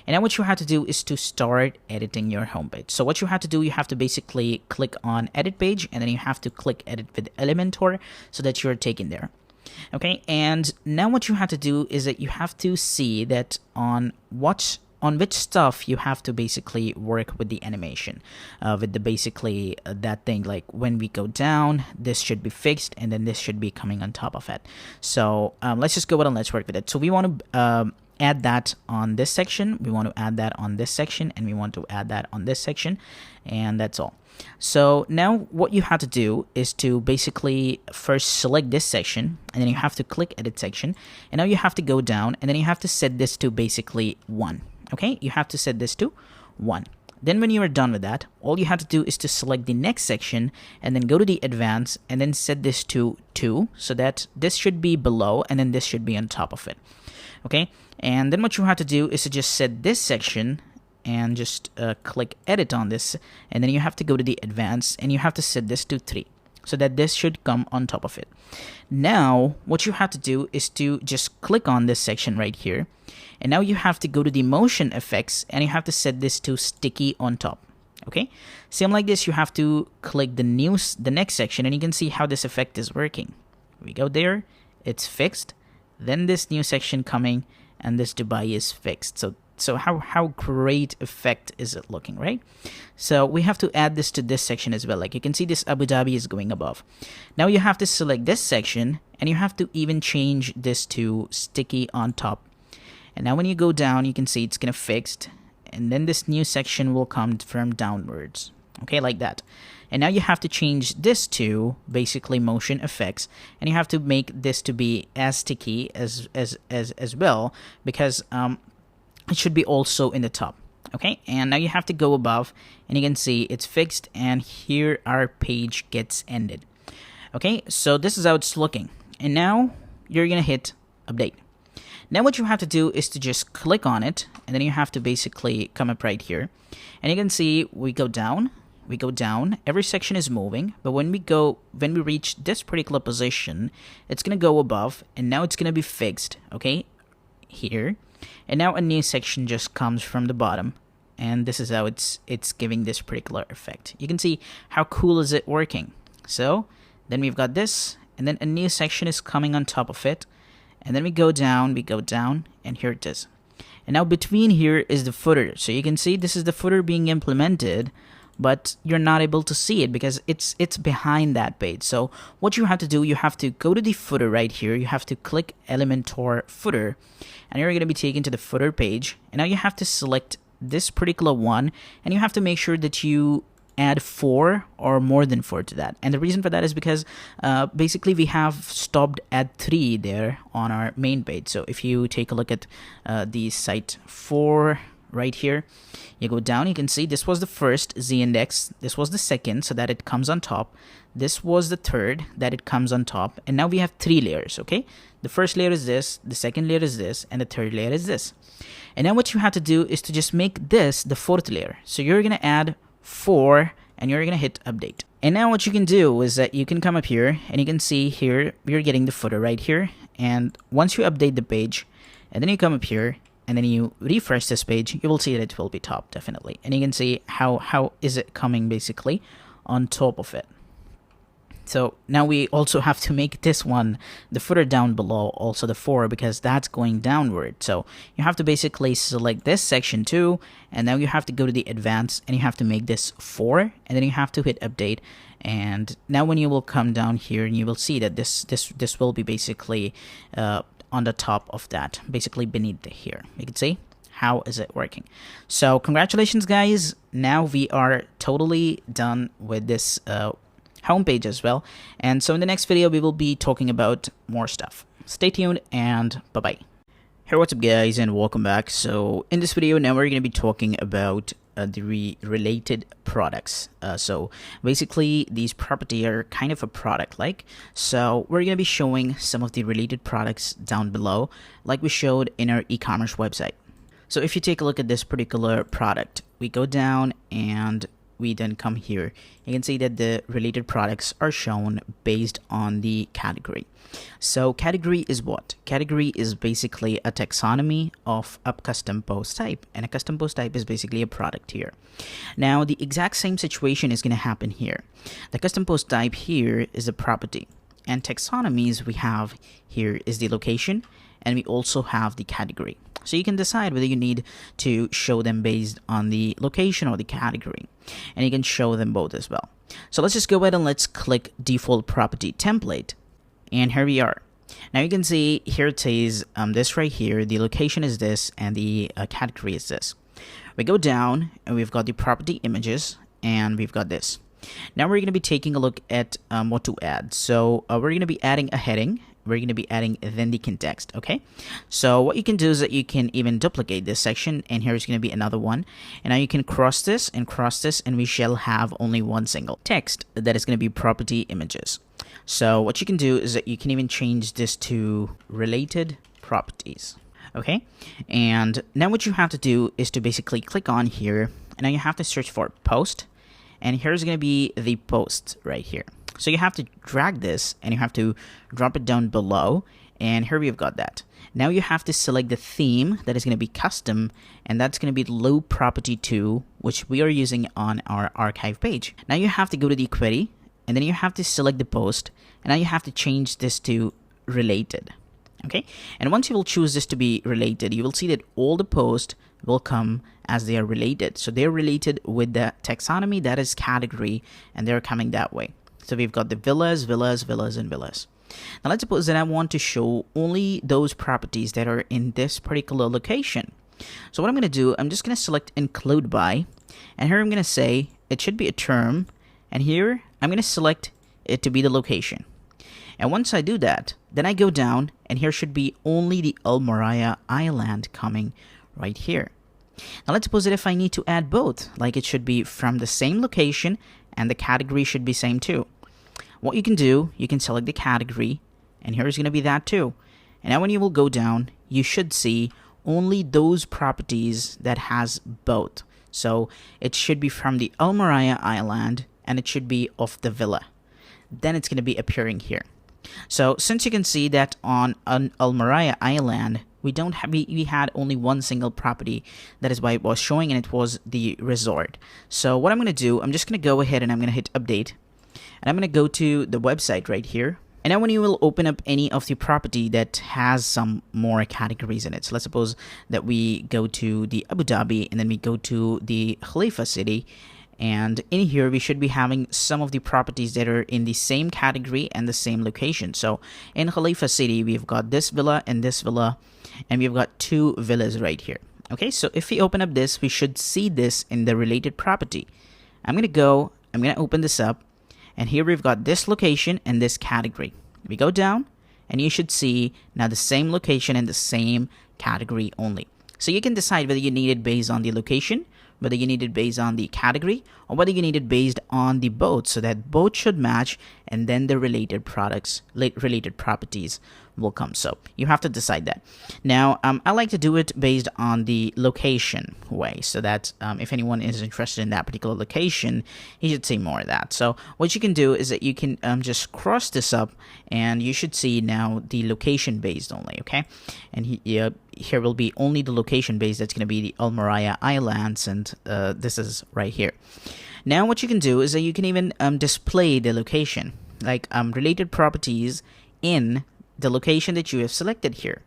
S2: And now what you have to do is to start editing your homepage. So what you have to do, you have to basically click on edit page, and then you have to click edit with Elementor so that you're taken there. Okay, and now what you have to do is that you have to see that on which stuff you have to basically work with the animation, with the basically that thing, like when we go down, this should be fixed and then this should be coming on top of it. So let's just go ahead and let's work with it. So we want to add that on this section, we want to add that on this section, and we want to add that on this section, and that's all. So now what you have to do is to basically first select this section, and then you have to click edit section, and now you have to go down, and then you have to set this to basically 1. Okay, you have to set this to 1. Then when you are done with that, all you have to do is to select the next section and then go to the advanced and then set this to 2, so that this should be below and then this should be on top of it. Okay, and then what you have to do is to just set this section and just click edit on this, and then you have to go to the advanced and you have to set this to 3, so that this should come on top of it. Now what you have to do is to just click on this section right here, and now you have to go to the motion effects and you have to set this to sticky on top. Okay, same like this, you have to click the next section, and you can see how this effect is working. We go there, it's fixed, then this new section coming, and this Dubai is fixed. So how great effect is it looking, right? So we have to add this to this section as well. Like you can see, this Abu Dhabi is going above. Now you have to select this section, and you have to even change this to sticky on top. And now when you go down, you can see it's gonna fixed, and then this new section will come from downwards. Okay, like that. And now you have to change this to basically motion effects, and you have to make this to be as sticky as well, because it should be also in the top. Okay, and now you have to go above, and you can see it's fixed, and here our page gets ended. Okay, so this is how it's looking, and now you're gonna hit update. Now what you have to do is to just click on it, and then you have to basically come up right here, and you can see we go down, every section is moving, but when we reach this particular position, it's gonna go above, and now it's gonna be fixed, okay, here, and now a new section just comes from the bottom, and this is how it's giving this particular effect. You can see how cool is it working. So then we've got this, and then a new section is coming on top of it, and then we go down, and here it is. And now between here is the footer, so you can see this is the footer being implemented, but you're not able to see it because it's behind that page. So what you have to do, you have to go to the footer right here, you have to click Elementor footer, and you're going to be taken to the footer page, and now you have to select this particular one, and you have to make sure that you add 4 or more than 4 to that. And the reason for that is because basically we have stopped at 3 there on our main page. So if you take a look at the site 4 right here, you go down, you can see this was the first Z index, this was the second, so that it comes on top, this was the third, that it comes on top, and now we have 3 layers. Okay, the first layer is this, the second layer is this, and the third layer is this. And now what you have to do is to just make this the 4th layer. So you're gonna add 4, and you're gonna hit update. And now what you can do is that you can come up here, and you can see here you're getting the footer right here, and once you update the page, and then you come up here, and then you refresh this page, you will see that it will be top, definitely. And you can see how is it coming basically on top of it. So now we also have to make this one, the footer down below, also the 4, because that's going downward. So you have to basically select this section too, and now you have to go to the advanced and you have to make this 4, and then you have to hit update. And now when you will come down here, and you will see that this will be basically on the top of that, basically beneath here. You can see how is it working. So congratulations guys, now we are totally done with this homepage as well. And so in the next video we will be talking about more stuff. Stay tuned and bye bye. Hey, what's up guys, and welcome back. So in this video now we're going to be talking about the related products. So basically these properties are kind of a product like, so we're going to be showing some of the related products down below like we showed in our e-commerce website. So if you take a look at this particular product, we go down and we then come here. You can see that the related products are shown based on the category. So category is what? Category is basically a taxonomy of a custom post type, and a custom post type is basically a product here. Now the exact same situation is going to happen here. The custom post type here is a property, and taxonomies we have here is the location, and we also have the category. So you can decide whether you need to show them based on the location or the category, and you can show them both as well. So let's just go ahead and let's click default property template, and here we are. Now you can see here it says this right here, the location is this and the category is this. We go down and we've got the property images and we've got this. Now we're going to be taking a look at what to add. So we're going to be adding a heading. We're going to be adding then the context. Okay, so what you can do is that you can even duplicate this section, and here's going to be another one, and now you can cross this, and we shall have only one single text that is going to be property images. So what you can do is that you can even change this to related properties. Okay, and now what you have to do is to basically click on here, and now you have to search for post, and here's going to be the post right here. So you have to drag this and you have to drop it down below, and here we've got that. Now you have to select the theme that is going to be custom, and that's going to be low property 2, which we are using on our archive page. Now you have to go to the query, and then you have to select the post, and now you have to change this to related. Okay, and once you will choose this to be related, you will see that all the posts will come as they are related. So they're related with the taxonomy, that is category, and they're coming that way. So we've got the villas, villas, villas, and villas. Now let's suppose that I want to show only those properties that are in this particular location. So what I'm going to do, I'm just going to select include by, and here I'm going to say it should be a term, and here I'm going to select it to be the location. And once I do that, then I go down, and here should be only the Almaraya Island coming right here. Now let's suppose that if I need to add both, like it should be from the same location and the category should be same too. What you can do, you can select the category, and here's going to be that too. And now when you will go down, you should see only those properties that has both. So it should be from the Almaraya Island, and it should be of the villa. Then it's going to be appearing here. So since you can see that on Almaraya Island, we had only one single property, that is why it was showing, and it was the resort. So what I'm going to do, I'm just going to go ahead and I'm going to hit update, and I'm going to go to the website right here. And now when you will open up any of the property that has some more categories in it, so let's suppose that we go to the Abu Dhabi and then we go to the Khalifa city, and in here we should be having some of the properties that are in the same category and the same location. So in Khalifa city we've got this villa and this villa, and we've got 2 villas right here. Okay, so if we open up this, we should see this in the related property. I'm going to open this up, and here we've got this location and this category. We go down, and you should see now the same location and the same category only. So you can decide whether you need it based on the location, whether you need it based on the category, or whether you need it based on the both, so that both should match, and then the related properties will come. So you have to decide that. Now I like to do it based on the location way, so that if anyone is interested in that particular location, he should see more of that. So what you can do is that you can just cross this up, and you should see now the location based only. Okay, and here will be only the location based. That's going to be the Almaraya Islands, and this is right here. Now what you can do is that you can even display the location. like related properties in the location that you have selected here.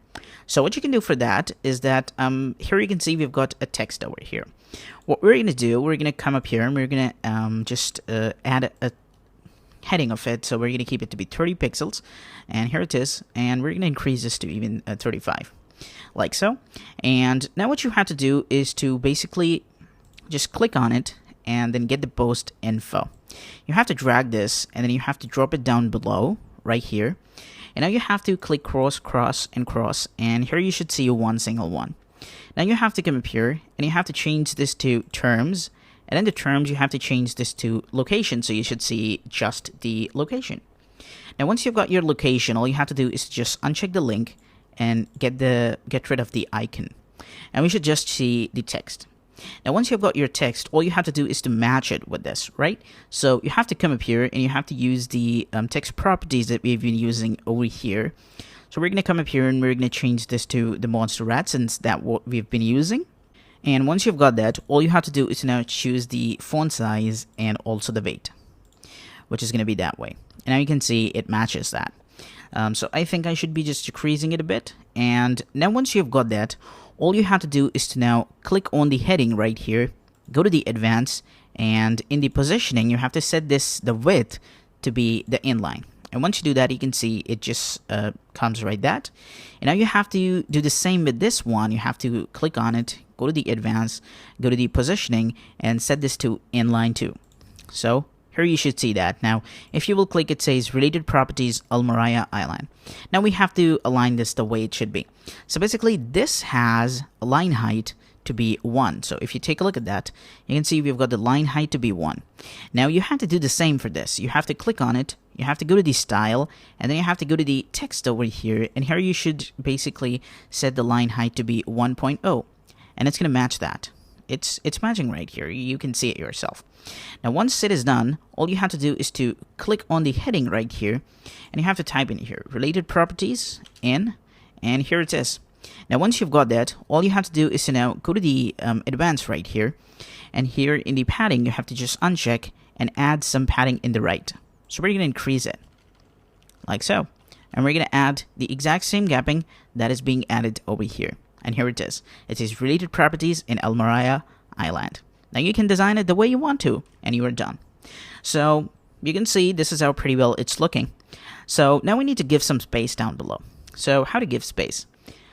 S2: So what you can do for that is that here you can see we've got a text over here. What we're going to do, we're going to come up here and we're going to just add a heading of it. So we're going to keep it to be 30 pixels, and here it is, and we're going to increase this to even 35, like so. And now what you have to do is to basically just click on it and then get the post info. You have to drag this and then you have to drop it down below right here, and now you have to click cross, cross, and cross, and here you should see one single one. Now you have to come up here and you have to change this to terms, and then the terms you have to change this to location, so you should see just the location. Now once you've got your location, all you have to do is just uncheck the link and get rid of the icon, and we should just see the text. Now once you've got your text, all you have to do is to match it with this, right? So you have to come up here and you have to use the text properties that we've been using over here. So we're going to come up here and we're going to change this to the monster rat, since that's what we've been using. And once you've got that, all you have to do is now choose the font size and also the weight, which is going to be that way. And now you can see it matches that. So I think I should be just decreasing it a bit. And now once you've got that, all you have to do is to now click on the heading right here, go to the advanced, and in the positioning, you have to set the width to be the inline. And once you do that, you can see it just comes right that. And now you have to do the same with this one. You have to click on it, go to the advanced, go to the positioning, and set this to inline too. So here you should see that. Now, if you will click, it says related properties Almaria Island. Now we have to align this the way it should be. So basically, this has a line height to be 1. So if you take a look at that, you can see we've got the line height to be 1. Now you have to do the same for this. You have to click on it, you have to go to the style, and then you have to go to the text over here, and here you should basically set the line height to be 1.0, and it's going to match that. It's matching right here. You can see it yourself. Now once it is done, all you have to do is to click on the heading right here, and you have to type in here related properties in, and here it is. Now once you've got that, all you have to do is to now go to the advanced right here, and here in the padding you have to just uncheck and add some padding in the right. So we're going to increase it like so, and we're going to add the exact same gapping that is being added over here, and here it is. It says related properties in Almaria Island. Now you can design it the way you want to, and you are done. So you can see this is how pretty well it's looking. So now we need to give some space down below. So how to give space?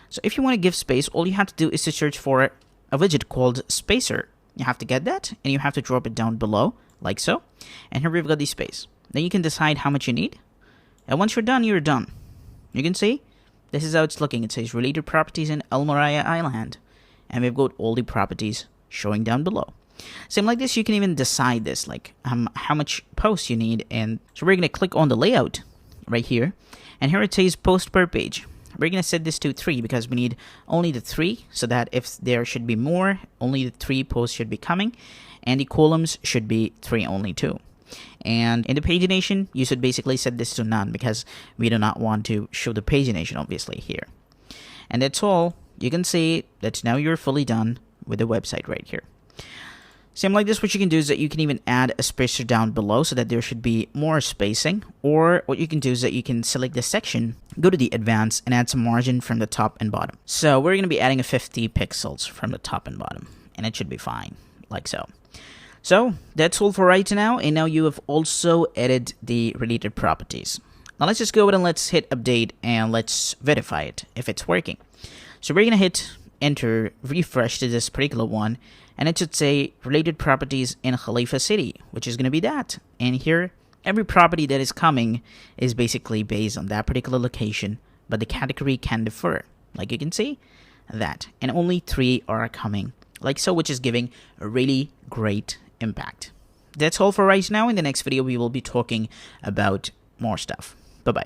S2: So if you want to give space, all you have to do is to search for a widget called spacer. You have to get that, and you have to drop it down below, like so. And here we've got the space. Then you can decide how much you need. And once you're done, you're done. You can see, this is how it's looking. It says related properties in Almaria Island. And we've got all the properties showing down below. Same like this, you can even decide this, like how much posts you need. And so we're going to click on the layout right here. And here it says post per page. We're going to set this to 3 because we need only the 3, so that if there should be more, only the 3 posts should be coming, and the columns should be 3 only too. And in the pagination, you should basically set this to none because we do not want to show the pagination obviously here. And that's all. You can see that now you're fully done with the website right here. Same like this, what you can do is that you can even add a spacer down below so that there should be more spacing. Or what you can do is that you can select the section, go to the advanced, and add some margin from the top and bottom. So we're going to be adding a 50 pixels from the top and bottom, and it should be fine, like so. So that's all for right now, and now you have also added the related properties. Now let's just go ahead and let's hit update, and let's verify it if it's working. So we're going to hit enter, refresh to this particular one, and it should say related properties in Khalifa City, which is going to be that. And here, every property that is coming is basically based on that particular location, but the category can differ. Like you can see, that. And only 3 are coming, like so, which is giving a really great impact. That's all for right now. In the next video, we will be talking about more stuff. Bye-bye.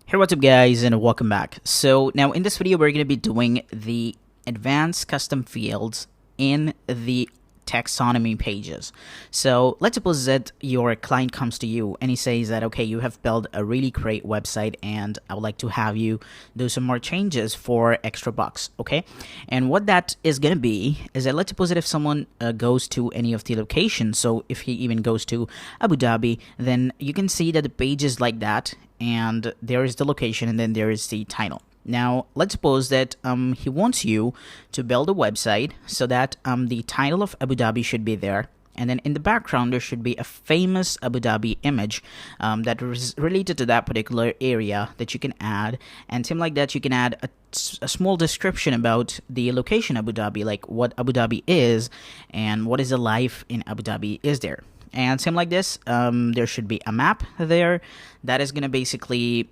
S2: Hey, what's up guys, and welcome back. So now in this video, we're going to be doing the advanced custom fields in the taxonomy pages. So let's suppose that your client comes to you and he says that, okay, you have built a really great website and I would like to have you do some more changes for extra bucks. Okay, and what that is going to be is that, let's suppose that if someone goes to any of the locations, so if he even goes to Abu Dhabi, then you can see that the page is like that, and there is the location and then there is the title. Now, let's suppose that he wants you to build a website so that the title of Abu Dhabi should be there. And then in the background, there should be a famous Abu Dhabi image that is related to that particular area that you can add. And same like that, you can add a small description about the location Abu Dhabi, like what Abu Dhabi is and what is the life in Abu Dhabi is there. And same like this, there should be a map there that is going to basically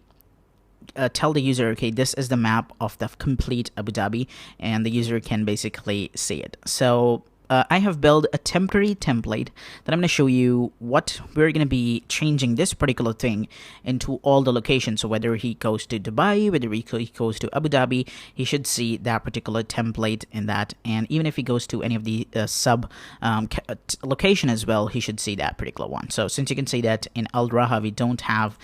S2: tell the user, okay, this is the map of the complete Abu Dhabi, and the user can basically see it. So I have built a temporary template that I'm going to show you what we're going to be changing this particular thing into all the locations. So whether he goes to Dubai, whether he goes to Abu Dhabi, he should see that particular template in that. And even if he goes to any of the sub location as well, he should see that particular one. So since you can see that in Al Raha, we don't have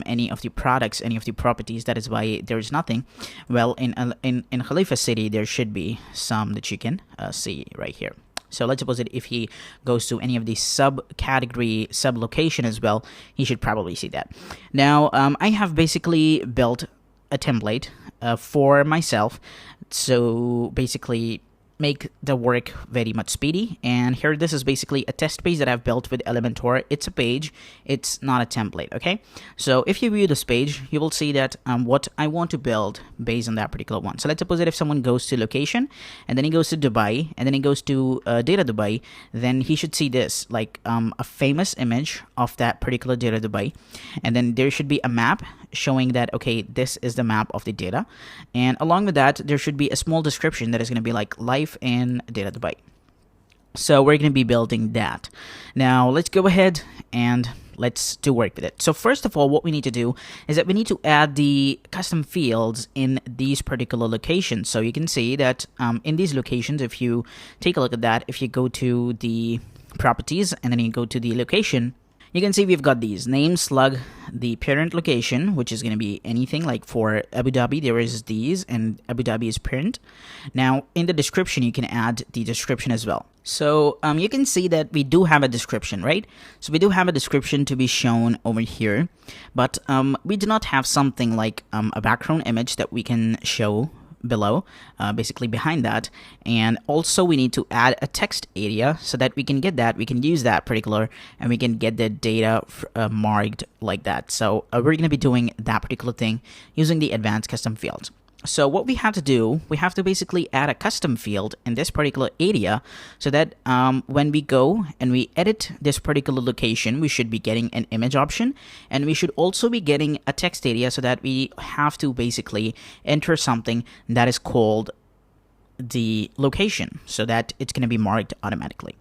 S2: any of the products, any of the properties, that is why there is nothing. Well, in Khalifa City, there should be some that you can see right here. So let's suppose that if he goes to any of the subcategory, sub-location as well, he should probably see that. Now, I have basically built a template for myself. So basically make the work very much speedy. And here, this is basically a test page that I've built with Elementor. It's a page, it's not a template. Okay, so if you view this page, you will see that what I want to build based on that particular one. So let's suppose that if someone goes to location and then he goes to Dubai and then he goes to data Dubai, then he should see this, like a famous image of that particular data Dubai, and then there should be a map showing that, okay, this is the map of the data, and along with that there should be a small description that is going to be like life in data Dubai. So we're going to be building that. Now let's go ahead and let's do work with it. So first of all, what we need to do is that we need to add the custom fields in these particular locations. So you can see that in these locations, if you take a look at that, if you go to the properties and then you go to the location, you can see we've got these name, slug, the parent location, which is going to be anything. Like for Abu Dhabi, there is these, and Abu Dhabi is parent. Now, in the description, you can add the description as well. So you can see that we do have a description, right? So we do have a description to be shown over here, but we do not have something like a background image that we can show below, basically behind that. And also we need to add a text area so that we can get that, we can use that particular, and we can get the data marked like that. So we're going to be doing that particular thing using the advanced custom fields. So what we have to do, we have to basically add a custom field in this particular area so that when we go and we edit this particular location, we should be getting an image option, and we should also be getting a text area so that we have to basically enter something that is called the location so that it's going to be marked automatically.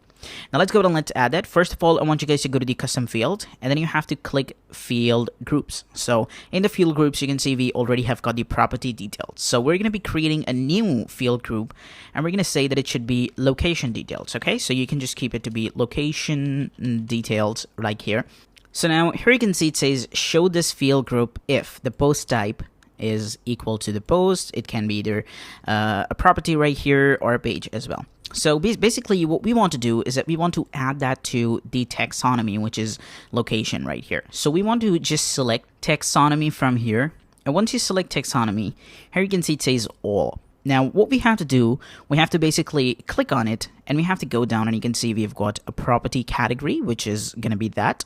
S2: Now let's go ahead and let's add that. First of all, I want you guys to go to the custom field, and then you have to click field groups. So in the field groups, you can see we already have got the property details. So we're going to be creating a new field group, and we're going to say that it should be location details. Okay, so you can just keep it to be location details like here. So now here you can see it says show this field group if the post type is equal to the post. It can be either a property right here or a page as well. So basically what we want to do is that we want to add that to the taxonomy, which is location right here. So we want to just select taxonomy from here. And once you select taxonomy, here you can see it says all. Now, what we have to do, we have to basically click on it, and we have to go down, and you can see we've got a property category, which is going to be that.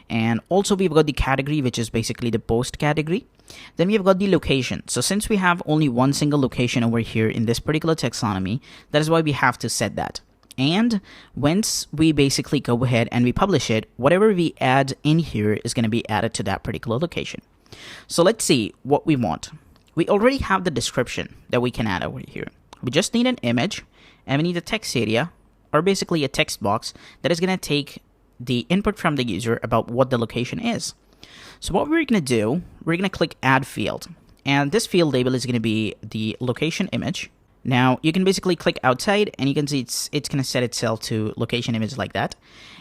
S2: And also we've got the category, which is basically the post category. Then we've got the location. So since we have only one single location over here in this particular taxonomy, that is why we have to set that. And once we basically go ahead and we publish it, whatever we add in here is going to be added to that particular location. So let's see what we want. We already have the description that we can add over here. We just need an image, and we need a text area, or basically a text box that is going to take the input from the user about what the location is. So what we're going to do, we're going to click add field, and this field label is going to be the location image. Now you can basically click outside, and you can see it's gonna set itself to location image like that.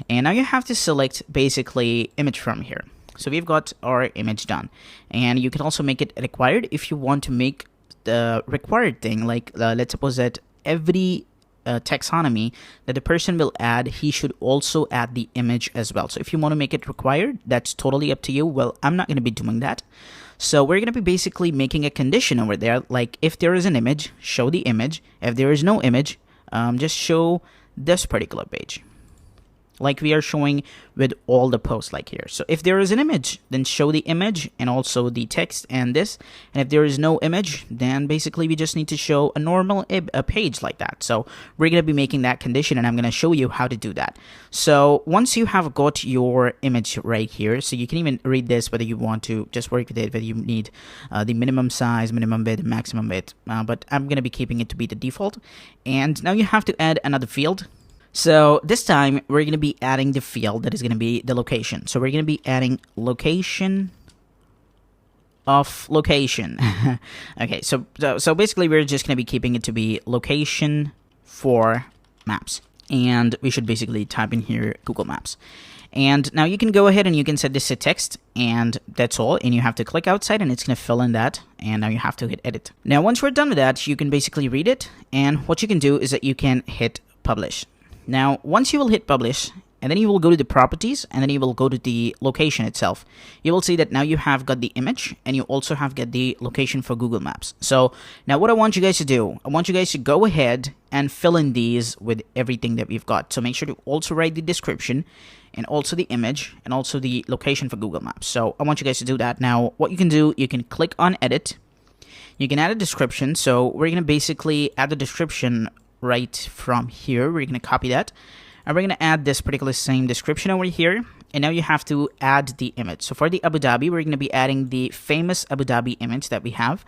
S2: And now you have to select basically image from here. So we've got our image done, and you can also make it required if you want to make the required thing. Like let's suppose that every taxonomy that the person will add, he should also add the image as well. So if you want to make it required, that's totally up to you. Well, I'm not going to be doing that. So we're going to be basically making a condition over there, like if there is an image, show the image. If there is no image, just show this particular page, like we are showing with all the posts like here. So if there is an image, then show the image and also the text and this. And if there is no image, then basically we just need to show a normal page like that. So we're going to be making that condition, and I'm going to show you how to do that. So once you have got your image right here, so you can even read this whether you want to just work with it, whether you need the minimum size, minimum width, maximum width, but I'm going to be keeping it to be the default. And now you have to add another field. So this time we're going to be adding the field that is going to be the location. So we're going to be adding location of location. Okay, so basically we're just going to be keeping it to be location for maps. And we should basically type in here Google Maps. And now you can go ahead and you can set this to text, and that's all. And you have to click outside, and it's going to fill in that. And now you have to hit edit. Now once we're done with that, you can basically read it. And what you can do is that you can hit publish. Now, once you will hit publish, and then you will go to the properties, and then you will go to the location itself, you will see that now you have got the image, and you also have got the location for Google Maps. So now what I want you guys to do, I want you guys to go ahead and fill in these with everything that we've got. So make sure to also write the description, and also the image, and also the location for Google Maps. So I want you guys to do that. Now, what you can do, you can click on edit. You can add a description. So we're going to basically add the description right from here. We're going to copy that, and we're going to add this particular same description over here. And now you have to add the image. So for the Abu Dhabi, we're going to be adding the famous Abu Dhabi image that we have,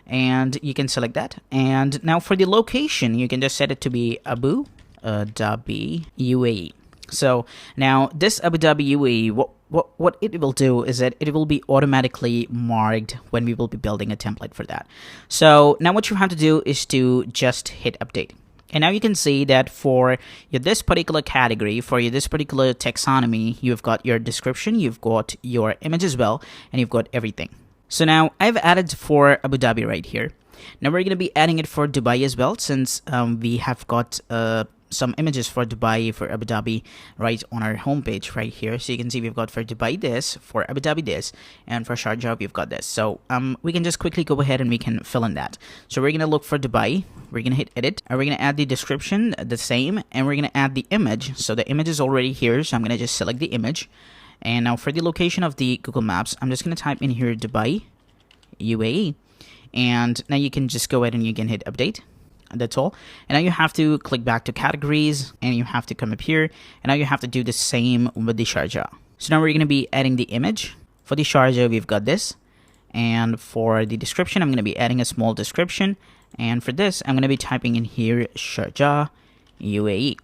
S2: and you can select that. And now for the location, you can just set it to be Abu Dhabi UAE. So now this Abu Dhabi UAE, what it will do is that it will be automatically marked when we will be building a template for that. So now what you have to do is to just hit update. And now you can see that for this particular category, for this particular taxonomy, you've got your description, you've got your image as well, and you've got everything. So now I've added for Abu Dhabi right here. Now we're going to be adding it for Dubai as well, since we have got some images for Dubai, for Abu Dhabi right on our homepage right here. So you can see we've got for Dubai this, for Abu Dhabi this, and for Sharjah we've got this. So we can just quickly go ahead and we can fill in that. So we're going to look for Dubai, we're going to hit edit, and we're going to add the description the same, and we're going to add the image. So the image is already here, so I'm going to just select the image. And now for the location of the Google Maps, I'm just going to type in here Dubai UAE, and now you can just go ahead and you can hit update. That's all. And now you have to click back to categories, and you have to come up here, and now you have to do the same with the Sharjah. So now we're going to be adding the image. For the Sharjah, we've got this, and for the description, I'm going to be adding a small description, and for this, I'm going to be typing in here Sharjah UAE,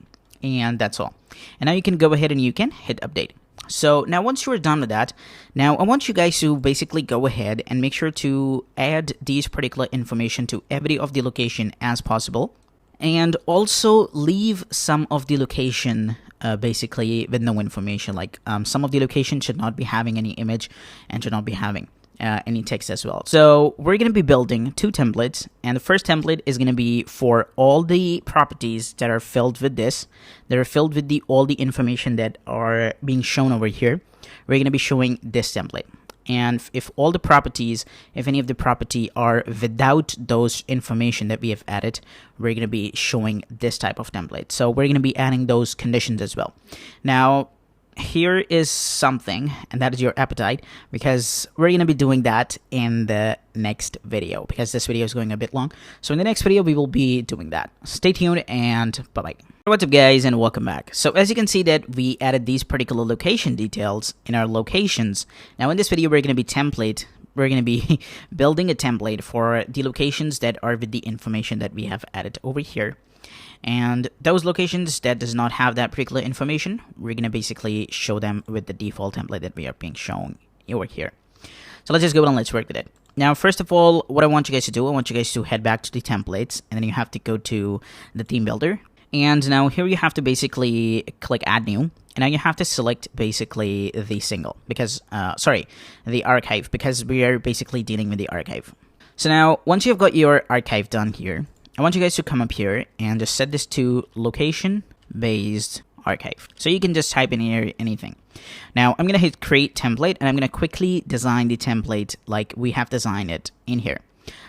S2: and that's all. And now you can go ahead and you can hit update. So now once you're done with that, now I want you guys to basically go ahead and make sure to add these particular information to every of the location as possible, and also leave some of the location basically with no information. Like some of the location should not be having any image and should not be having any text as well. So we're going to be building two templates, and the first template is going to be for all the properties that are filled with this, that are filled with all the information that are being shown over here. We're going to be showing this template. And if all the properties, if any of the property are without those information that we have added, we're going to be showing this type of template. So we're going to be adding those conditions as well. Now, here is something, and that is your appetite, because we're going to be doing that in the next video, because this video is going a bit long. So in the next video, we will be doing that. Stay tuned, and bye-bye. What's up, guys, and welcome back. So as you can see that we added these particular location details in our locations. Now in this video, we're going to be building a template for the locations that are with the information that we have added over here. And those locations that does not have that particular information, we're going to basically show them with the default template that we are being shown over here. So let's just go and let's work with it. Now, first of all, what I want you guys to do, I want you guys to head back to the templates, and then you have to go to the theme builder. And now here you have to basically click add new. And now you have to select basically the single because, the archive, because we are basically dealing with the archive. So now once you've got your archive done here, I want you guys to come up here and just set this to location based archive. So you can just type in here anything. Now I'm going to hit create template and I'm going to quickly design the template like we have designed it in here.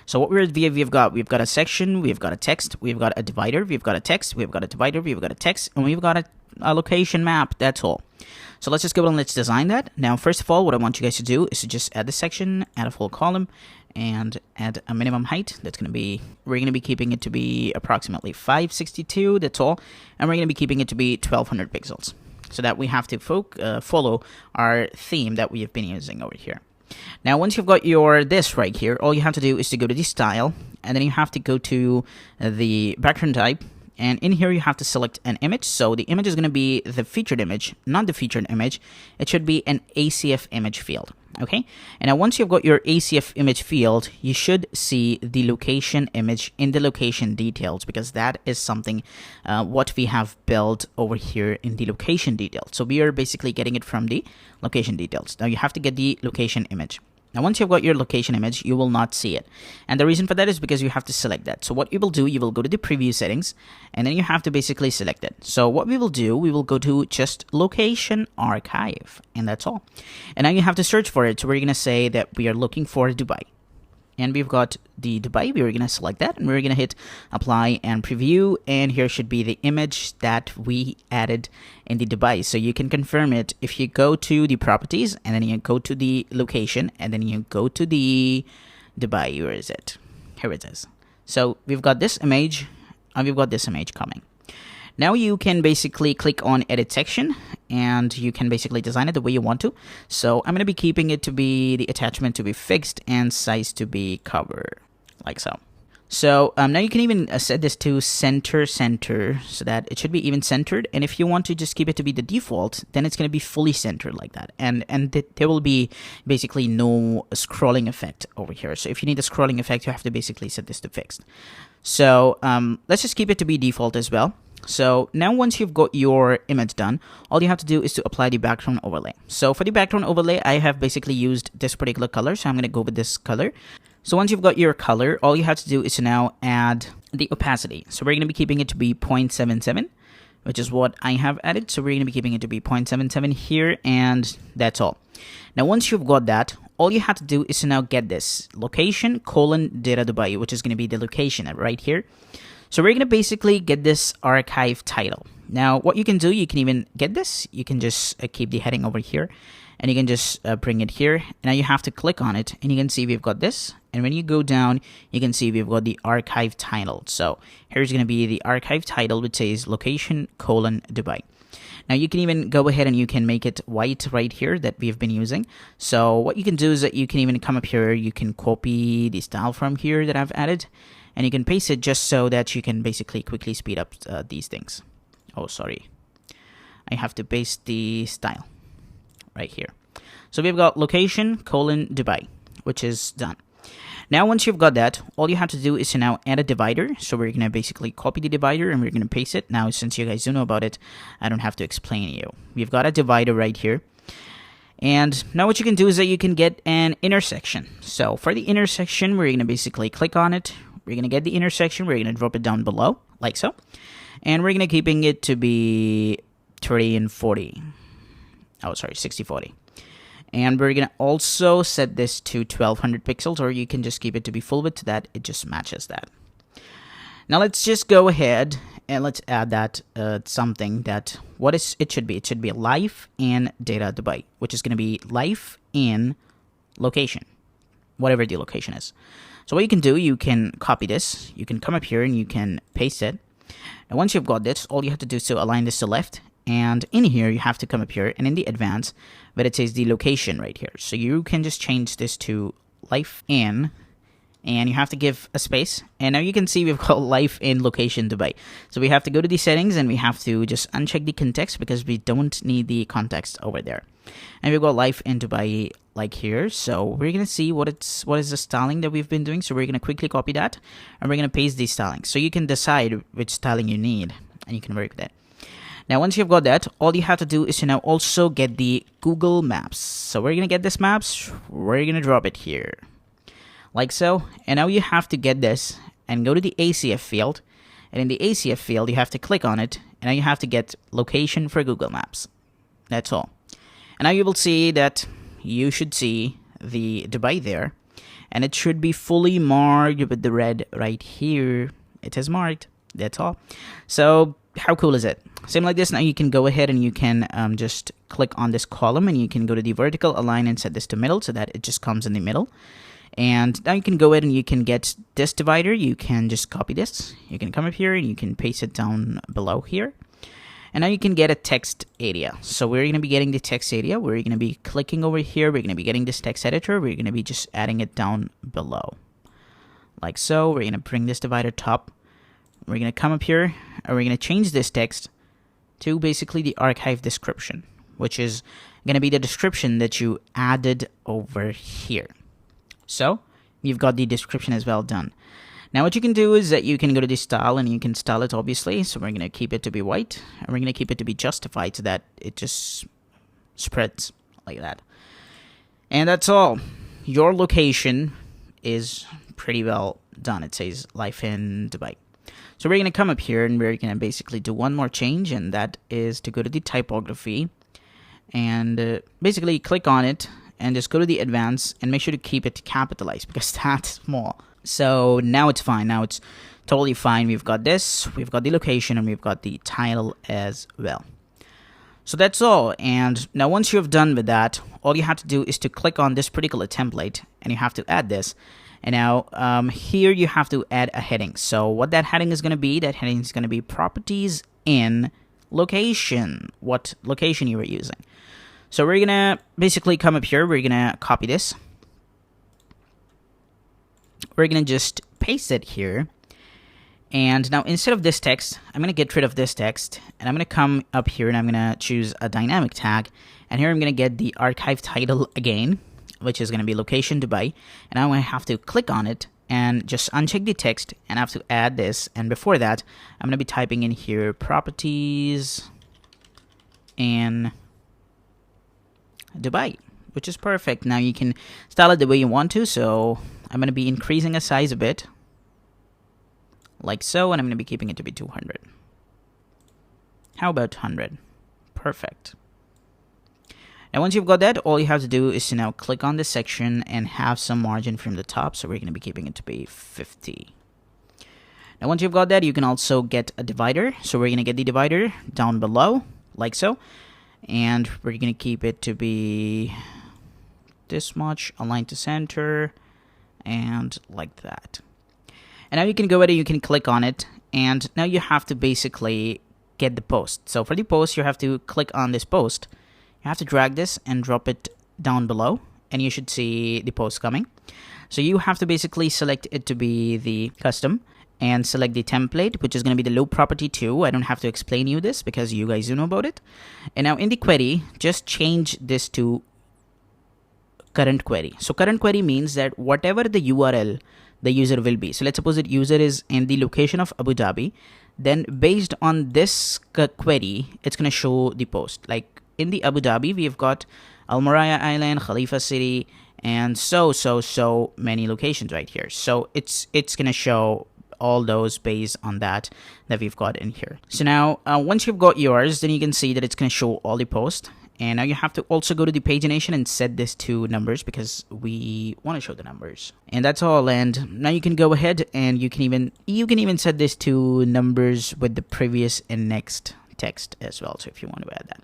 S2: So what we've got a section, we've got a text, we've got a divider, we've got a text, we've got a divider, we've got a text, and we've got a location map. That's all. So let's just go and let's design that. Now, first of all, what I want you guys to do is to just add the section, add a full column, and add a minimum height. That's going to be, we're going to be keeping it to be approximately 562. That's all. And we're going to be keeping it to be 1200 pixels so that we have to follow our theme that we have been using over here. Now, once you've got your this right here, all you have to do is to go to the style, and then you have to go to the background type, and in here you have to select an image. So the image is going to be the featured image, not the featured image. It should be an ACF image field. Okay, and now once you've got your ACF image field, you should see the location image in the location details, because that is something what we have built over here in the location details. So we are basically getting it from the location details. Now you have to get the location image. Now, once you've got your location image, you will not see it. And the reason for that is because you have to select that. So what you will do, you will go to the preview settings, and then you have to basically select it. So what we will do, we will go to just location archive, and that's all. And now you have to search for it. So we're going to say that we are looking for Dubai. And we've got the Dubai, we're going to select that, and we're going to hit apply and preview, and here should be the image that we added in the Dubai. So you can confirm it if you go to the properties, and then you go to the location, and then you go to the Dubai. Where is it? Here it is. So we've got this image, and we've got this image coming. Now you can basically click on edit section, and you can basically design it the way you want to. So I'm going to be keeping it to be the attachment to be fixed and size to be cover, like so. So now you can even set this to center so that it should be even centered. And if you want to just keep it to be the default, then it's going to be fully centered like that. And there will be basically no scrolling effect over here. So if you need a scrolling effect, you have to basically set this to fixed. So let's just keep it to be default as well. So now once you've got your image done, all you have to do is to apply the background overlay. So for the background overlay, I have basically used this particular color. So I'm going to go with this color. So once you've got your color, all you have to do is to now add the opacity. So we're going to be keeping it to be 0.77, which is what I have added. So we're going to be keeping it to be 0.77 here, and that's all. Now once you've got that, all you have to do is to now get this location : data Dubai, which is going to be the location right here. So we're going to basically get this archive title. Now, what you can do, you can even get this. You can just keep the heading over here, and you can just bring it here. Now you have to click on it, and you can see we've got this. And when you go down, you can see we've got the archive title. So here's going to be the archive title, which says location : Dubai. Now you can even go ahead and you can make it white right here that we've been using. So what you can do is that you can even come up here, you can copy the style from here that I've added, and you can paste it just so that you can basically quickly speed up these things. Oh, sorry. I have to paste the style right here. So we've got location : Dubai, which is done. Now, once you've got that, all you have to do is to now add a divider. So we're going to basically copy the divider and we're going to paste it. Now, since you guys do know about it, I don't have to explain to you. We've got a divider right here. And now what you can do is that you can get an intersection. So for the intersection, we're going to basically click on it. We're going to get the intersection. We're going to drop it down below, like so. And we're going to keeping it to be 30 and 40. Oh, sorry, 60, 40. And we're going to also set this to 1200 pixels, or you can just keep it to be full width so that it just matches that. Now let's just go ahead and let's add that something that it should be. It should be life in data Dubai, which is going to be life in location, whatever the location is. So what you can do, you can copy this. You can come up here and you can paste it. And once you've got this, all you have to do is to align this to left. And in here, you have to come up here and in the advanced, but it says the location right here. So you can just change this to life in, and you have to give a space. And now you can see we've got life in location Dubai. So we have to go to the settings and we have to just uncheck the context because we don't need the context over there. And we've got life in Dubai like here. So we're gonna see what is the styling that we've been doing. So we're gonna quickly copy that, and we're gonna paste these stylings. So you can decide which styling you need, and you can work with it. Now, once you've got that, all you have to do is to now also get the Google Maps. So we're gonna get this maps. We're gonna drop it here, like so. And now you have to get this and go to the ACF field. And in the ACF field, you have to click on it. And now you have to get location for Google Maps. That's all. And now you will see that you should see the Dubai there. And it should be fully marked with the red right here. It is marked. That's all. So how cool is it? Same like this. Now you can go ahead and you can just click on this column, and you can go to the vertical align and set this to middle so that it just comes in the middle. And now you can go ahead and you can get this divider. You can just copy this. You can come up here and you can paste it down below here. And now you can get a text area. So we're going to be getting the text area. We're going to be clicking over here. We're going to be getting this text editor. We're going to be just adding it down below, like so. We're going to bring this divider top. We're going to come up here, and we're going to change this text to basically the archive description, which is going to be the description that you added over here. So you've got the description as well done. Now what you can do is that you can go to the style, and you can style it obviously. So we're going to keep it to be white, and we're going to keep it to be justified so that it just spreads like that. And that's all. Your location is pretty well done. It says life in Dubai. So we're going to come up here, and we're going to basically do one more change, and that is to go to the typography and basically click on it and just go to the advanced and make sure to keep it capitalized because that's small. So now it's fine. Now it's totally fine. We've got this, we've got the location, and we've got the title as well. So that's all. And now once you've done with that, all you have to do is to click on this particular template, and you have to add this. And now here you have to add a heading. So what that heading is going to be, that heading is going to be properties in location, what location you were using. So we're going to basically come up here. We're going to copy this. We're going to just paste it here. And now instead of this text, I'm going to get rid of this text. And I'm going to come up here, and I'm going to choose a dynamic tag. And here I'm going to get the archive title again, which is going to be location Dubai. And I'm going to have to click on it and just uncheck the text, and I have to add this. And before that, I'm going to be typing in here properties in Dubai, which is perfect. Now you can style it the way you want to. So I'm going to be increasing the size a bit, like so, and I'm going to be keeping it to be 200. How about 100? Perfect. Now once you've got that, all you have to do is to now click on this section and have some margin from the top. So we're going to be keeping it to be 50. Now once you've got that, you can also get a divider. So we're going to get the divider down below, like so. And we're going to keep it to be this much, aligned to center, and like that. And now you can go ahead and you can click on it. And now you have to basically get the post. So for the post, you have to click on this post. You have to drag this and drop it down below, and you should see the post coming. So you have to basically select it to be the custom and select the template, which is going to be the low property 2. I don't have to explain you this because you guys do know about it. And now in the query, just change this to current query. So current query means that whatever the URL the user will be. So let's suppose that user is in the location of Abu Dhabi. Then based on this query, it's going to show the post. Like in the Abu Dhabi, we've got Al Maraya Island, Khalifa City, and so many locations right here. So it's going to show all those based on that we've got in here. So now once you've got yours, then you can see that it's going to show all the posts. And now you have to also go to the pagination and set this to numbers because we want to show the numbers. And that's all. And now you can go ahead and you can even set this to numbers with the previous and next text as well. So if you want to add that.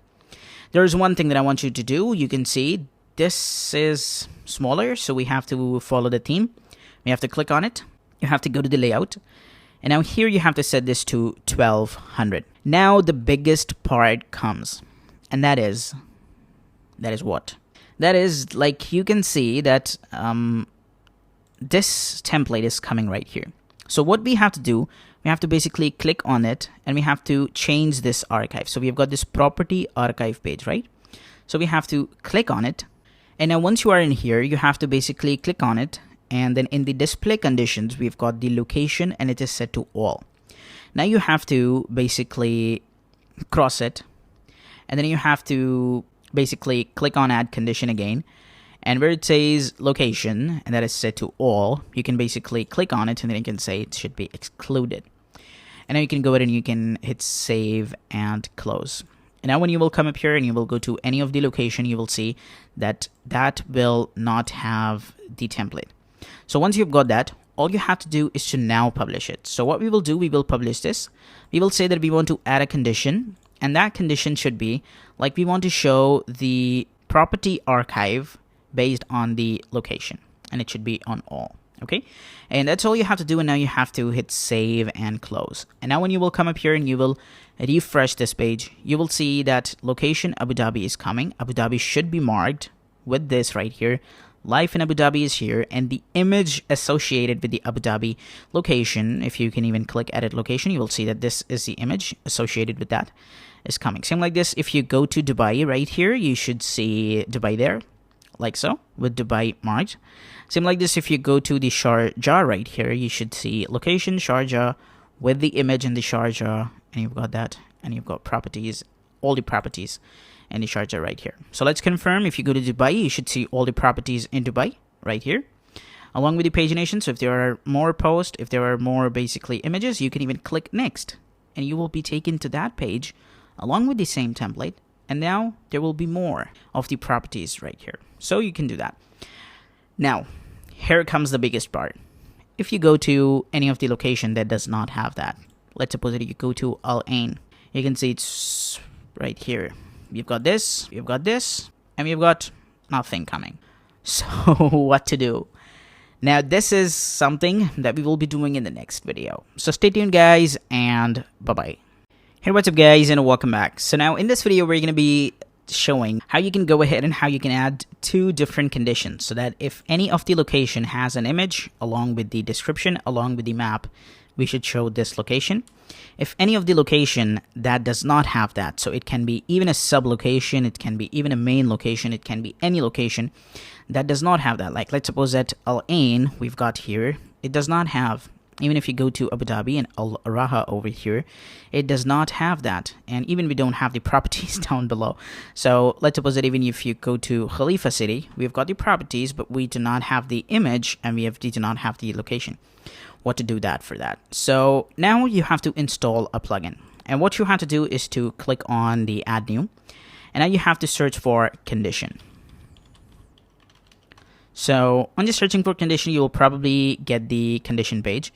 S2: There's one thing that I want you to do. You can see this is smaller, so we have to follow the theme. We have to click on it. You have to go to the layout. And now here you have to set this to 1200. Now the biggest part comes. And that is what? That is, like, you can see that this template is coming right here. So what we have to do, we have to basically click on it and we have to change this archive. So we've got this property archive page, right? So we have to click on it And now once you are in here, you have to basically click on it. And then in the display conditions, we've got the location and it is set to all. Now you have to basically cross it. And then you have to basically click on add condition again. And where it says location and that is set to all, you can basically click on it and then you can say it should be excluded. And now you can go ahead and you can hit save and close. And now when you will come up here and you will go to any of the location, you will see that that will not have the template. So once you've got that, all you have to do is to now publish it. So what we will do, we will publish this. We will say that we want to add a condition, and that condition should be like we want to show the property archive based on the location, and it should be on all. Okay, and that's all you have to do. And now you have to hit save and close. And now when you will come up here and you will refresh this page, you will see that location Abu Dhabi is coming. Abu Dhabi should be marked with this right here. Life in Abu Dhabi is here, and the image associated with the Abu Dhabi location, if you can even click edit location, you will see that this is the image associated with that is coming. Same like this, if you go to Dubai right here, you should see Dubai there, like so, with Dubai marked. Same like this, if you go to the Sharjah right here, you should see location Sharjah with the image in the Sharjah, and you've got that, and you've got properties, all the properties and the Sharjah right here. So let's confirm. If you go to Dubai, you should see all the properties in Dubai right here, along with the pagination. So if there are more posts, if there are more basically images, you can even click next, and you will be taken to that page along with the same template. And now there will be more of the properties right here. So you can do that. Now, here comes the biggest part. If you go to any of the location that does not have that, let's suppose that you go to Al Ain, you can see it's right here. You've got this, you've got this, and you've got nothing coming. So what to do? Now this is something that we will be doing in the next video. So stay tuned guys, and bye-bye. Hey, what's up guys, and welcome back. So now in this video, we're going to be showing how you can go ahead and how you can add two different conditions, so that if any of the location has an image along with the description, along with the map, we should show this location. If any of the location that does not have that, so it can be even a sub location, it can be even a main location, it can be any location that does not have that. Like let's suppose that Al Ain we've got here, it does not have. Even if you go to Abu Dhabi and Al Raha over here, it does not have that. And even we don't have the properties down below. So let's suppose that even if you go to Khalifa City, we've got the properties, but we do not have the image, and we do not have the location. What to do that for that? So now you have to install a plugin. And what you have to do is to click on the add new. And now you have to search for condition. So on just searching for condition, you will probably get the condition page.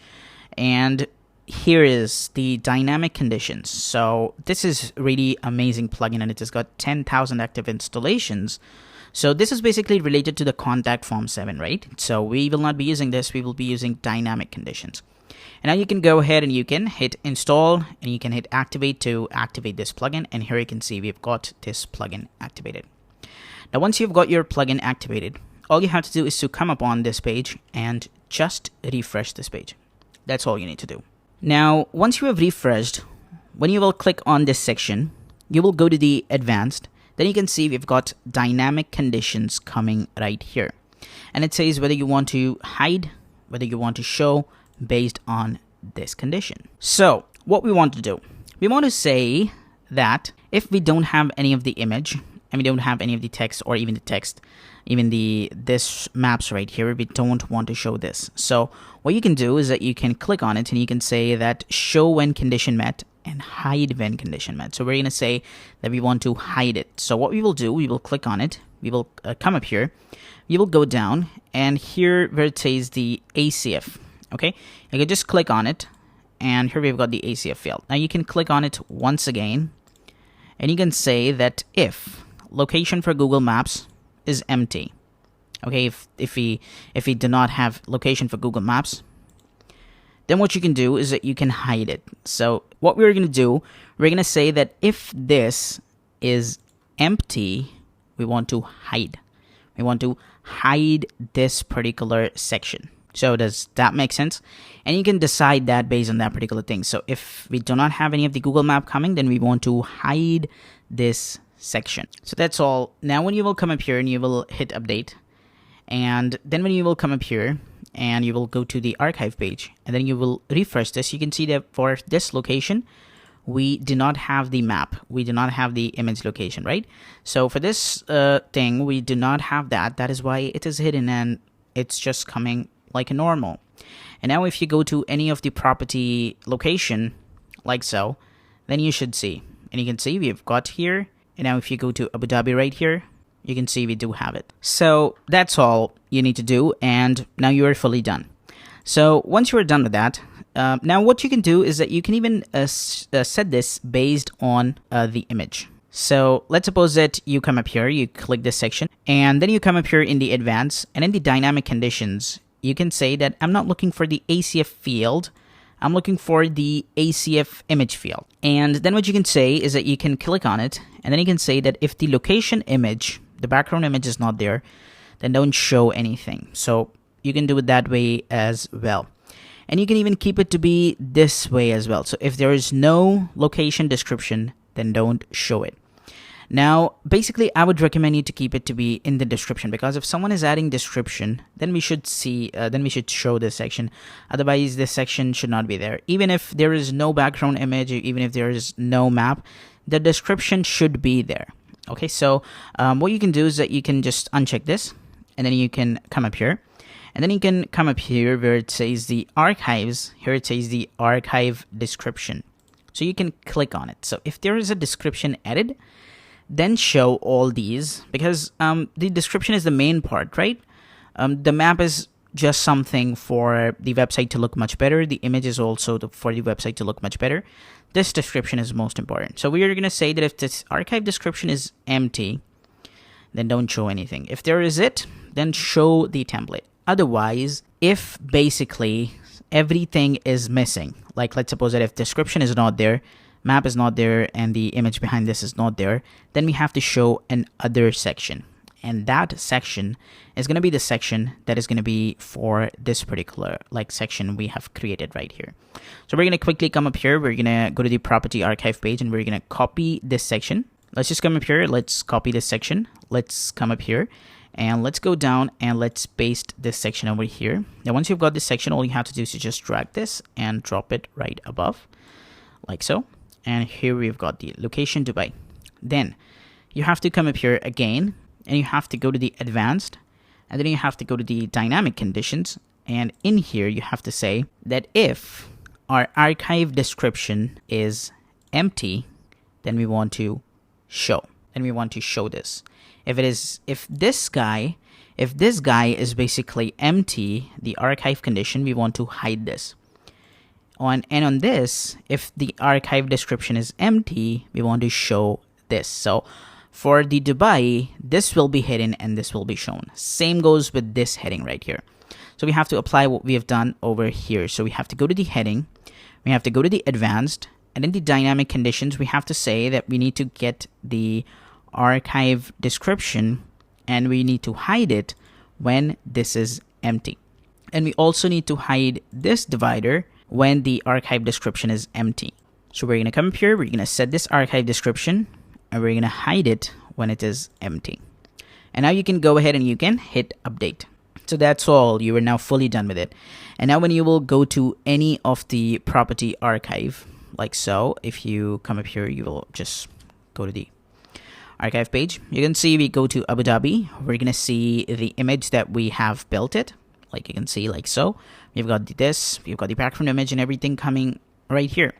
S2: And here is the dynamic conditions. So this is really amazing plugin, and it has got 10,000 active installations. So this is basically related to the contact form 7, right? So we will not be using this. We will be using dynamic conditions. And now you can go ahead and you can hit install, and you can hit activate to activate this plugin. And here you can see we've got this plugin activated. Now once you've got your plugin activated, all you have to do is to come up on this page and just refresh this page. That's all you need to do. Now, once you have refreshed, when you will click on this section, you will go to the advanced. Then you can see we've got dynamic conditions coming right here. And it says whether you want to hide, whether you want to show based on this condition. So what we want to do, we want to say that if we don't have any of the image, and we don't have any of the text, or even the text, even this maps right here, we don't want to show this. So what you can do is that you can click on it and you can say that show when condition met and hide when condition met. So we're going to say that we want to hide it. So what we will do, we will click on it, we will come up here, we will go down, and here where it says the ACF, okay, you can just click on it, and here we've got the ACF field. Now you can click on it once again, and you can say that if location for Google Maps is empty. Okay, if we do not have location for Google Maps, then what you can do is that you can hide it. So what we're going to do, we're going to say that if this is empty, we want to hide. We want to hide this particular section. So does that make sense? And you can decide that based on that particular thing. So if we do not have any of the Google Map coming, then we want to hide this section. So that's all. Now when you will come up here and you will hit update, and then when you will come up here and you will go to the archive page, and then you will refresh this, you can see that for this location we do not have the map, we do not have the image location, right? So for this thing, we do not have that. That is why it is hidden and it's just coming like a normal. And now if you go to any of the property location like so, then you should see, and you can see we've got here. And now if you go to Abu Dhabi right here, you can see we do have it. So that's all you need to do, and now you are fully done. So once you are done with that, now what you can do is that you can even set this based on the image. So let's suppose that you come up here, you click this section, and then you come up here in the advanced, and in the dynamic conditions, you can say that I'm not looking for the ACF field, I'm looking for the ACF image field. And then what you can say is that you can click on it, and then you can say that if the location image, the background image is not there, then don't show anything. So you can do it that way as well. And you can even keep it to be this way as well. So if there is no location description, then don't show it. Now, basically, I would recommend you to keep it to be in the description, because if someone is adding description, then we should see, then we should show this section. Otherwise, this section should not be there. Even if there is no background image, even if there is no map, the description should be there. Okay, so what you can do is that you can just uncheck this, and then you can come up here. And then you can come up here where it says the archives. Here it says the archive description. So you can click on it. So if there is a description added, then show all these, because the description is the main part, right? The map is just something for the website to look much better. The image is also for the website to look much better. This description is most important. So we are going to say that if this archive description is empty, then don't show anything. If there is it, then show the template. Otherwise, if basically everything is missing, like let's suppose that if description is not there, map is not there, and the image behind this is not there, then we have to show an other section. And that section is going to be the section that is going to be for this particular section we have created right here. So we're going to quickly come up here. We're going to go to the property archive page, and we're going to copy this section. Let's just come up here. Let's copy this section. Let's come up here. And let's go down and let's paste this section over here. Now, once you've got this section, all you have to do is to just drag this and drop it right above, like so. And here we've got the location Dubai. Then you have to come up here again, and you have to go to the advanced, and then you have to go to the dynamic conditions. And in here, you have to say that if our archive description is empty, then we want to show. And we want to show this. If this guy is basically empty, the archive condition, we want to hide this. And on this, if the archive description is empty, we want to show this. So for the Dubai, this will be hidden and this will be shown. Same goes with this heading right here. So we have to apply what we have done over here. So we have to go to the heading, we have to go to the advanced, and in the dynamic conditions, we have to say that we need to get the archive description, and we need to hide it when this is empty. And we also need to hide this divider when the archive description is empty. So we're going to come up here, we're going to set this archive description, and we're going to hide it when it is empty. And now you can go ahead and you can hit update. So that's all. You are now fully done with it. And now when you will go to any of the property archive, like so, if you come up here, you will just go to the archive page. You can see we go to Abu Dhabi. We're going to see the image that we have built it. Like you can see, like so. We've got this, we've got the background image and everything coming right here.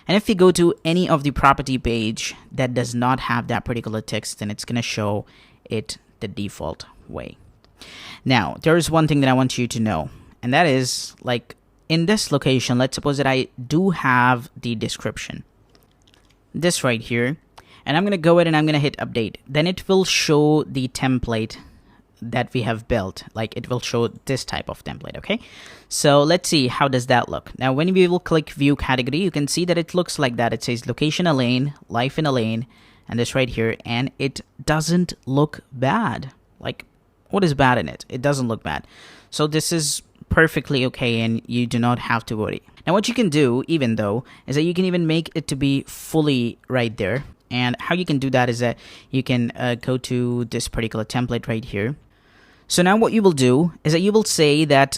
S2: And if you go to any of the property page that does not have that particular text, then it's going to show it the default way. Now, there is one thing that I want you to know, and that is, like, in this location, let's suppose that I do have the description. This right here. And I'm going to go ahead and I'm going to hit update. Then it will show the template that we have built. Like, it will show this type of template, okay? So let's see, how does that look? Now, when we will click view category, you can see that it looks like that. It says location a lane, life in a lane, and this right here. And it doesn't look bad. Like, what is bad in it? It doesn't look bad. So this is perfectly okay, and you do not have to worry. Now, what you can do, even though, is that you can even make it to be fully right there. And how you can do that is that you can go to this particular template right here. So now what you will do is that you will say that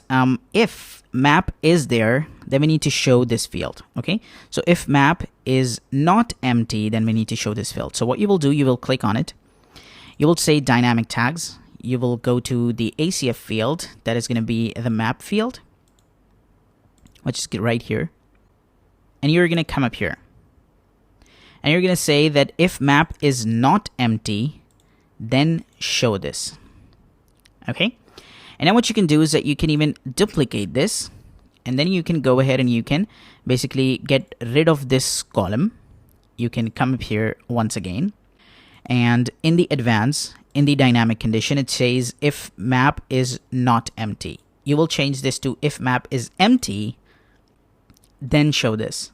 S2: if map is there, then we need to show this field. Okay, so if map is not empty, then we need to show this field. So what you will do, you will click on it. You will say dynamic tags. You will go to the ACF field. That is going to be the map field, which is right here. And you're going to come up here. And you're going to say that if map is not empty, then show this. Okay, and then what you can do is that you can even duplicate this, and then you can go ahead and you can basically get rid of this column. You can come up here once again, and in the advanced, in the dynamic condition, it says if map is not empty. You will change this to if map is empty, then show this.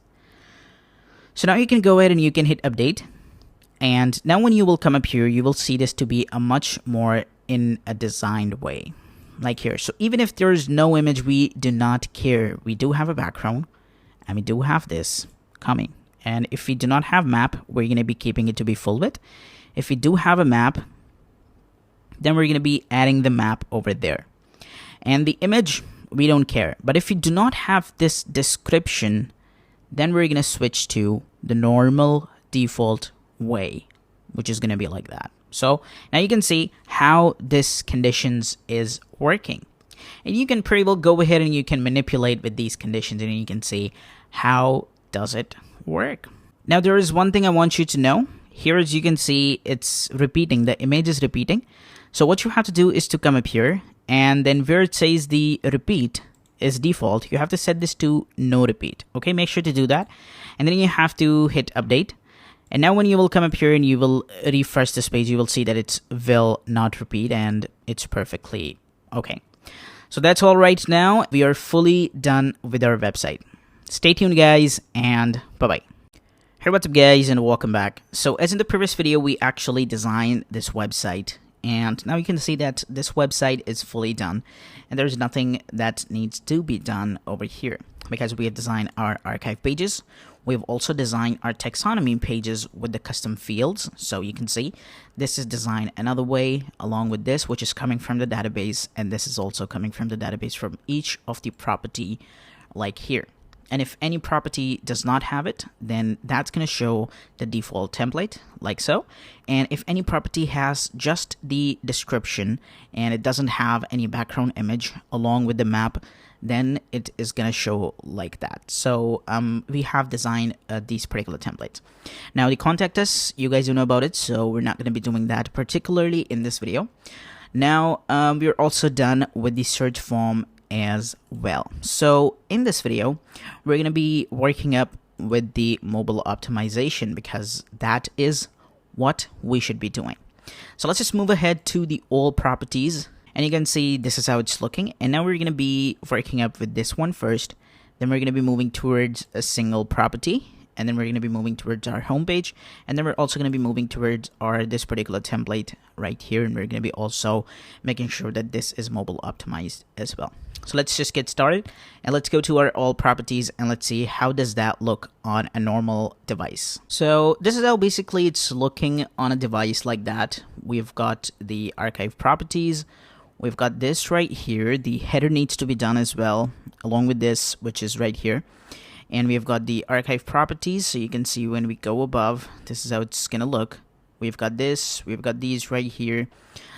S2: So now you can go ahead and you can hit update, and now when you will come up here, you will see this to be a much more in a designed way, like here. So even if there's no image, we do not care. We do have a background, and we do have this coming. And if we do not have map, we're going to be keeping it to be full width. If we do have a map, then we're going to be adding the map over there. And the image, we don't care. But if we do not have this description, then we're going to switch to the normal default way, which is going to be like that. So now you can see how this conditions is working. And you can pretty well go ahead and you can manipulate with these conditions, and you can see how does it work. Now there is one thing I want you to know. Here, as you can see, it's repeating. The image is repeating. So what you have to do is to come up here, and then where it says the repeat is default, you have to set this to no repeat. Okay, make sure to do that. And then you have to hit update. And now when you will come up here and you will refresh this page, you will see that it will not repeat, and it's perfectly okay. So that's all right now. We are fully done with our website. Stay tuned, guys, and bye-bye. Hey, what's up, guys, and welcome back. So as in the previous video, we actually designed this website, and now you can see that this website is fully done, and there's nothing that needs to be done over here because we have designed our archive pages. We've also designed our taxonomy pages with the custom fields. So you can see this is designed another way along with this, which is coming from the database. And this is also coming from the database from each of the property like here. And if any property does not have it, then that's going to show the default template like so. And if any property has just the description and it doesn't have any background image along with the map, then it is going to show like that. So we have designed these particular templates. Now the contact us, you guys don't know about it, so we're not going to be doing that particularly in this video. Now we're also done with the search form as well. So in this video, we're going to be working up with the mobile optimization because that is what we should be doing. So let's just move ahead to the all properties. And you can see this is how it's looking. And now we're going to be working up with this one first. Then we're going to be moving towards a single property. And then we're going to be moving towards our homepage. And then we're also going to be moving towards this particular template right here. And we're going to be also making sure that this is mobile optimized as well. So let's just get started. And let's go to our all properties. And let's see how does that look on a normal device. So this is how basically it's looking on a device like that. We've got the archive properties. We've got this right here. The header needs to be done as well, along with this, which is right here. And we've got the archive properties. So you can see when we go above, this is how it's going to look. We've got this. We've got these right here.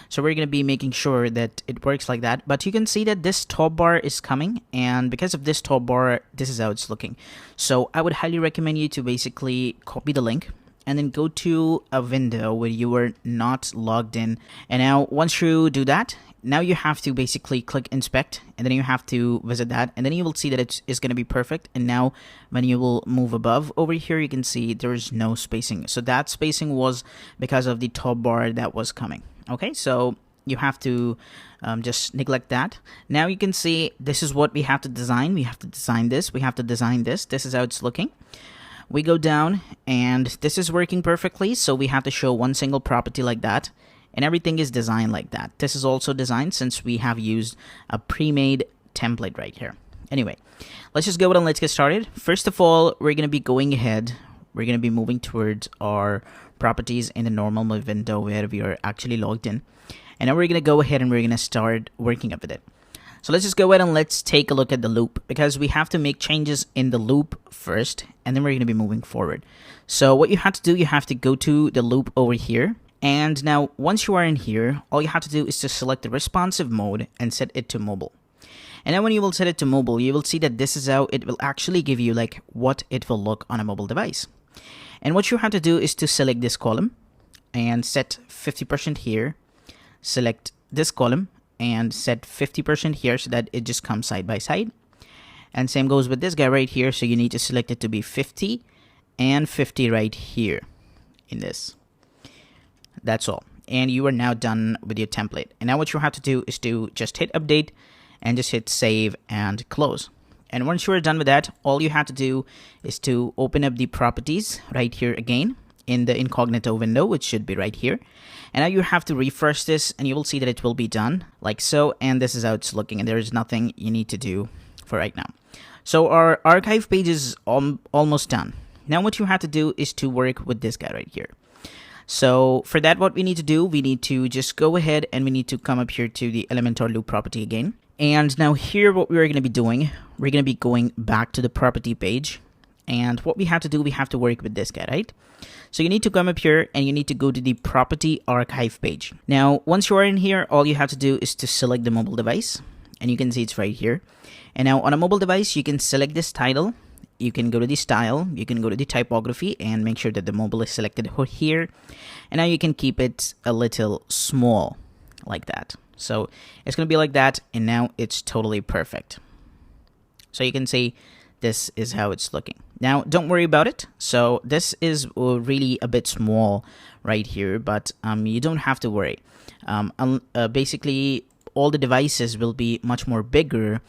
S2: So we're going to be making sure that it works like that. But you can see that this top bar is coming. And because of this top bar, this is how it's looking. So I would highly recommend you to basically copy the link and then go to a window where you were not logged in. And now once you do that, now you have to basically click inspect, and then you have to visit that, and then you will see that it is going to be perfect. And now when you will move above over here, you can see there is no spacing. So that spacing was because of the top bar that was coming. Okay, so you have to just neglect that. Now you can see this is what we have to design. We have to design this. We have to design this. This is how it's looking. We go down, and this is working perfectly. So we have to show one single property like that. And everything is designed like that. This is also designed since we have used a pre-made template right here. Anyway, let's just go ahead and let's get started. First of all, we're going to be going ahead. We're going to be moving towards our properties in the normal window where we are actually logged in. And now we're going to go ahead and we're going to start working up with it. So let's just go ahead and let's take a look at the loop, because we have to make changes in the loop first, and then we're going to be moving forward. So what you have to do, you have to go to the loop over here. And now once you are in here, all you have to do is to select the responsive mode and set it to mobile. And then when you will set it to mobile, you will see that this is how it will actually give you like what it will look on a mobile device. And what you have to do is to select this column and set 50% here. Select this column and set 50% here so that it just comes side by side. And same goes with this guy right here. So you need to select it to be 50 and 50 right here in this. That's all. And you are now done with your template. And now what you have to do is to just hit update and just hit save and close. And once you are done with that, all you have to do is to open up the properties right here again in the incognito window, which should be right here. And now you have to refresh this and you will see that it will be done like so. And this is how it's looking, and there is nothing you need to do for right now. So our archive page is almost done. Now what you have to do is to work with this guy right here. So for that, what we need to do, we need to just go ahead and we need to come up here to the Elementor loop property again. And now here, what we're going to be doing, we're going to be going back to the property page. And what we have to do, we have to work with this guy, right? So you need to come up here and you need to go to the property archive page. Now, once you are in here, all you have to do is to select the mobile device. And you can see it's right here. And now on a mobile device, you can select this title. You can go to the style. You can go to the typography and make sure that the mobile is selected here. And now you can keep it a little small like that. So it's going to be like that. And now it's totally perfect. So you can see this is how it's looking. Now, don't worry about it. So this is really a bit small right here, but you don't have to worry. Basically, all the devices will be much more bigger.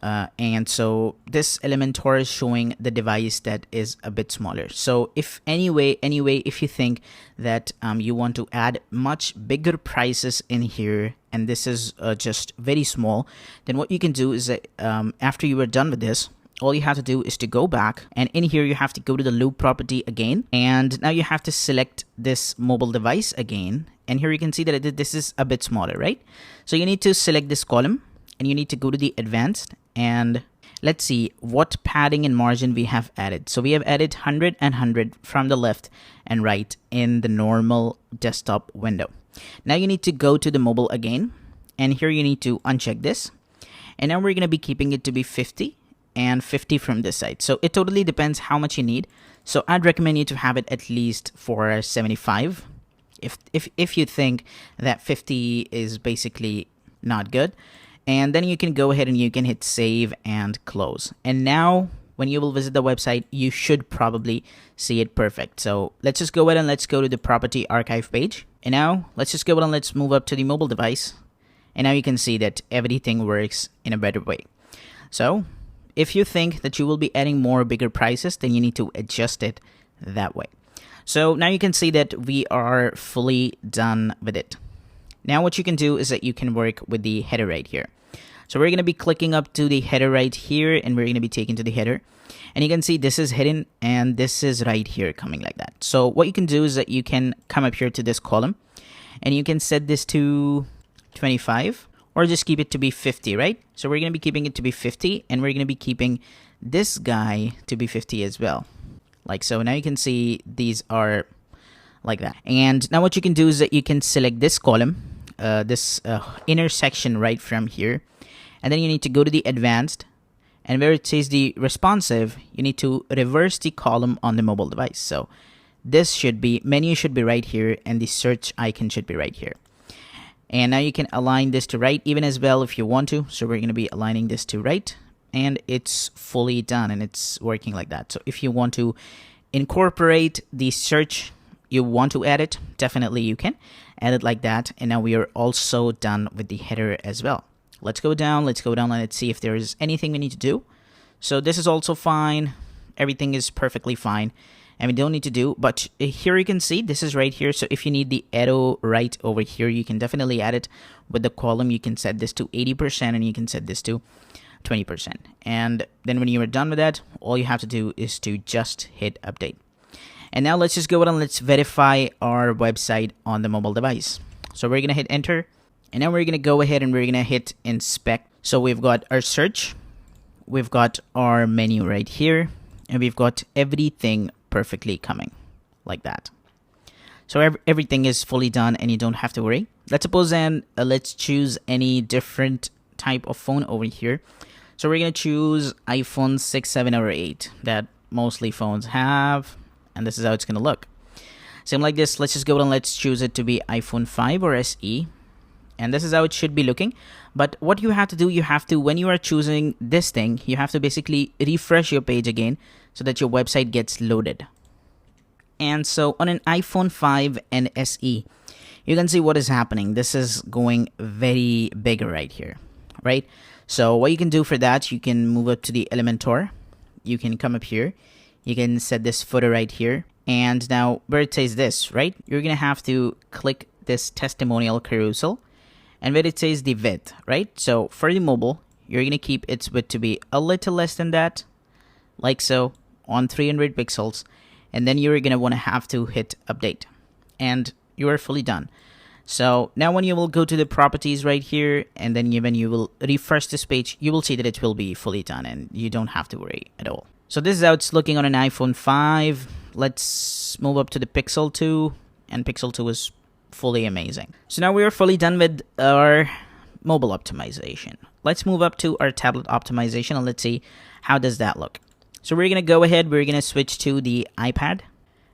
S2: And so this Elementor is showing the device that is a bit smaller. So if anyway, if you think that you want to add much bigger prices in here, and this is just very small, then what you can do is that after you are done with this, all you have to do is to go back, and in here you have to go to the loop property again, and now you have to select this mobile device again, and here you can see that this is a bit smaller, right? So you need to select this column, and you need to go to the advanced, and let's see what padding and margin we have added. So we have added 100 and 100 from the left and right in the normal desktop window. Now you need to go to the mobile again, and here you need to uncheck this, and now we're going to be keeping it to be 50 and 50 from this side. So it totally depends how much you need. So I'd recommend you to have it at least for 75. If you think that 50 is basically not good, and then you can go ahead and you can hit save and close. And now when you will visit the website, you should probably see it perfect. So let's just go ahead and let's go to the property archive page. And now let's just go ahead and let's move up to the mobile device. And now you can see that everything works in a better way. So if you think that you will be adding more bigger prices, then you need to adjust it that way. So now you can see that we are fully done with it. Now what you can do is that you can work with the header right here. So we're going to be clicking up to the header right here, and we're going to be taken to the header. And you can see this is hidden and this is right here coming like that. So what you can do is that you can come up here to this column and you can set this to 25 or just keep it to be 50, right? So we're going to be keeping it to be 50, and we're going to be keeping this guy to be 50 as well. Like so. Now you can see these are like that. And now what you can do is that you can select this column, this inner section right from here. And then you need to go to the advanced, and where it says the responsive, you need to reverse the column on the mobile device. So this should be, menu should be right here, and the search icon should be right here. And now you can align this to right even as well if you want to. So we're going to be aligning this to right, and it's fully done and it's working like that. So if you want to incorporate the search, you want to add it, definitely you can add it like that. And now we are also done with the header as well. Let's go down, and let's see if there is anything we need to do. So this is also fine. Everything is perfectly fine, and we don't need to do, but here you can see this is right here. So if you need the arrow right over here, you can definitely add it with the column. You can set this to 80% and you can set this to 20%. And then when you are done with that, all you have to do is to just hit update. And now let's just go ahead and let's verify our website on the mobile device. So we're gonna hit enter, and now we're gonna go ahead and we're gonna hit inspect. So we've got our search, we've got our menu right here, and we've got everything perfectly coming like that. So everything is fully done and you don't have to worry. Let's suppose then let's choose any different type of phone over here. So we're gonna choose iPhone 6, 7, or 8 that mostly phones have, and this is how it's gonna look. Same like this, let's just go and let's choose it to be iPhone 5 or SE, and this is how it should be looking. But what you have to do, you have to, when you are choosing this thing, you have to basically refresh your page again so that your website gets loaded. And so on an iPhone 5 and SE, you can see what is happening. This is going very big right here, right? So what you can do for that, you can move up to the Elementor. You can come up here. You can set this footer right here. And now where it says this, right? You're going to have to click this testimonial carousel. And where it says the width, right? So for the mobile, you're going to keep its width to be a little less than that, like so, on 300 pixels. And then you're going to want to have to hit update. And you are fully done. So now when you will go to the properties right here, and then when you will refresh this page, you will see that it will be fully done and you don't have to worry at all. So this is how it's looking on an iPhone 5. Let's move up to the Pixel 2, and Pixel 2 is fully amazing. So now we are fully done with our mobile optimization. Let's move up to our tablet optimization and let's see how does that look. So we're going to go ahead, we're going to switch to the iPad.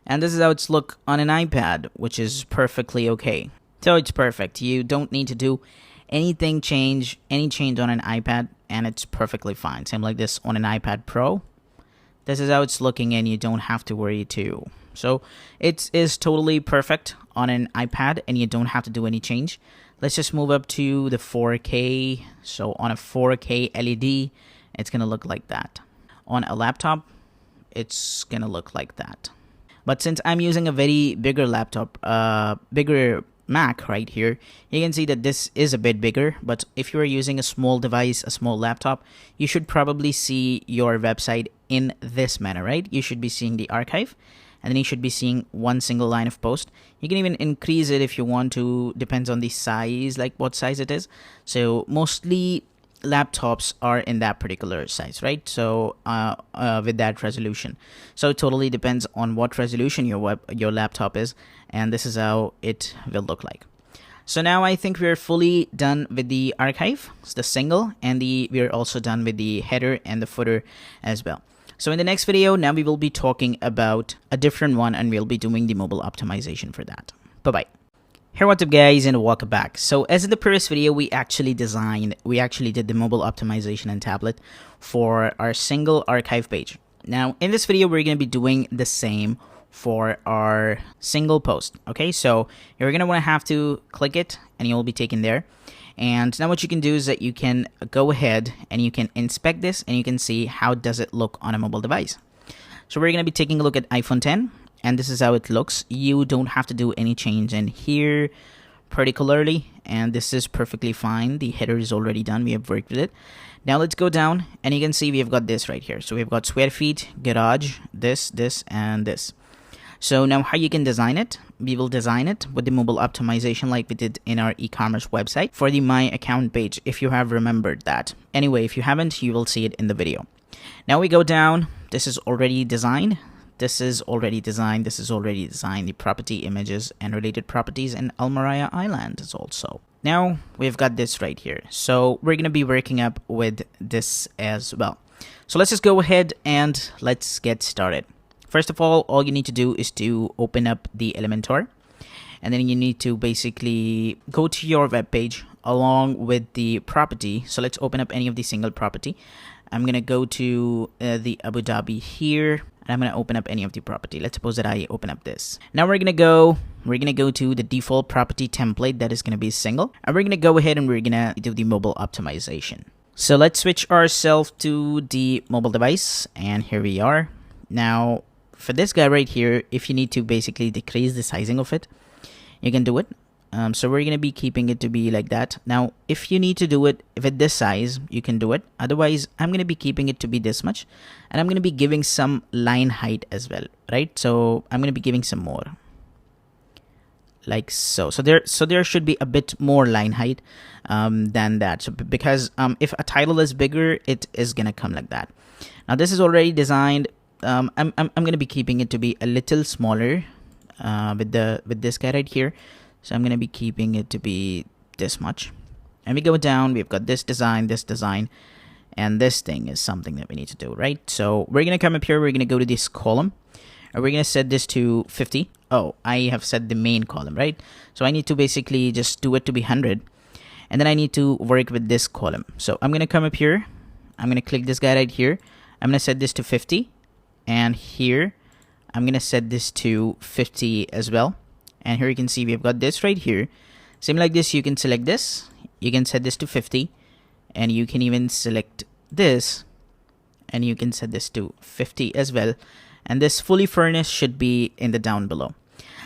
S2: And this is how it's look on an iPad, which is perfectly okay. So it's perfect. You don't need to do any change on an iPad, and it's perfectly fine. Same like this on an iPad Pro. This is how it's looking, and you don't have to worry too. So it is totally perfect on an iPad, and you don't have to do any change. Let's just move up to the 4K. So on a 4K LED, it's going to look like that. On a laptop, it's going to look like that. But since I'm using a very bigger laptop, bigger Mac right here, you can see that this is a bit bigger. But if you are using a small device, a small laptop, you should probably see your website in this manner, right? You should be seeing the archive, and then you should be seeing one single line of post. You can even increase it if you want to, depends on the size, like what size it is. So mostly laptops are in that particular size, right? So with that resolution, so it totally depends on what resolution your laptop is, and this is how it will look like. So now I think we're fully done with the archive, the single, and we're also done with the header and the footer as well. So in the next video, now we will be talking about a different one, and we'll be doing the mobile optimization for that. Bye bye. Hey, what's up guys, and welcome back. So as in the previous video, we actually did the mobile optimization and tablet for our single archive page. Now in this video, we're going to be doing the same for our single post. Okay, so you're going to want to have to click it and you'll be taken there. And now what you can do is that you can go ahead and you can inspect this and you can see how does it look on a mobile device. So we're going to be taking a look at iPhone 10. And this is how it looks. You don't have to do any change in here particularly, and this is perfectly fine. The header is already done. We have worked with it. Now let's go down, and you can see we have got this right here. So we've got square feet, garage, this, and this. So now how you can design it, we will design it with the mobile optimization like we did in our e-commerce website for the My Account page, if you have remembered that. Anyway, if you haven't, you will see it in the video. Now we go down. This is already designed. This is already designed. This is already designed. The property images and related properties in Almaria Island is also. Now we've got this right here. So we're going to be working up with this as well. So let's just go ahead and let's get started. First of all you need to do is to open up the Elementor. And then you need to basically go to your web page along with the property. So let's open up any of the single property. I'm going to go to the Abu Dhabi here. And I'm going to open up any of the property. Let's suppose that I open up this. Now we're going to go to the default property template that is going to be single. And we're going to go ahead and we're going to do the mobile optimization. So let's switch ourselves to the mobile device. And here we are. Now for this guy right here, if you need to basically decrease the sizing of it, you can do it. So we're going to be keeping it to be like that. Now, if you need to do it, if it's this size, you can do it. Otherwise, I'm going to be keeping it to be this much. And I'm going to be giving some line height as well, right? So I'm going to be giving some more. Like so. So there should be a bit more line height than that. So because if a title is bigger, it is going to come like that. Now, this is already designed. I'm going to be keeping it to be a little smaller with this guy right here. So I'm going to be keeping it to be this much. And we go down, we've got this design, and this thing is something that we need to do, right? So we're going to come up here, we're going to go to this column, and we're going to set this to 50. Oh, I have set the main column, right? So I need to basically just do it to be 100. And then I need to work with this column. So I'm going to come up here, I'm going to click this guy right here. I'm going to set this to 50. And here, I'm going to set this to 50 as well. And here you can see we've got this right here. Same like this, you can select this. You can set this to 50. And you can even select this. And you can set this to 50 as well. And this fully furnished should be in the down below.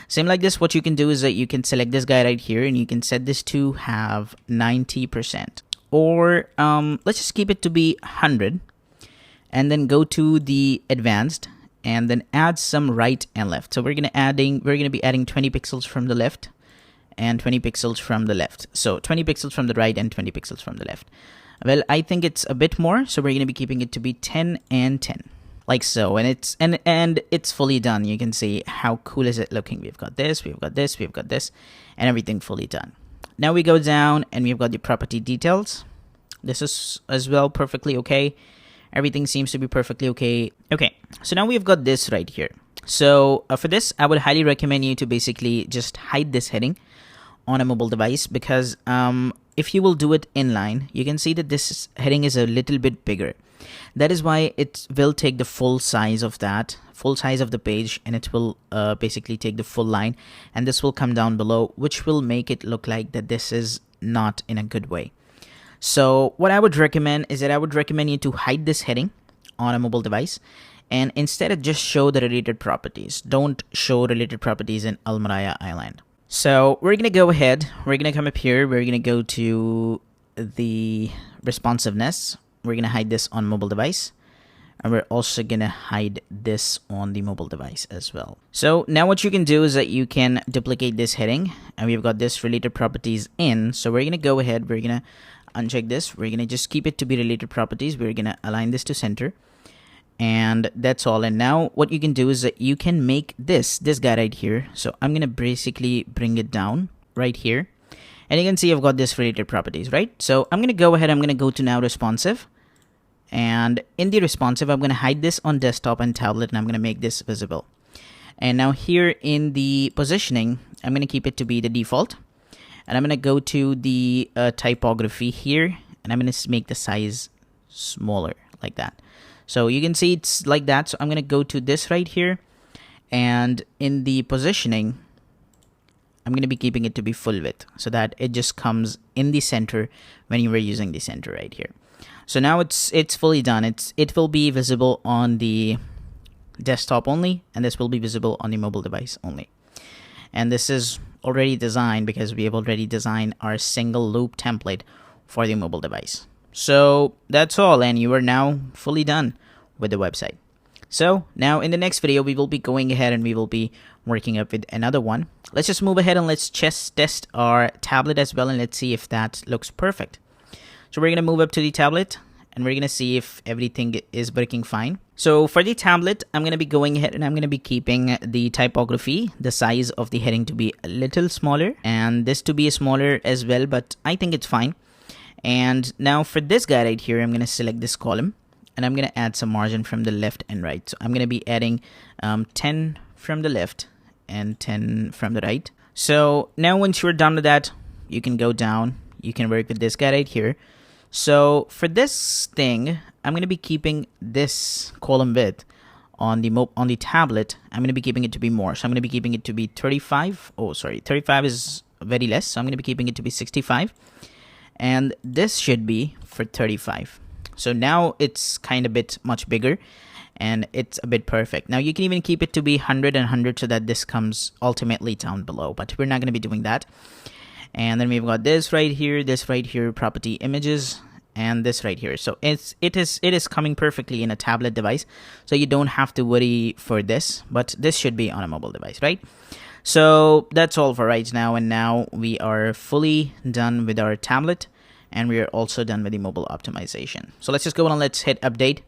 S2: Same like this, what you can do is that you can select this guy right here. And you can set this to have 90%. Or let's just keep it to be 100. And then go to the advanced. And then add some right and left. So we're gonna be adding 20 pixels from the left and 20 pixels from the left. So 20 pixels from the right and 20 pixels from the left. Well, I think it's a bit more, so we're gonna be keeping it to be 10 and 10, like so. And it's fully done. You can see how cool is it looking. We've got this, we've got this, we've got this, and everything fully done. Now we go down and we've got the property details. This is as well perfectly okay. Everything seems to be perfectly okay. Okay, so now we've got this right here. So for this, I would highly recommend you to basically just hide this heading on a mobile device, because if you will do it inline, you can see that this heading is a little bit bigger. That is why it will take the full size of the page, and it will basically take the full line, and this will come down below, which will make it look like that this is not in a good way. So what I would recommend is that I would recommend you to hide this heading on a mobile device, and instead just show the related properties. Don't show related properties in Almaraya Island. So we're going to go ahead. We're going to come up here. We're going to go to the responsiveness. We're going to hide this on mobile device. And we're also going to hide this on the mobile device as well. So now what you can do is that you can duplicate this heading. And we've got this related properties in. So we're going to go ahead. We're going to uncheck this. We're going to just keep it to be related properties. We're going to align this to center. And that's all. And now what you can do is that you can make this guy right here. So I'm going to basically bring it down right here. And you can see I've got this related properties, right? So I'm going to go ahead. I'm going to go to now responsive. And in the responsive, I'm going to hide this on desktop and tablet, and I'm going to make this visible. And now here in the positioning, I'm going to keep it to be the default. And I'm going to go to the typography here, and I'm going to make the size smaller like that. So you can see it's like that. So I'm going to go to this right here, and in the positioning, I'm going to be keeping it to be full width so that it just comes in the center when you were using the center right here. So now it's fully done. It will be visible on the desktop only, and this will be visible on the mobile device only. And this is already designed because we have already designed our single loop template for the mobile device. So that's all, and you are now fully done with the website. So now in the next video, we will be going ahead and we will be working up with another one. Let's just move ahead and let's just test our tablet as well, and let's see if that looks perfect. So we're going to move up to the tablet, and we're going to see if everything is working fine. So for the tablet, I'm going to be going ahead and I'm going to be keeping the typography, the size of the heading to be a little smaller, and this to be smaller as well, but I think it's fine. And now for this guy right here, I'm going to select this column, and I'm going to add some margin from the left and right. So I'm going to be adding 10 from the left and 10 from the right. So now once you're done with that, you can go down. You can work with this guy right here. So for this thing, I'm going to be keeping this column width on the tablet. I'm going to be keeping it to be more. So I'm going to be keeping it to be 35. Oh, sorry. 35 is very less. So I'm going to be keeping it to be 65. And this should be for 35. So now it's kind of much bigger. and it's a bit perfect. Now you can even keep it to be 100 and 100 so that this comes ultimately down below, but we're not going to be doing that. And then we've got this right here, property images, and this right here. So it is coming perfectly in a tablet device, so you don't have to worry for this, but this should be on a mobile device, right? So that's all for right now, and now we are fully done with our tablet, and we are also done with the mobile optimization. So let's just go on and let's hit update,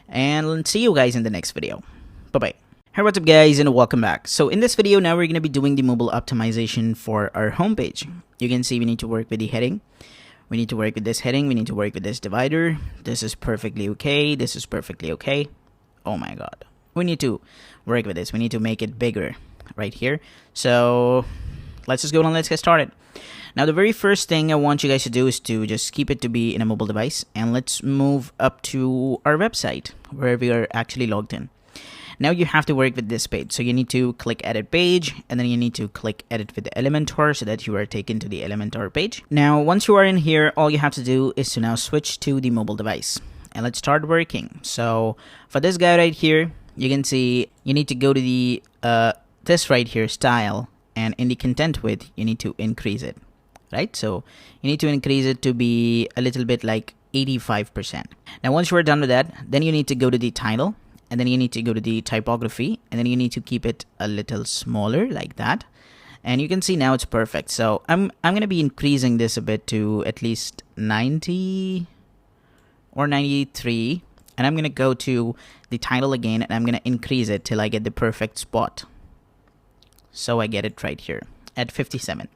S2: and see you guys in the next video. Bye bye. Hey, what's up guys, and welcome back. So in this video now we're going to be doing the mobile optimization for our homepage. You can see we need to work with the heading. We need to work with this heading. We need to work with this divider. This is perfectly okay. This is perfectly okay. Oh my god. We need to work with this. We need to make it bigger right here. So let's just go and let's get started. Now the very first thing I want you guys to do is to just keep it to be in a mobile device, and let's move up to our website where we are actually logged in. Now you have to work with this page, so you need to click edit page, and then you need to click edit with the Elementor so that you are taken to the Elementor page. Now once you are in here, all you have to do is to now switch to the mobile device, and let's start working. So for this guy right here, you can see you need to go to the this right here, style, and in the content width you need to increase it, right? So you need to increase it to be a little bit like 85%. Now once you are done with that, then you need to go to the title, and then you need to go to the typography, and then you need to keep it a little smaller like that, and you can see now it's perfect. So I'm gonna be increasing this a bit to at least 90 or 93, and I'm gonna go to the title again, and I'm gonna increase it till I get the perfect spot. So I get it right here at 57.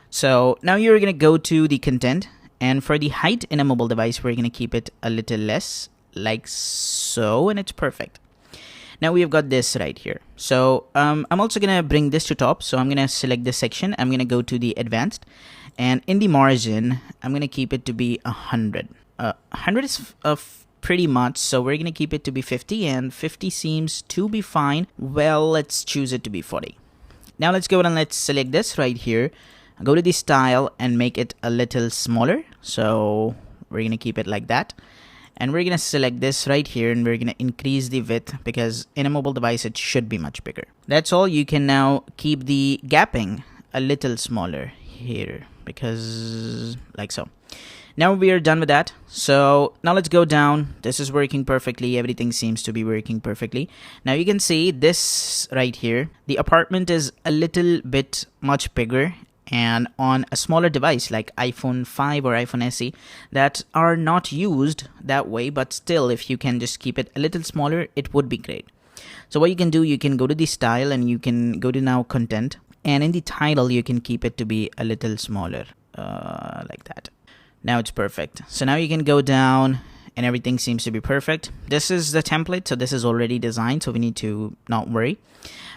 S2: So now you're gonna go to the content, and for the height in a mobile device we're gonna keep it a little less, like so, and it's perfect. Now we've got this right here. So I'm also gonna bring this to top, so I'm gonna select this section. I'm gonna go to the advanced, and in the margin I'm gonna keep it to be 100. 100 is pretty much, so we're gonna keep it to be 50, and 50 seems to be fine. Well, let's choose it to be 40. Now let's go and let's select this right here, go to the style and make it a little smaller. So we're gonna keep it like that, and we're gonna select this right here, and we're gonna increase the width because in a mobile device it should be much bigger. That's all. You can now keep the gapping a little smaller here, because like so. Now we are done with that. So now let's go down. This is working perfectly. Everything seems to be working perfectly. Now you can see this right here, the apartment is a little bit much bigger, and on a smaller device like iPhone 5 or iPhone SE that are not used that way, but still if you can just keep it a little smaller, it would be great. So what you can do, you can go to the style, and you can go to now content, and in the title you can keep it to be a little smaller, like that. Now it's perfect. So now you can go down, and everything seems to be perfect. This is the template, so this is already designed, so we need to not worry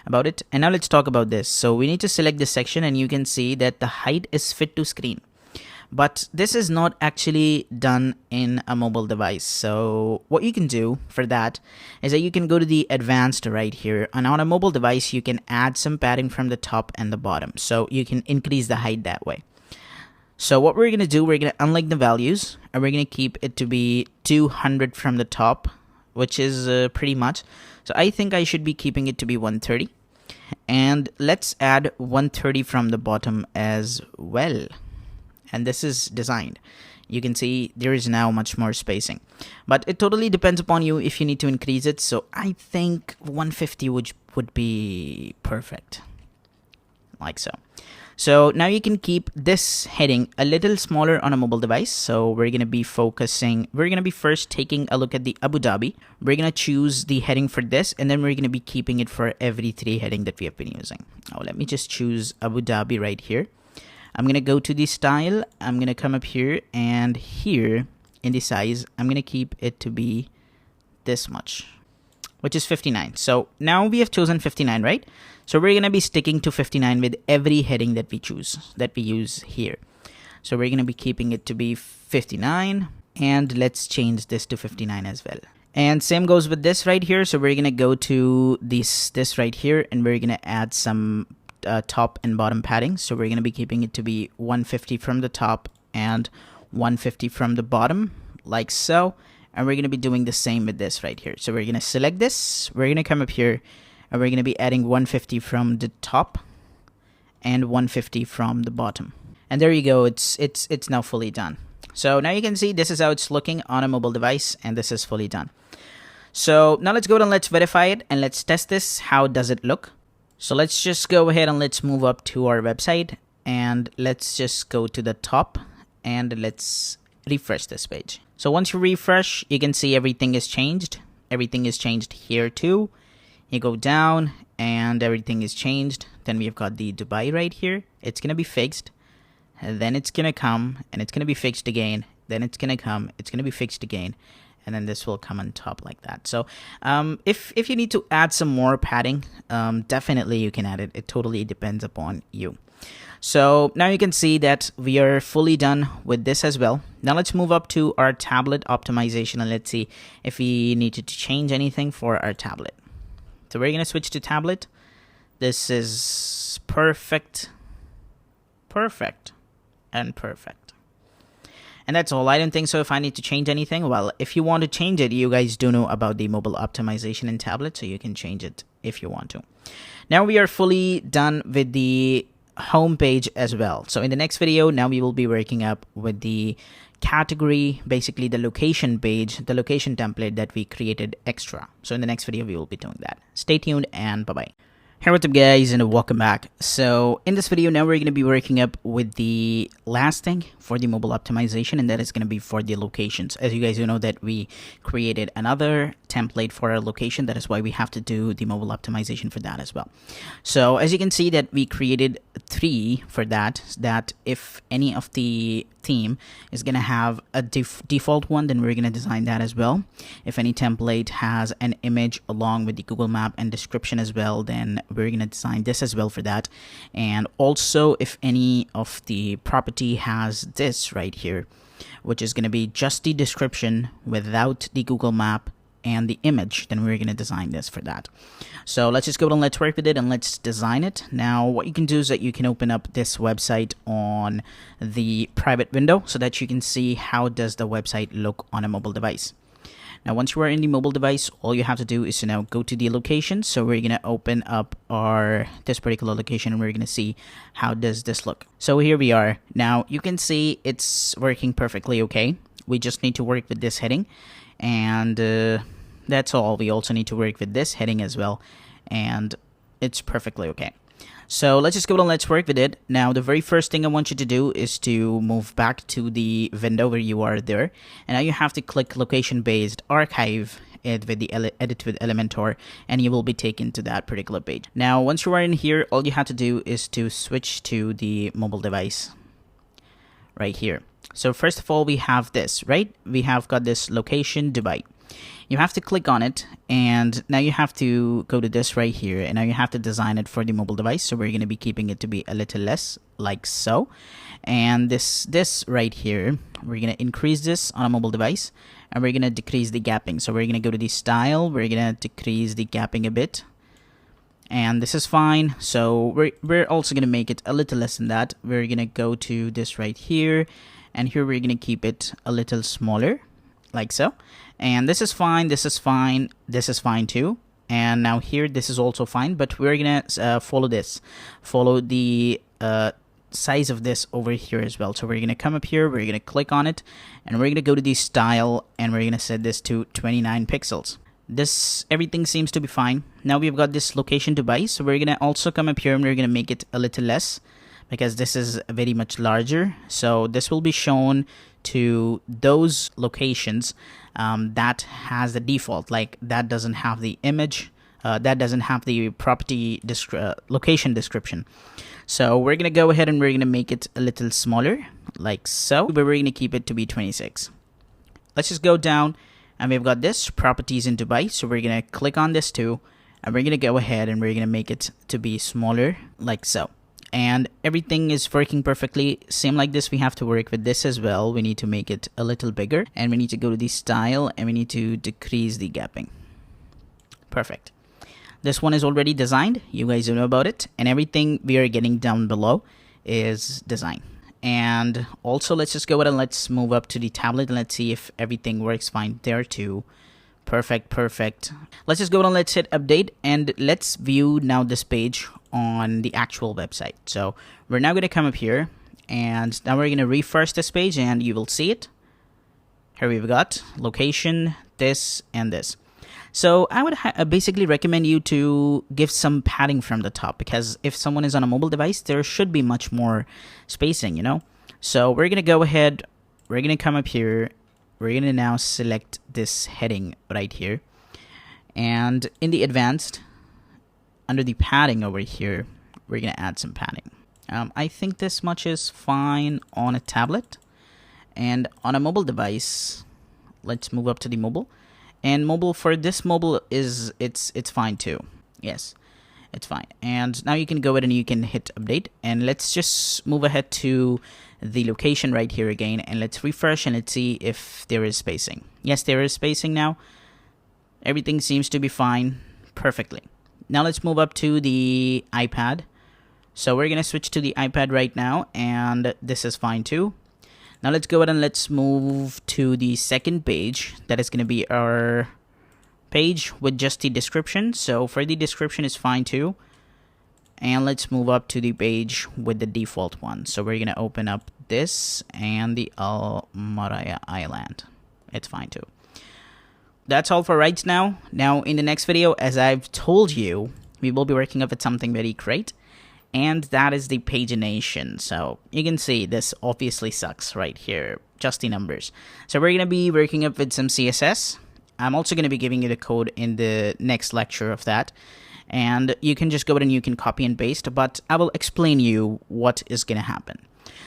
S2: about it. And now let's talk about this. So we need to select this section, and you can see that the height is fit to screen, but this is not actually done in a mobile device. So what you can do for that is that you can go to the advanced right here, and on a mobile device you can add some padding from the top and the bottom, so you can increase the height that way. So what we're gonna do, we're gonna unlike the values, and we're gonna keep it to be 200 from the top, which is pretty much. So I think I should be keeping it to be 130, and let's add 130 from the bottom as well. And this is designed. You can see there is now much more spacing, but it totally depends upon you if you need to increase it. So I think 150 would be perfect, like so. So now you can keep this heading a little smaller on a mobile device. So we're going to be first taking a look at the Abu Dhabi. We're going to choose the heading for this, and then we're going to be keeping it for every 3 heading that we have been using. Oh, let me just choose Abu Dhabi right here. I'm going to go to the style. I'm going to come up here, and here in the size, I'm going to keep it to be this much, which is 59. So now we have chosen 59, right? So we're going to be sticking to 59 with every heading that we use here. So we're going to be keeping it to be 59, and let's change this to 59 as well. And same goes with this right here. So we're going to go to this right here, and we're going to add some top and bottom padding. So we're going to be keeping it to be 150 from the top and 150 from the bottom, like so. and we're going to be doing the same with this right here. So we're going to select this, we're going to come up here, and we're going to be adding 150 from the top and 150 from the bottom. And there you go, it's now fully done. So now you can see this is how it's looking on a mobile device, and this is fully done. So now let's go and let's verify it and let's test this. How does it look? So let's just go ahead and let's move up to our website, and let's just go to the top and let's refresh this page. So once you refresh, you can see everything is changed. Everything is changed here too. You go down and everything is changed. Then we've got the Dubai right here. It's going to be fixed. And then it's going to come and it's going to be fixed again. Then it's going to come. It's going to be fixed again. And then this will come on top like that. So if you need to add some more padding, definitely you can add it. It totally depends upon you. So now you can see that we are fully done with this as well. Now let's move up to our tablet optimization and let's see if we need to change anything for our tablet. So we're going to switch to tablet. This is perfect, perfect, and perfect. And that's all. I don't think so if I need to change anything. Well, if you want to change it, you guys do know about the mobile optimization in tablet, so you can change it if you want to. Now we are fully done with the home page as well. So in the next video, now we will be working up with the category, basically the location page, the location template that we created extra. So in the next video, we will be doing that. Stay tuned and bye-bye. Hey, what's up guys, and welcome back. So in this video now we're going to be working up with the last thing for the mobile optimization, and that is going to be for the locations. As you guys know that we created another template for our location. That is why we have to do the mobile optimization for that as well. So as you can see that we created 3 for that if any of the theme is going to have a default one, then we're going to design that as well. If any template has an image along with the Google map and description as well, then we're going to design this as well for that. And also if any of the property has this right here, which is going to be just the description without the Google map and the image, then we're going to design this for that. So let's just go and let's work with it and let's design it. Now what you can do is that you can open up this website on the private window so that you can see how does the website look on a mobile device. Now once you are in the mobile device, all you have to do is to now go to the location. So we're going to open up this particular location and we're going to see how does this look. So here we are. Now you can see it's working perfectly okay. We just need to work with this heading, and that's all. We also need to work with this heading as well, and it's perfectly okay. So let's just go and let's work with it. Now the very first thing I want you to do is to move back to the window where you are there, and now you have to click location based archive it with the edit with Elementor, and you will be taken to that particular page. Now once you are in here, all you have to do is to switch to the mobile device right here. So first of all, we have this, right? We have got this location Dubai. You have to click on it, and now you have to go to this right here, and now you have to design it for the mobile device. So we're going to be keeping it to be a little less, like so. And this right here, we're going to increase this on a mobile device, and we're going to decrease the gapping. So we're going to go to the style, we're going to decrease the gapping a bit, and this is fine. So we're also going to make it a little less than that. We're going to go to this right here, and here we're going to keep it a little smaller, like so. And this is fine, this is fine, this is fine too. And now here, this is also fine, but we're gonna follow the size of this over here as well. So we're gonna come up here, we're gonna click on it, and we're gonna go to the style, and we're gonna set this to 29 pixels. Everything seems to be fine. Now we've got this location device, so we're gonna also come up here and we're gonna make it a little less, because this is very much larger. So this will be shown to those locations that has the default, like that doesn't have the image, that doesn't have the property location description. So we're gonna go ahead and we're gonna make it a little smaller, like so, but we're gonna keep it to be 26. Let's just go down, and we've got this properties in Dubai, so we're gonna click on this too, and we're gonna go ahead and we're gonna make it to be smaller, like so. And everything is working perfectly. Same like this, we have to work with this as well. We need to make it a little bigger, and we need to go to the style, and we need to decrease the gapping. Perfect. This one is already designed. You guys know about it, and everything we are getting down below is design. And also let's just go ahead and let's move up to the tablet and let's see if everything works fine there too. Perfect. Let's just go ahead and let's hit update, and let's view now this page on the actual website. So we're now going to come up here, and now we're going to refresh this page, and you will see it. Here we've got location, this, and this. So I would basically recommend you to give some padding from the top, because if someone is on a mobile device, there should be much more spacing, you know. So we're going to go ahead, we're going to come up here, we're going to now select this heading right here. And in the advanced, under the padding over here, we're going to add some padding. I think this much is fine on a tablet. And on a mobile device, let's move up to the mobile. And mobile, for this mobile, it's fine too. Yes, it's fine. And now you can go ahead and you can hit update. And let's just move ahead to the location right here again. And let's refresh and let's see if there is spacing. Yes, there is spacing now. Everything seems to be fine perfectly. Now let's move up to the iPad. So we're going to switch to the iPad right now. And this is fine too. Now let's go ahead and let's move to the second page. That is going to be our page with just the description. So for the description is fine too. And let's move up to the page with the default one. So we're going to open up this and the Al Maraya Island. It's fine too. That's all for right now. Now in the next video, as I've told you, we will be working up with something very great. And that is the pagination. So you can see this obviously sucks right here, just the numbers. So we're going to be working up with some CSS. I'm also going to be giving you the code in the next lecture of that. And you can just go ahead and you can copy and paste, but I will explain you what is going to happen.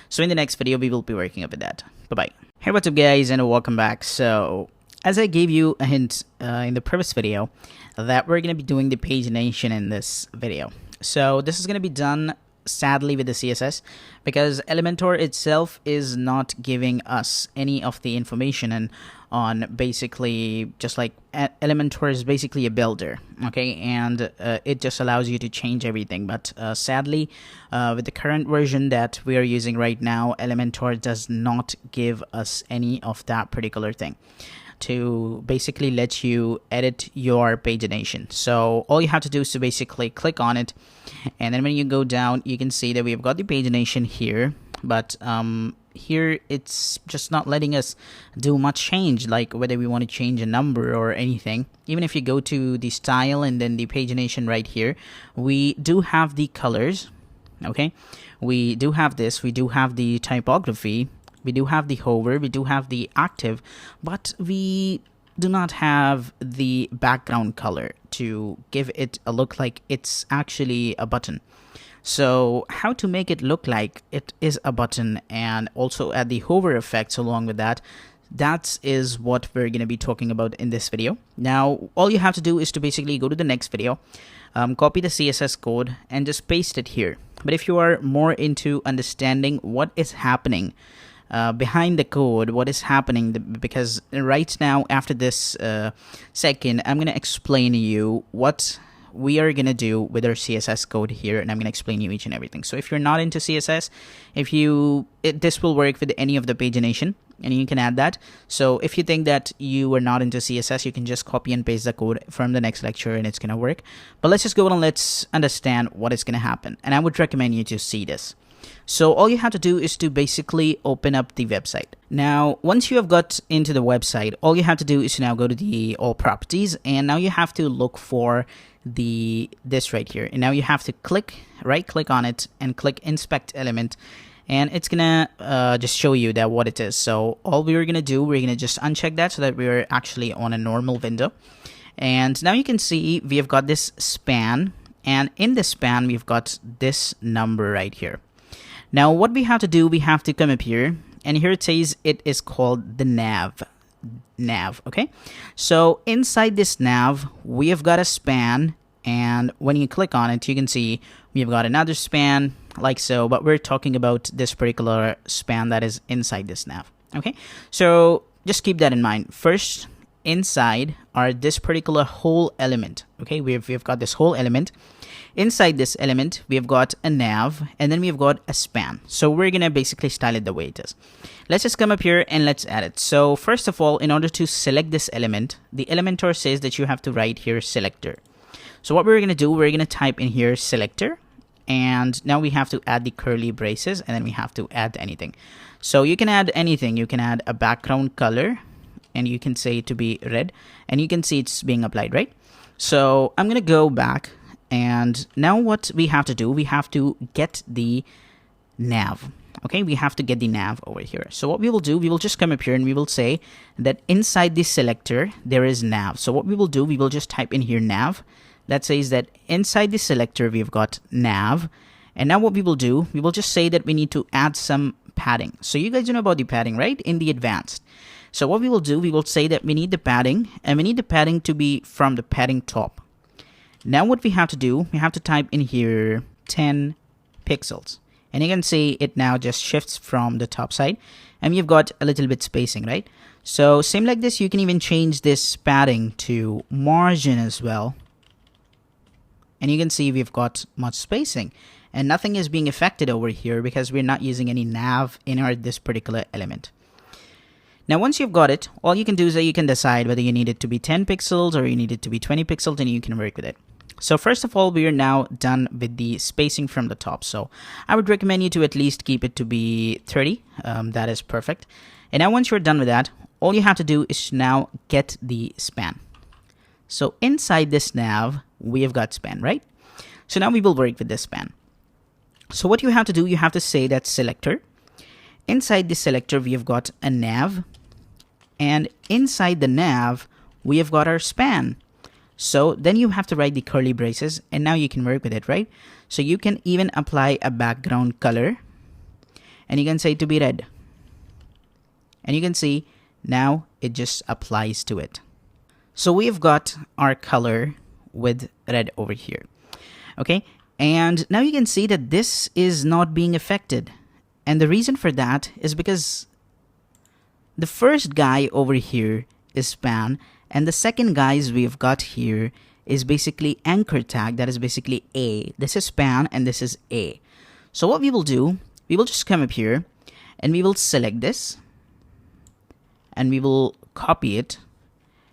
S2: So in the next video, we will be working up with that. Bye-bye. Hey, what's up guys, and welcome back. So as I gave you a hint in the previous video that we're going to be doing the pagination in this video. So this is going to be done sadly with the CSS because Elementor itself is not giving us any of the information and on basically just like Elementor is basically a builder, okay, and it just allows you to change everything. But sadly, with the current version that we are using right now, Elementor does not give us any of that particular thing to basically let you edit your pagination. So all you have to do is to basically click on it, and then when you go down, you can see that we've got the pagination here, but here it's just not letting us do much change, like whether we want to change a number or anything. Even if you go to the style and then the pagination right here, we do have the colors, okay, we do have this, we do have the typography, we do have the hover, we do have the active, but we do not have the background color to give it a look like it's actually a button. So how to make it look like it is a button and also add the hover effects along with that, that is what we're going to be talking about in this video. Now all you have to do is to basically go to the next video, copy the CSS code and just paste it here. But if you are more into understanding what is happening behind the code, what is happening, because right now after this second, I'm going to explain to you what we are going to do with our CSS code here, and I'm going to explain you each and everything. So if you're not into CSS, this will work with any of the pagination, and you can add that. So if you think that you are not into CSS, you can just copy and paste the code from the next lecture and it's going to work. But let's just go and let's understand what is going to happen, and I would recommend you to see this. So all you have to do is to basically open up the website. Now, once you have got into the website, all you have to do is to now go to the all properties, and now you have to look for this right here. And now you have to right click on it and click inspect element, and it's gonna just show you that what it is. So all we're gonna do, we're gonna just uncheck that so that we're actually on a normal window. And now you can see we have got this span, and in this span we've got this number right here. Now what we have to do, we have to come up here, and here it says it is called the nav, okay? So inside this nav, we have got a span, and when you click on it, you can see we've got another span like so, but we're talking about this particular span that is inside this nav, okay? So just keep that in mind. First, inside are this particular whole element, okay? We've got this whole element, Inside this element, we have got a nav, and then we have got a span. So we're gonna basically style it the way it is. Let's just come up here and let's add it. So first of all, in order to select this element, the Elementor says that you have to write here selector. So what we're gonna do, we're gonna type in here selector, and now we have to add the curly braces, and then we have to add anything. So you can add anything. You can add a background color, and you can say it to be red, and you can see it's being applied, right? So I'm gonna go back, and now what we have to do, we have to get the nav. Okay, we have to get the nav over here. So what we will do, we will just come up here and we will say that inside the selector there is nav. So what we will do, we will just type in here nav. That says that inside the selector we've got nav. And now what we will do, we will just say that we need to add some padding. So you guys know about the padding, right? In the advanced. So what we will do, we will say that we need the padding, and we need the padding to be from the padding top. Now what we have to do, we have to type in here 10 pixels. And you can see it now just shifts from the top side, and we've got a little bit spacing, right? So same like this, you can even change this padding to margin as well. And you can see we've got much spacing, and nothing is being affected over here because we're not using any nav in this particular element. Now once you've got it, all you can do is that you can decide whether you need it to be 10 pixels or you need it to be 20 pixels, and you can work with it. So first of all, we are now done with the spacing from the top. So I would recommend you to at least keep it to be 30. That is perfect. And now once you're done with that, all you have to do is now get the span. So inside this nav, we have got span, right? So now we will work with this span. So what you have to do, you have to say that selector. Inside the selector, we have got a nav. And inside the nav, we have got our span. So then you have to write the curly braces, and now you can work with it, right? So you can even apply a background color, and you can say it to be red. And you can see now it just applies to it. So we've got our color with red over here. Okay, and now you can see that this is not being affected. And the reason for that is because the first guy over here is span, and the second guys we've got here is basically anchor tag. That is basically A. This is span and this is A. So what we will do, we will just come up here and we will select this and we will copy it.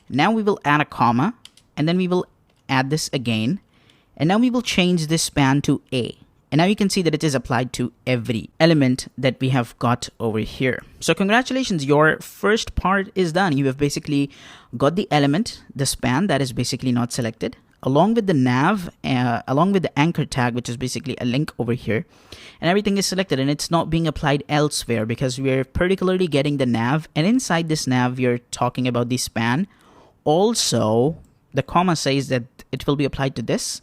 S2: Now we will add a comma, and then we will add this again, and now we will change this span to A. And now you can see that it is applied to every element that we have got over here. So congratulations, your first part is done. You have basically got the element, the span that is basically not selected, along with the nav, along with the anchor tag, which is basically a link over here. And everything is selected, and it's not being applied elsewhere because we're particularly getting the nav. And inside this nav, we're talking about the span. Also, the comma says that it will be applied to this,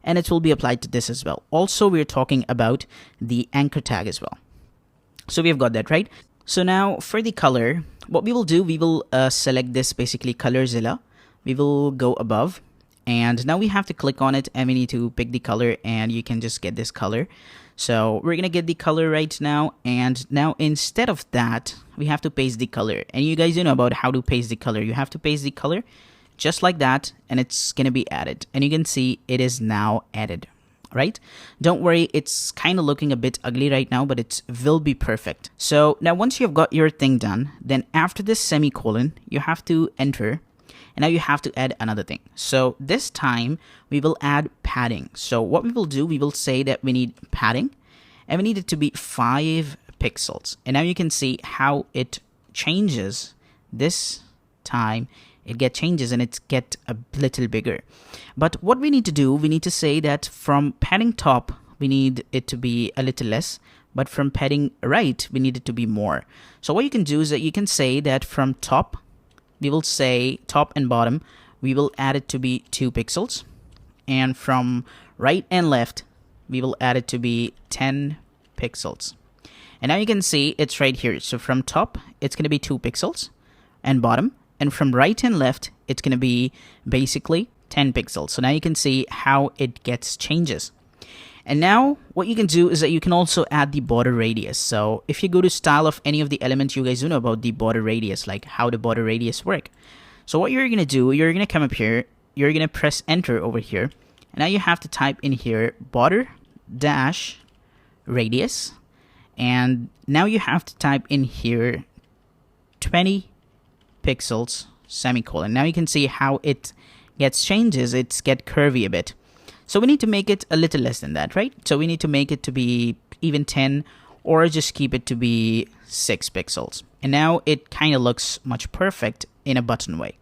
S2: and it will be applied to this as well. Also, we're talking about the anchor tag as well. So we've got that, right? So now for the color, what we will do, we will select this basically Colorzilla. We will go above, and now we have to click on it, and we need to pick the color, and you can just get this color. So we're gonna get the color right now, and now instead of that, we have to paste the color. And you guys know about how to paste the color. You have to paste the color just like that, and it's gonna be added, and you can see it is now added, right? Don't worry, it's kind of looking a bit ugly right now, but it will be perfect. So now once you've got your thing done, then after this semicolon, you have to enter, and now you have to add another thing. So this time we will add padding. So what we will do, we will say that we need padding, and we need it to be 5 pixels. And now you can see how it changes this time. It changes and it get a little bigger. But what we need to do, we need to say that from padding top, we need it to be a little less, but from padding right, we need it to be more. So what you can do is that you can say that from top, we will say top and bottom, we will add it to be 2 pixels. And from right and left, we will add it to be 10 pixels. And now you can see it's right here. So from top, it's going to be 2 pixels, and bottom. And from right and left, it's going to be basically 10 pixels. So now you can see how it gets changes. And now what you can do is that you can also add the border radius. So if you go to style of any of the elements, you guys know about the border radius, like how the border radius work. So what you're going to do, you're going to come up here, you're going to press enter over here, Now you have to type in here border dash radius, and now you have to type in here 20 pixels semicolon. Now you can see how it gets changes. It's get curvy a bit. So we need to make it a little less than that, right? So we need to make it to be even 10 or just keep it to be 6 pixels. And now it kind of looks much perfect in a button way.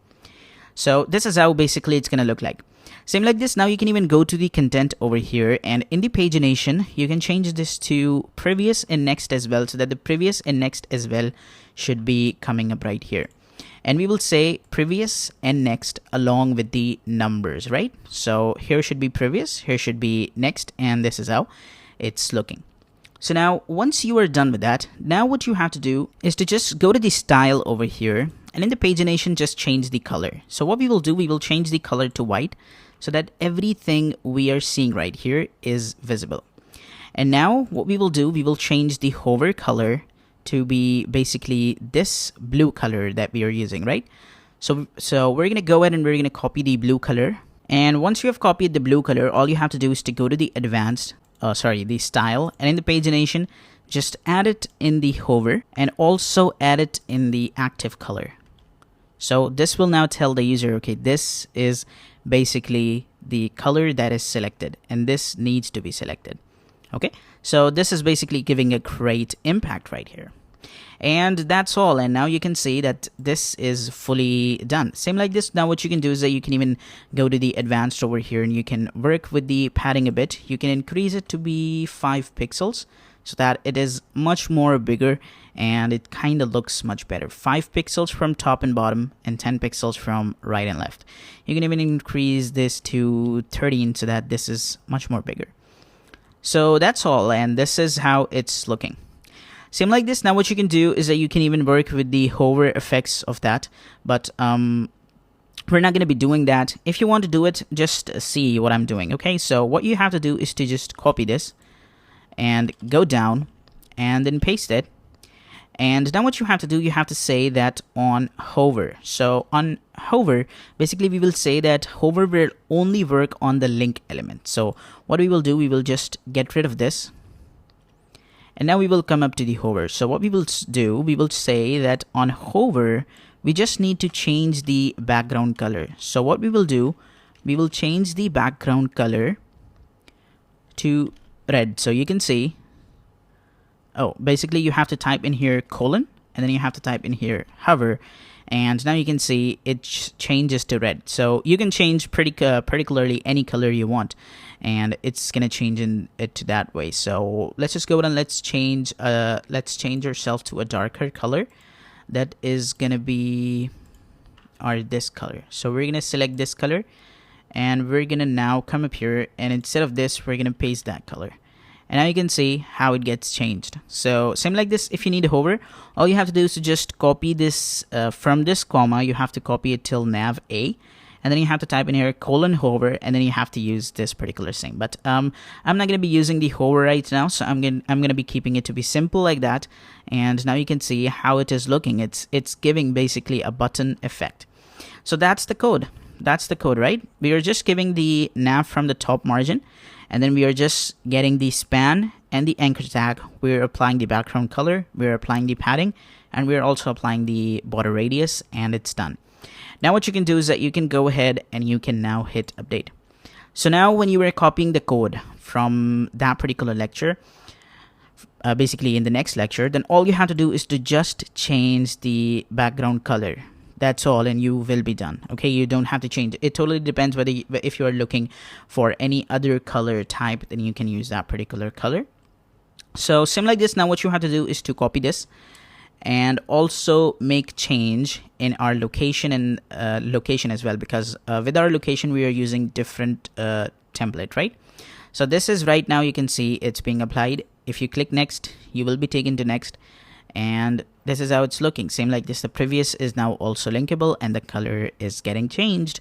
S2: So this is how basically it's going to look like. Same like this, now you can even go to the content over here, and in the pagination, you can change this to previous and next as well, so that the previous and next as well should be coming up right here. And we will say previous and next along with the numbers, right? So here should be previous, here should be next, and this is how it's looking. So now once you are done with that, now what you have to do is to just go to the style over here, and in the pagination just change the color. So what we will do, we will change the color to white so that everything we are seeing right here is visible. And now what we will do, we will change the hover color to be basically this blue color that we are using, right? So we're going to go ahead and we're going to copy the blue color. And once you have copied the blue color, all you have to do is to go to the advanced, the style, and in the pagination, just add it in the hover and also add it in the active color. So this will now tell the user, okay, this is basically the color that is selected and this needs to be selected. Okay, so this is basically giving a great impact right here. And that's all. And now you can see that this is fully done. Same like this. Now what you can do is that you can even go to the advanced over here and you can work with the padding a bit. You can increase it to be 5 pixels so that it is much more bigger and it kind of looks much better. 5 pixels from top and bottom and 10 pixels from right and left. You can even increase this to 13 so that this is much more bigger. So that's all, and this is how it's looking. Same like this. Now what you can do is that you can even work with the hover effects of that, but we're not going to be doing that. If you want to do it, just see what I'm doing. Okay, so what you have to do is to just copy this and go down and then paste it. And now what you have to do, you have to say that on hover. So on hover, basically we will say that hover will only work on the link element. So what we will do, we will just get rid of this. And now we will come up to the hover. So what we will do, we will say that on hover, we just need to change the background color. So what we will do, we will change the background color to red. So you can see, basically you have to type in here colon, and then you have to type in here hover, and now you can see it changes to red. So you can change particularly any color you want, and it's gonna change it to that way. So let's just go ahead and let's change ourselves to a darker color. That is gonna be this color. So we're gonna select this color, and we're gonna now come up here, and instead of this, we're gonna paste that color. And now you can see how it gets changed. So same like this, if you need a hover, all you have to do is to just copy this from this comma. You have to copy it till nav A, and then you have to type in here colon hover, and then you have to use this particular thing. But I'm not gonna be using the hover right now, so I'm gonna be keeping it to be simple like that. And now you can see how it is looking. It's giving basically a button effect. So that's the code. That's the code, right? We are just giving the nav from the top margin, and then we are just getting the span and the anchor tag. We're applying the background color, we're applying the padding, and we're also applying the border radius, and it's done. Now what you can do is that you can go ahead and you can now hit update. So now when you were copying the code from that particular lecture, basically in the next lecture, then all you have to do is to just change the background color. That's all, and you will be done. Okay, you don't have to change it. It totally depends whether if you are looking for any other color type, then you can use that particular color. So same like this. Now what you have to do is to copy this and also make change in our location and location as well, because with our location we are using different template, right? So this is right now, you can see it's being applied. If you click next, you will be taken to next, and this is how it's looking. Same like this, the previous is now also linkable and the color is getting changed.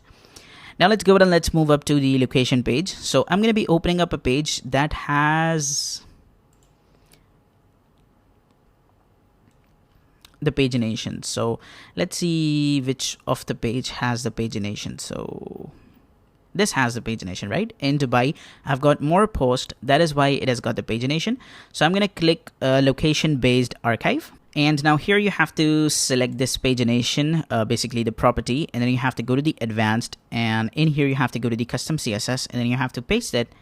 S2: Now let's go ahead and let's move up to the location page. So I'm going to be opening up a page that has the pagination. So let's see which of the page has the pagination. So this has the pagination, right? In Dubai, I've got more posts. That is why it has got the pagination. So I'm going to click location-based archive. And now here you have to select this pagination, basically the property, and then you have to go to the advanced, and in here you have to go to the custom CSS, and then you have to paste it,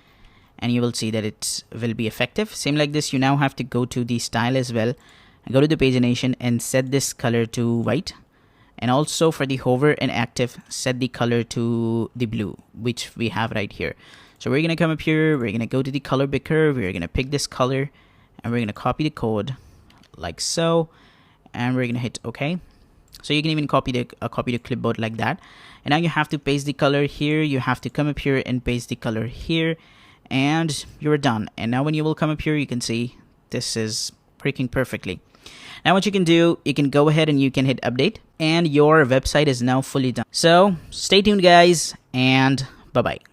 S2: and you will see that it will be effective. Same like this, you now have to go to the style as well, and go to the pagination and set this color to white. And also for the hover and active, set the color to the blue, which we have right here. So we're going to come up here, we're going to go to the color picker, we're going to pick this color, and we're going to copy the code like so, and we're going to hit OK. So you can even copy the clipboard like that. And now you have to paste the color here, you have to come up here and paste the color here, and you're done. And now when you will come up here, you can see this is working perfectly. Now what you can do, you can go ahead and you can hit update, and your website is now fully done. So stay tuned guys, and bye bye.